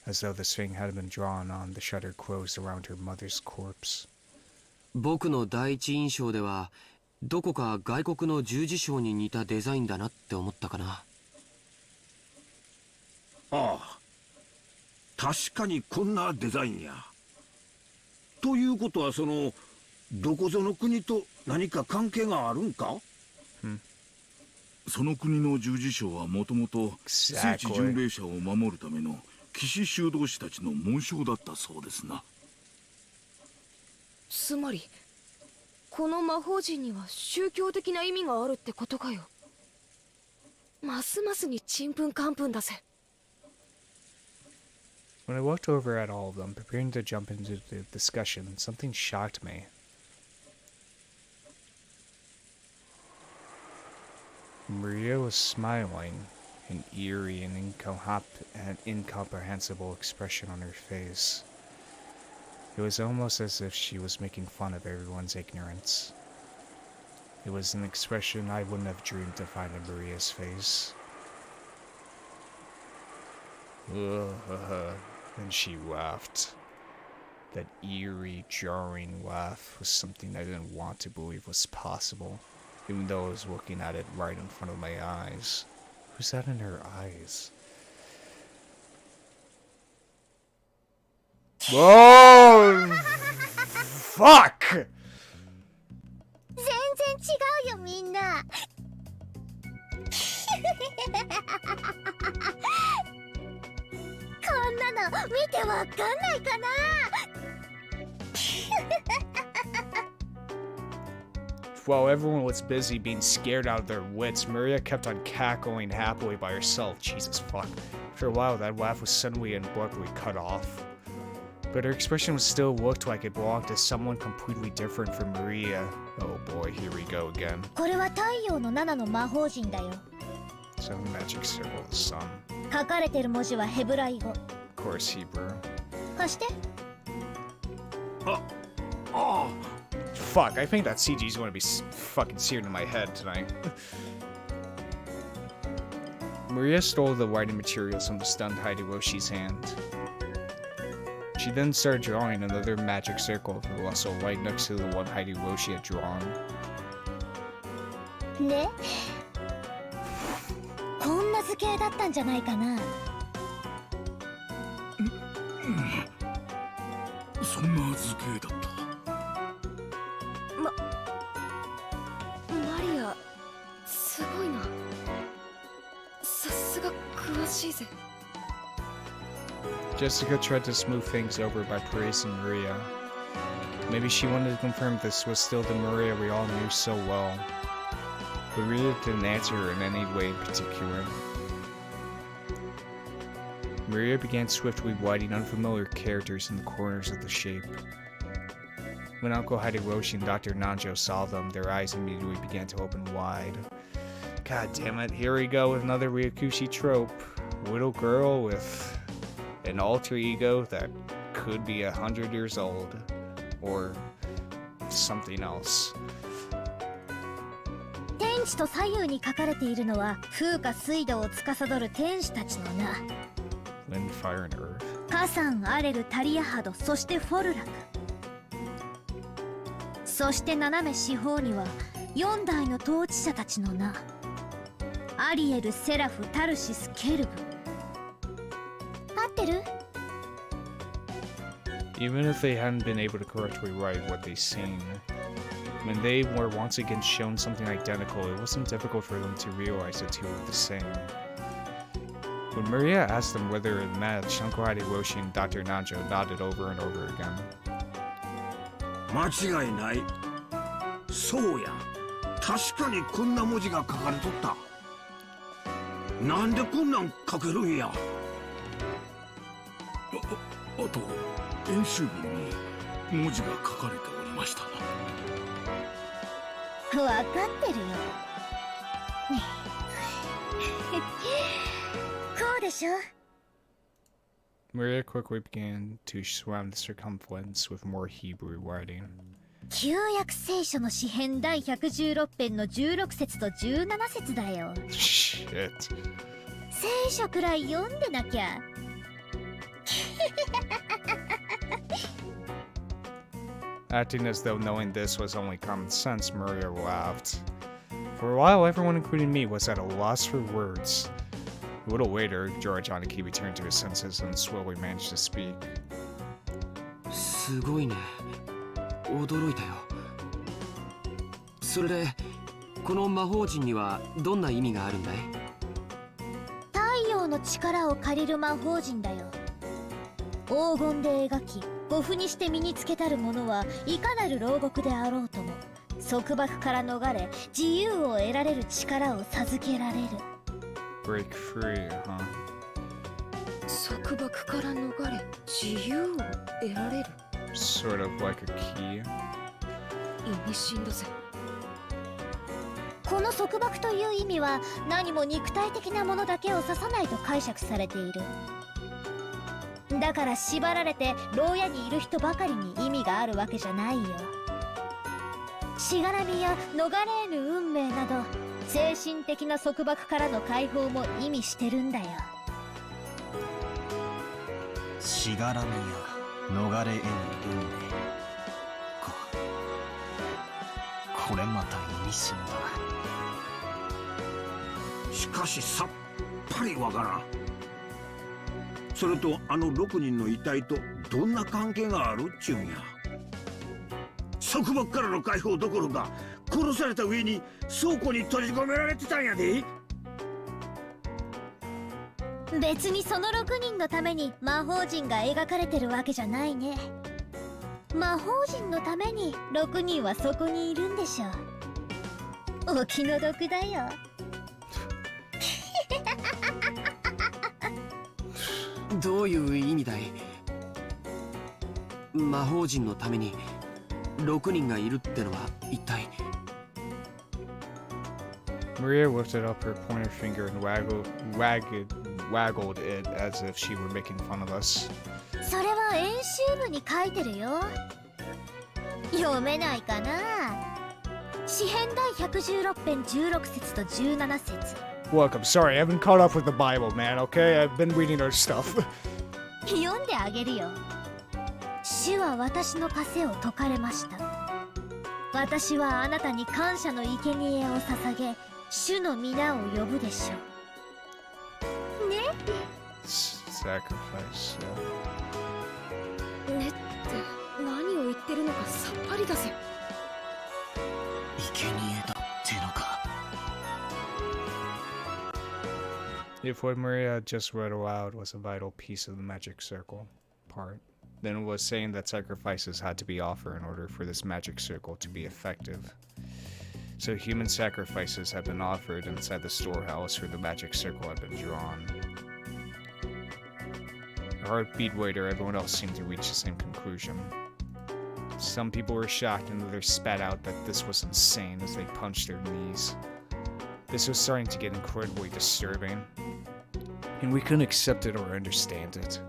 as though this thing had been drawn on the shutter closed around her mother's corpse. 僕の第一印象ではどこか外国の十字章に似たデザインだなって思ったかな。ああ、確かにこんなデザインや。ということはそのどこぞの国と何か関係があるんか？その国の十字章はもともと聖地巡礼者を守るための騎士修道士たちの紋章だったそうですな。つまりこの魔法陣には宗教的な意味があるってことかよ。ますますにちんぷんかんぷんだぜ。When I looked over at all of them, preparing to jump into the discussion, something shocked me. Maria was smiling, an eerie and incomprehensible expression on her face. It was almost as if she was making fun of everyone's ignorance. It was an expression I wouldn't have dreamed to find in Maria's face. And she laughed. That eerie, jarring laugh was something I didn't want to believe was possible, even though I was looking at it right in front of my eyes. Who's that in her eyes? Whoa! Fuck! 全然違うよみんなこんなの見てわかんないかなWhile everyone was busy being scared out of their wits, Maria kept on cackling happily by herself. Jesus fuck. After a while, that laugh was suddenly and abruptly cut off. But her expression still looked like it belonged to someone completely different from Maria. Oh boy, here we go again. これは太陽の7の魔法陣だよ Seven magic circle of the sun. 書かれてる文字はヘブライ語 Of course, Hebrew. 貸して Fuck, I think that CG is going to be fucking seared in my head tonight. Maria stole the writing materials from the stunned Hiroshi's hand. She then started drawing another magic circle of the Russell right next to the one Hiroshi had drawn. ねこんな図形だったんじゃないかなそんな図形だった。マリアすごいなさすが詳しいぜ Jessica tried to smooth things over by praising Maria. Maybe she wanted to confirm this was still the Maria we all knew so well. But Maria didn't answer her in any way in particular. Maria began swiftly writing unfamiliar characters in the corners of the shape. When Uncle Hiroshi and Dr. Nanjo saw them, their eyes immediately began to open wide. God damn it, here we go with another Ryakushi trope. Little girl with an alter ego that could be 100 years old. Or something else. 天地と左右に書かれているのは風化水道を司る天使たちの名 Wind, fire, and earth. カサン、アレル、タリアハド、そしてフォルラクそして斜め四方には4代の統治者たちの名アリエル、セラフ、タルシス、ケルブ合ってる Even if they hadn't been able to correctly write what they seen, when they were once again shown something identical, it wasn't difficult for them to realize the two were the same. When Maria asked them whether it matched, Uncle Hiroshi and Dr. Nanjo nodded over and over again. 間違いない。そうや。確かにこんな文字が書かれとった。なんでこんなん書けるんや。あと演習文に文字が書かれておりましたな。わかってるよこうでしょ Maria quickly began to surround the circumference with more Hebrew writing. 旧約聖書の詩編第116編の16節と17節だよ Shit. 聖書くらい読んでなきゃActing as though knowing this was only common sense, Maria laughed. For a while, everyone, including me, was at a loss for words. A little later, George Aniki returned to his senses and slowly managed to speak. すごいね驚いたよそれでこの魔法陣にはどんな意味があるんだい太陽の力を借りる魔法陣だよ黄金で描き護符にして身につけたる者はいかなる牢獄であろうとも束縛から逃れ自由を得られる力を授けられる Break free, huh? 束縛から逃れ自由を得られる Sort of like a key. 意味深だぜこのの束縛という意味は何も肉体的なものだけを指さないと解釈されている。だから縛られて牢屋にいる人ばかりに意味があるわけじゃないよ。しがらみや逃れ得ぬ運命など精神的な束縛からの解放も意味してるんだよ。しがらみや逃れ得ぬ運命か。これまた意味深だ。しかしさっぱりわからん。それとあの6人の遺体とどんな関係があるっちゅうんや。束縛からの解放どころか殺された上に倉庫に閉じ込められてたんやで。別にその6人のために魔法陣が描かれてるわけじゃないね。魔法陣のために6人はそこにいるんでしょ。お気の毒だよ。どういう意味だい？魔法陣のために6人がいるってのは一体。 Maria lifted up her pointer finger and waggled it as if she were making fun of us. それは演習部に書いてるよ。読めないかな。詩編第116編16節と17節。 Look, I'm sorry, I haven't caught up with the Bible, man, okay? I've been reading other stuff. 読んであげるよ。主は私の枷を解かれました。私はあなたに感謝の生贄を捧げ、主の皆を呼ぶでしょう。ね。Sacrifice. ねって何を言ってるのかさっぱりだぜ。生贄だってのか。If what Maria just read aloud was a vital piece of the magic circle part, then it was saying that sacrifices had to be offered in order for this magic circle to be effective. So human sacrifices had been offered inside the storehouse where the magic circle had been drawn. A heartbeat later, everyone else seemed to reach the same conclusion. Some people were shocked and others spat out that this was insane as they punched their knees. This was starting to get incredibly disturbing, and we couldn't accept it or understand it.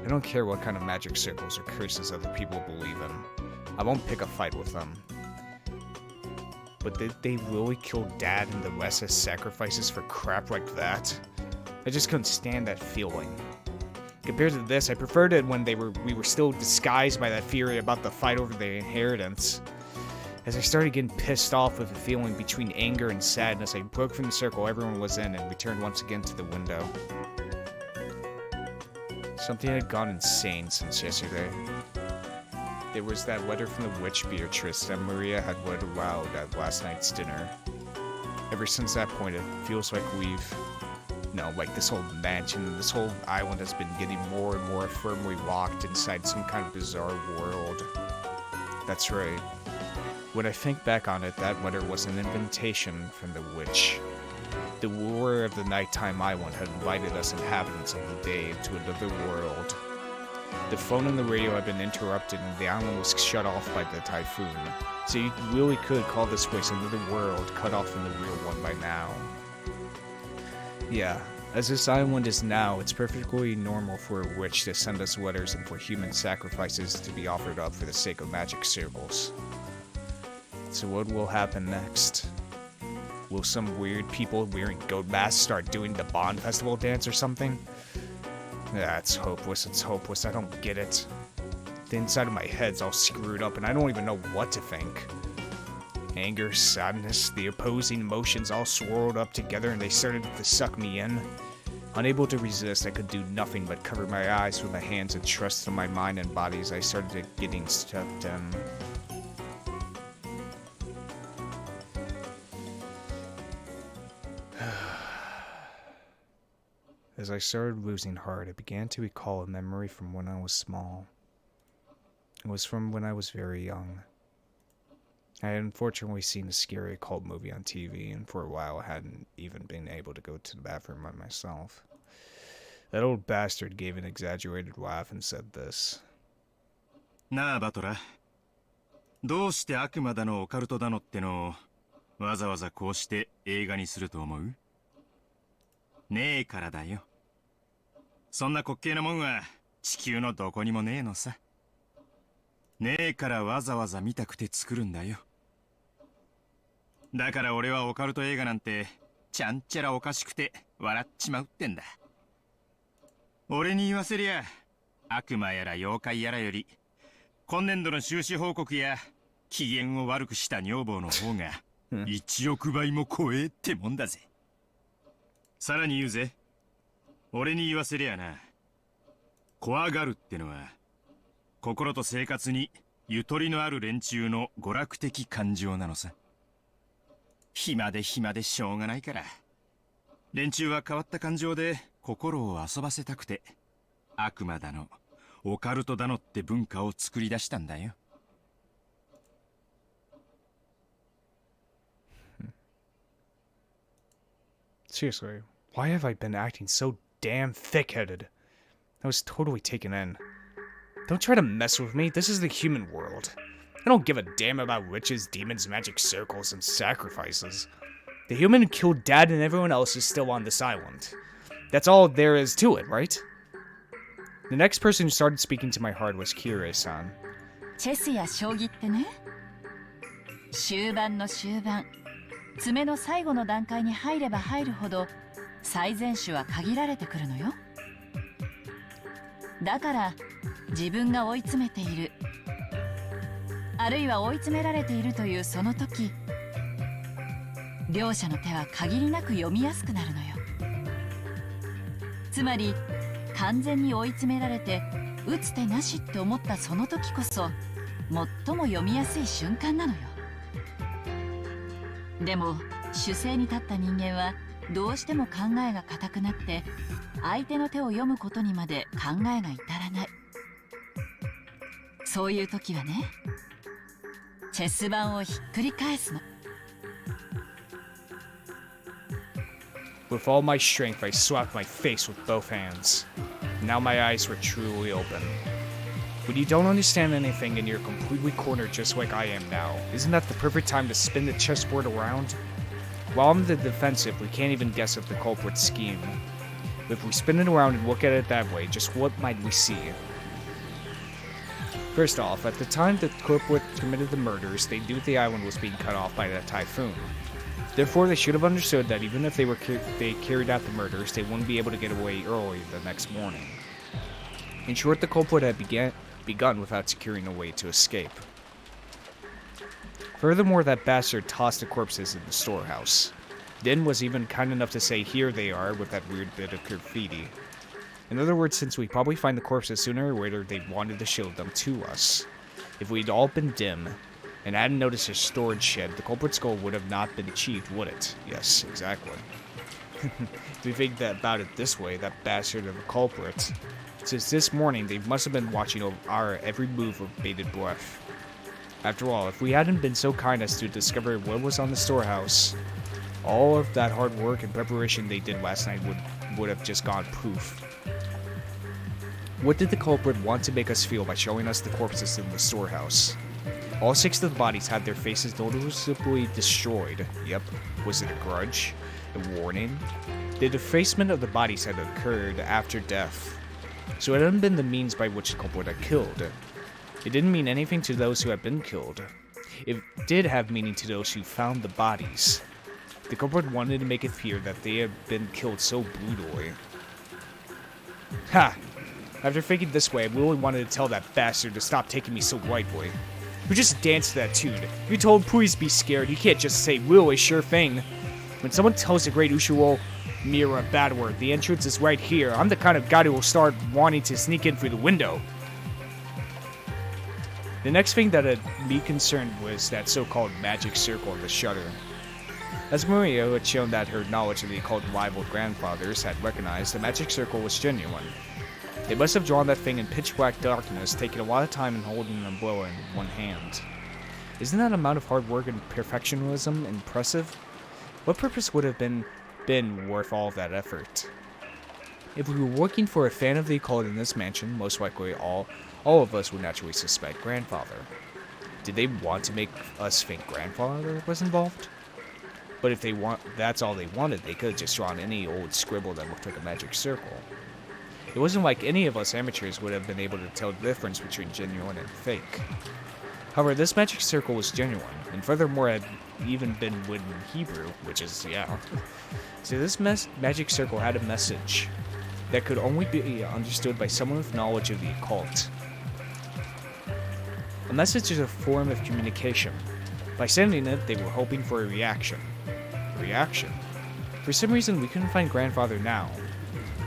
I don't care what kind of magic circles or curses other people believe in. I won't pick a fight with them. But did they really kill Dad and the rest as sacrifices for crap like that? I just couldn't stand that feeling. Compared to this, I preferred it when we were still disguised by that fury about the fight over the inheritance. As I started getting pissed off with a feeling between anger and sadness, I broke from the circle everyone was in and returned once again to the window. Something had gone insane since yesterday. There was that letter from the witch Beatrice that Maria had read aloud at last night's dinner. Ever since that point, it feels like like this whole mansion, this whole island has been getting more and more firmly locked inside some kind of bizarre world. That's right. When I think back on it, that letter was an invitation from the witch. The ruler of the nighttime island had invited us inhabitants of the day into another world. The phone and the radio had been interrupted and the island was shut off by the typhoon, so you really could call this place another world cut off from the real one by now. Yeah, as this island is now, it's perfectly normal for a witch to send us letters and for human sacrifices to be offered up for the sake of magic circles. So what will happen next? Will some weird people wearing goat masks start doing the Bond Festival dance or something? It's hopeless, I don't get it. The inside of my head's all screwed up and I don't even know what to think. Anger, sadness, the opposing emotions all swirled up together and they started to suck me in. Unable to resist, I could do nothing but cover my eyes with my hands and trust in my mind and body as I started getting sucked in. As I started losing heart, I began to recall a memory from when I was small. It was from when I was very young. I had unfortunately seen a scary occult movie on TV, and for a while I hadn't even been able to go to the bathroom by myself. That old bastard gave an exaggerated laugh and said this. なあバトラ、どうして悪魔だのオカルトだのってのをわざわざこうして映画にすると思う？ねえからだよ。そんな滑稽なもんは地球のどこにもねえのさ。ねえからわざわざ見たくて作るんだよ。だから俺はオカルト映画なんてちゃんちゃらおかしくて笑っちまうってんだ。俺に言わせりゃ悪魔やら妖怪やらより今年度の収支報告や機嫌を悪くした女房の方が1億倍も怖えってもんだぜ。さらに言うぜ、俺に言わせりゃな、怖がるってのは心と生活にゆとりのある連中の娯楽的感情なのさ。暇でしょうがないから、連中は変わった感情で心を遊ばせたくて悪魔だのオカルトだのって文化を作り出したんだよ。Seriously, why have I been acting so damn thick-headed? I was totally taken in. Don't try to mess with me, this is the human world. I don't give a damn about witches, demons, magic circles, and sacrifices. The human who killed Dad and everyone else is still on this island. That's all there is to it, right? The next person who started speaking to my heart was Kirei-san. チェスや将棋ってね、終盤の終盤、詰めの最後の段階に入れば入るほど最善手は限られてくるのよ。だから自分が追い詰めている、あるいは追い詰められているというその時、両者の手は限りなく読みやすくなるのよ。つまり完全に追い詰められて打つ手なしって思ったその時こそ最も読みやすい瞬間なのよ。でも守勢に立った人間はどうしても考えが固くなって相手の手を読むことにまで考えが至らない。そういう時はね、チェス盤をひっくり返すの。With all my strength, I swapped my face with both hands. Now my eyes were truly open. When you don't understand anything and you're completely cornered just like I am now, isn't that the perfect time to spin the chessboard around? While on the defensive, we can't even guess at the culprit's scheme. If we spin it around and look at it that way, just what might we see? First off, at the time the culprit committed the murders, they knew the island was being cut off by that typhoon. Therefore, they should have understood that even if they carried out the murders, they wouldn't be able to get away early the next morning. In short, the culprit had begun without securing a way to escape. Furthermore, that bastard tossed the corpses in the storehouse. Din was even kind enough to say, "Here they are," with that weird bit of graffiti. In other words, since we probably find the corpses sooner or later, they wanted to show them to us. If we'd all been dim and hadn't noticed his storage shed, the culprit's goal would have not been achieved, would it? Yes, exactly. If we think about it this way, that bastard of a culprit. Since this morning, they must have been watching over our every move with bated breath. After all, if we hadn't been so kind as to discover what was on the storehouse, all of that hard work and preparation they did last night would have just gone poof. What did the culprit want to make us feel by showing us the corpses in the storehouse? All 6 of the bodies had their faces noticeably destroyed. Yep. Was it a grudge? A warning? The defacement of the bodies had occurred after death, so it hadn't been the means by which the culprit had killed. It didn't mean anything to those who had been killed. It did have meaning to those who found the bodies. The culprit wanted to make it appear that they had been killed so brutally. Ha! After thinking this way, I really wanted to tell that bastard to stop taking me so lightly. You just danced to that tune. You told please be scared, you can't just say really sure thing. When someone tells the great Ushiwo Mira a bad word, the entrance is right here. I'm the kind of guy who will start wanting to sneak in through the window. The next thing that had me concerned was that so-called magic circle in the shutter. As Maria had shown that her knowledge of the occult rival grandfathers had recognized, the magic circle was genuine. They must have drawn that thing in pitch black darkness, taking a lot of time and holding an umbrella in one hand. Isn't that amount of hard work and perfectionism impressive? What purpose would have been worth all of that effort? If we were working for a fan of the occult in this mansion, most likely all of us would naturally suspect grandfather. Did they want to make us think grandfather was involved? But if that's all they wanted, they could have just drawn any old scribble that looked like a magic circle. It wasn't like any of us amateurs would have been able to tell the difference between genuine and fake. However, this magic circle was genuine, and furthermore had even been written in Hebrew, which is, yeah. So this magic circle had a message that could only be understood by someone with knowledge of the occult. A message is a form of communication. By sending it, they were hoping for a reaction. A reaction? For some reason, we couldn't find Grandfather now.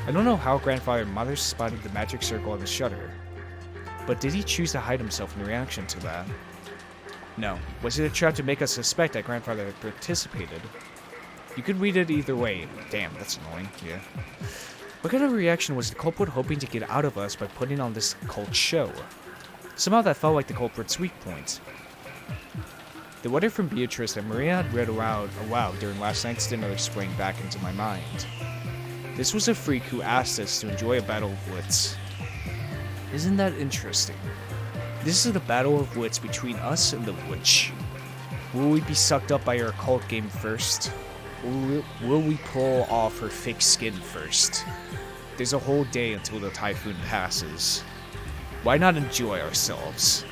I don't know how Grandfather Mother spotted the magic circle on the shutter, but did he choose to hide himself in reaction to that? No. Was it a trap to make us suspect that Grandfather had participated? You could read it either way. Damn, that's annoying. Yeah. What kind of reaction was the culprit hoping to get out of us by putting on this cult show? Somehow that felt like the culprit's weak point. The letter from Beatrice that Maria had read aloud during last night's dinner sprang back into my mind. This was a freak who asked us to enjoy a battle of wits. Isn't that interesting? This is a battle of wits between us and the witch. Will we be sucked up by her occult game first? Or will we pull off her fake skin first? There's a whole day until the typhoon passes. Why not enjoy ourselves?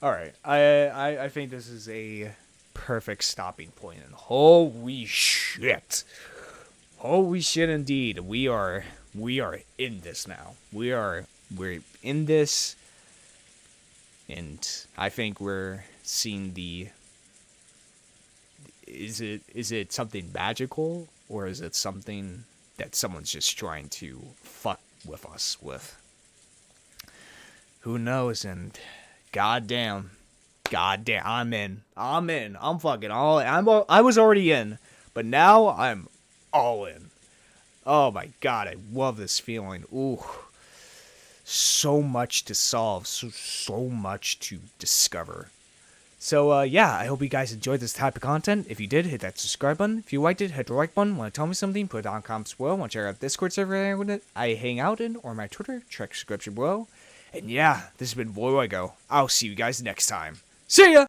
Alright, I think this is a perfect stopping point, and holy shit. Holy shit indeed. We are in this now. We're in this, and I think we're seeing the is it something magical, or is it something that someone's just trying to fuck with us with? Who knows? And goddamn, I'm in. I'm fucking all in. I was already in, but now I'm all in. Oh my god, I love this feeling. Ooh. So much to solve, so much to discover. So, yeah, I hope you guys enjoyed this type of content. If you did, hit that subscribe button. If you liked it, hit the like button. Want to tell me something, put it down in comments below. Want to check out Discord server I hang out in, or my Twitter, check description below. And yeah, this has been Voidlego. I'll see you guys next time. See ya!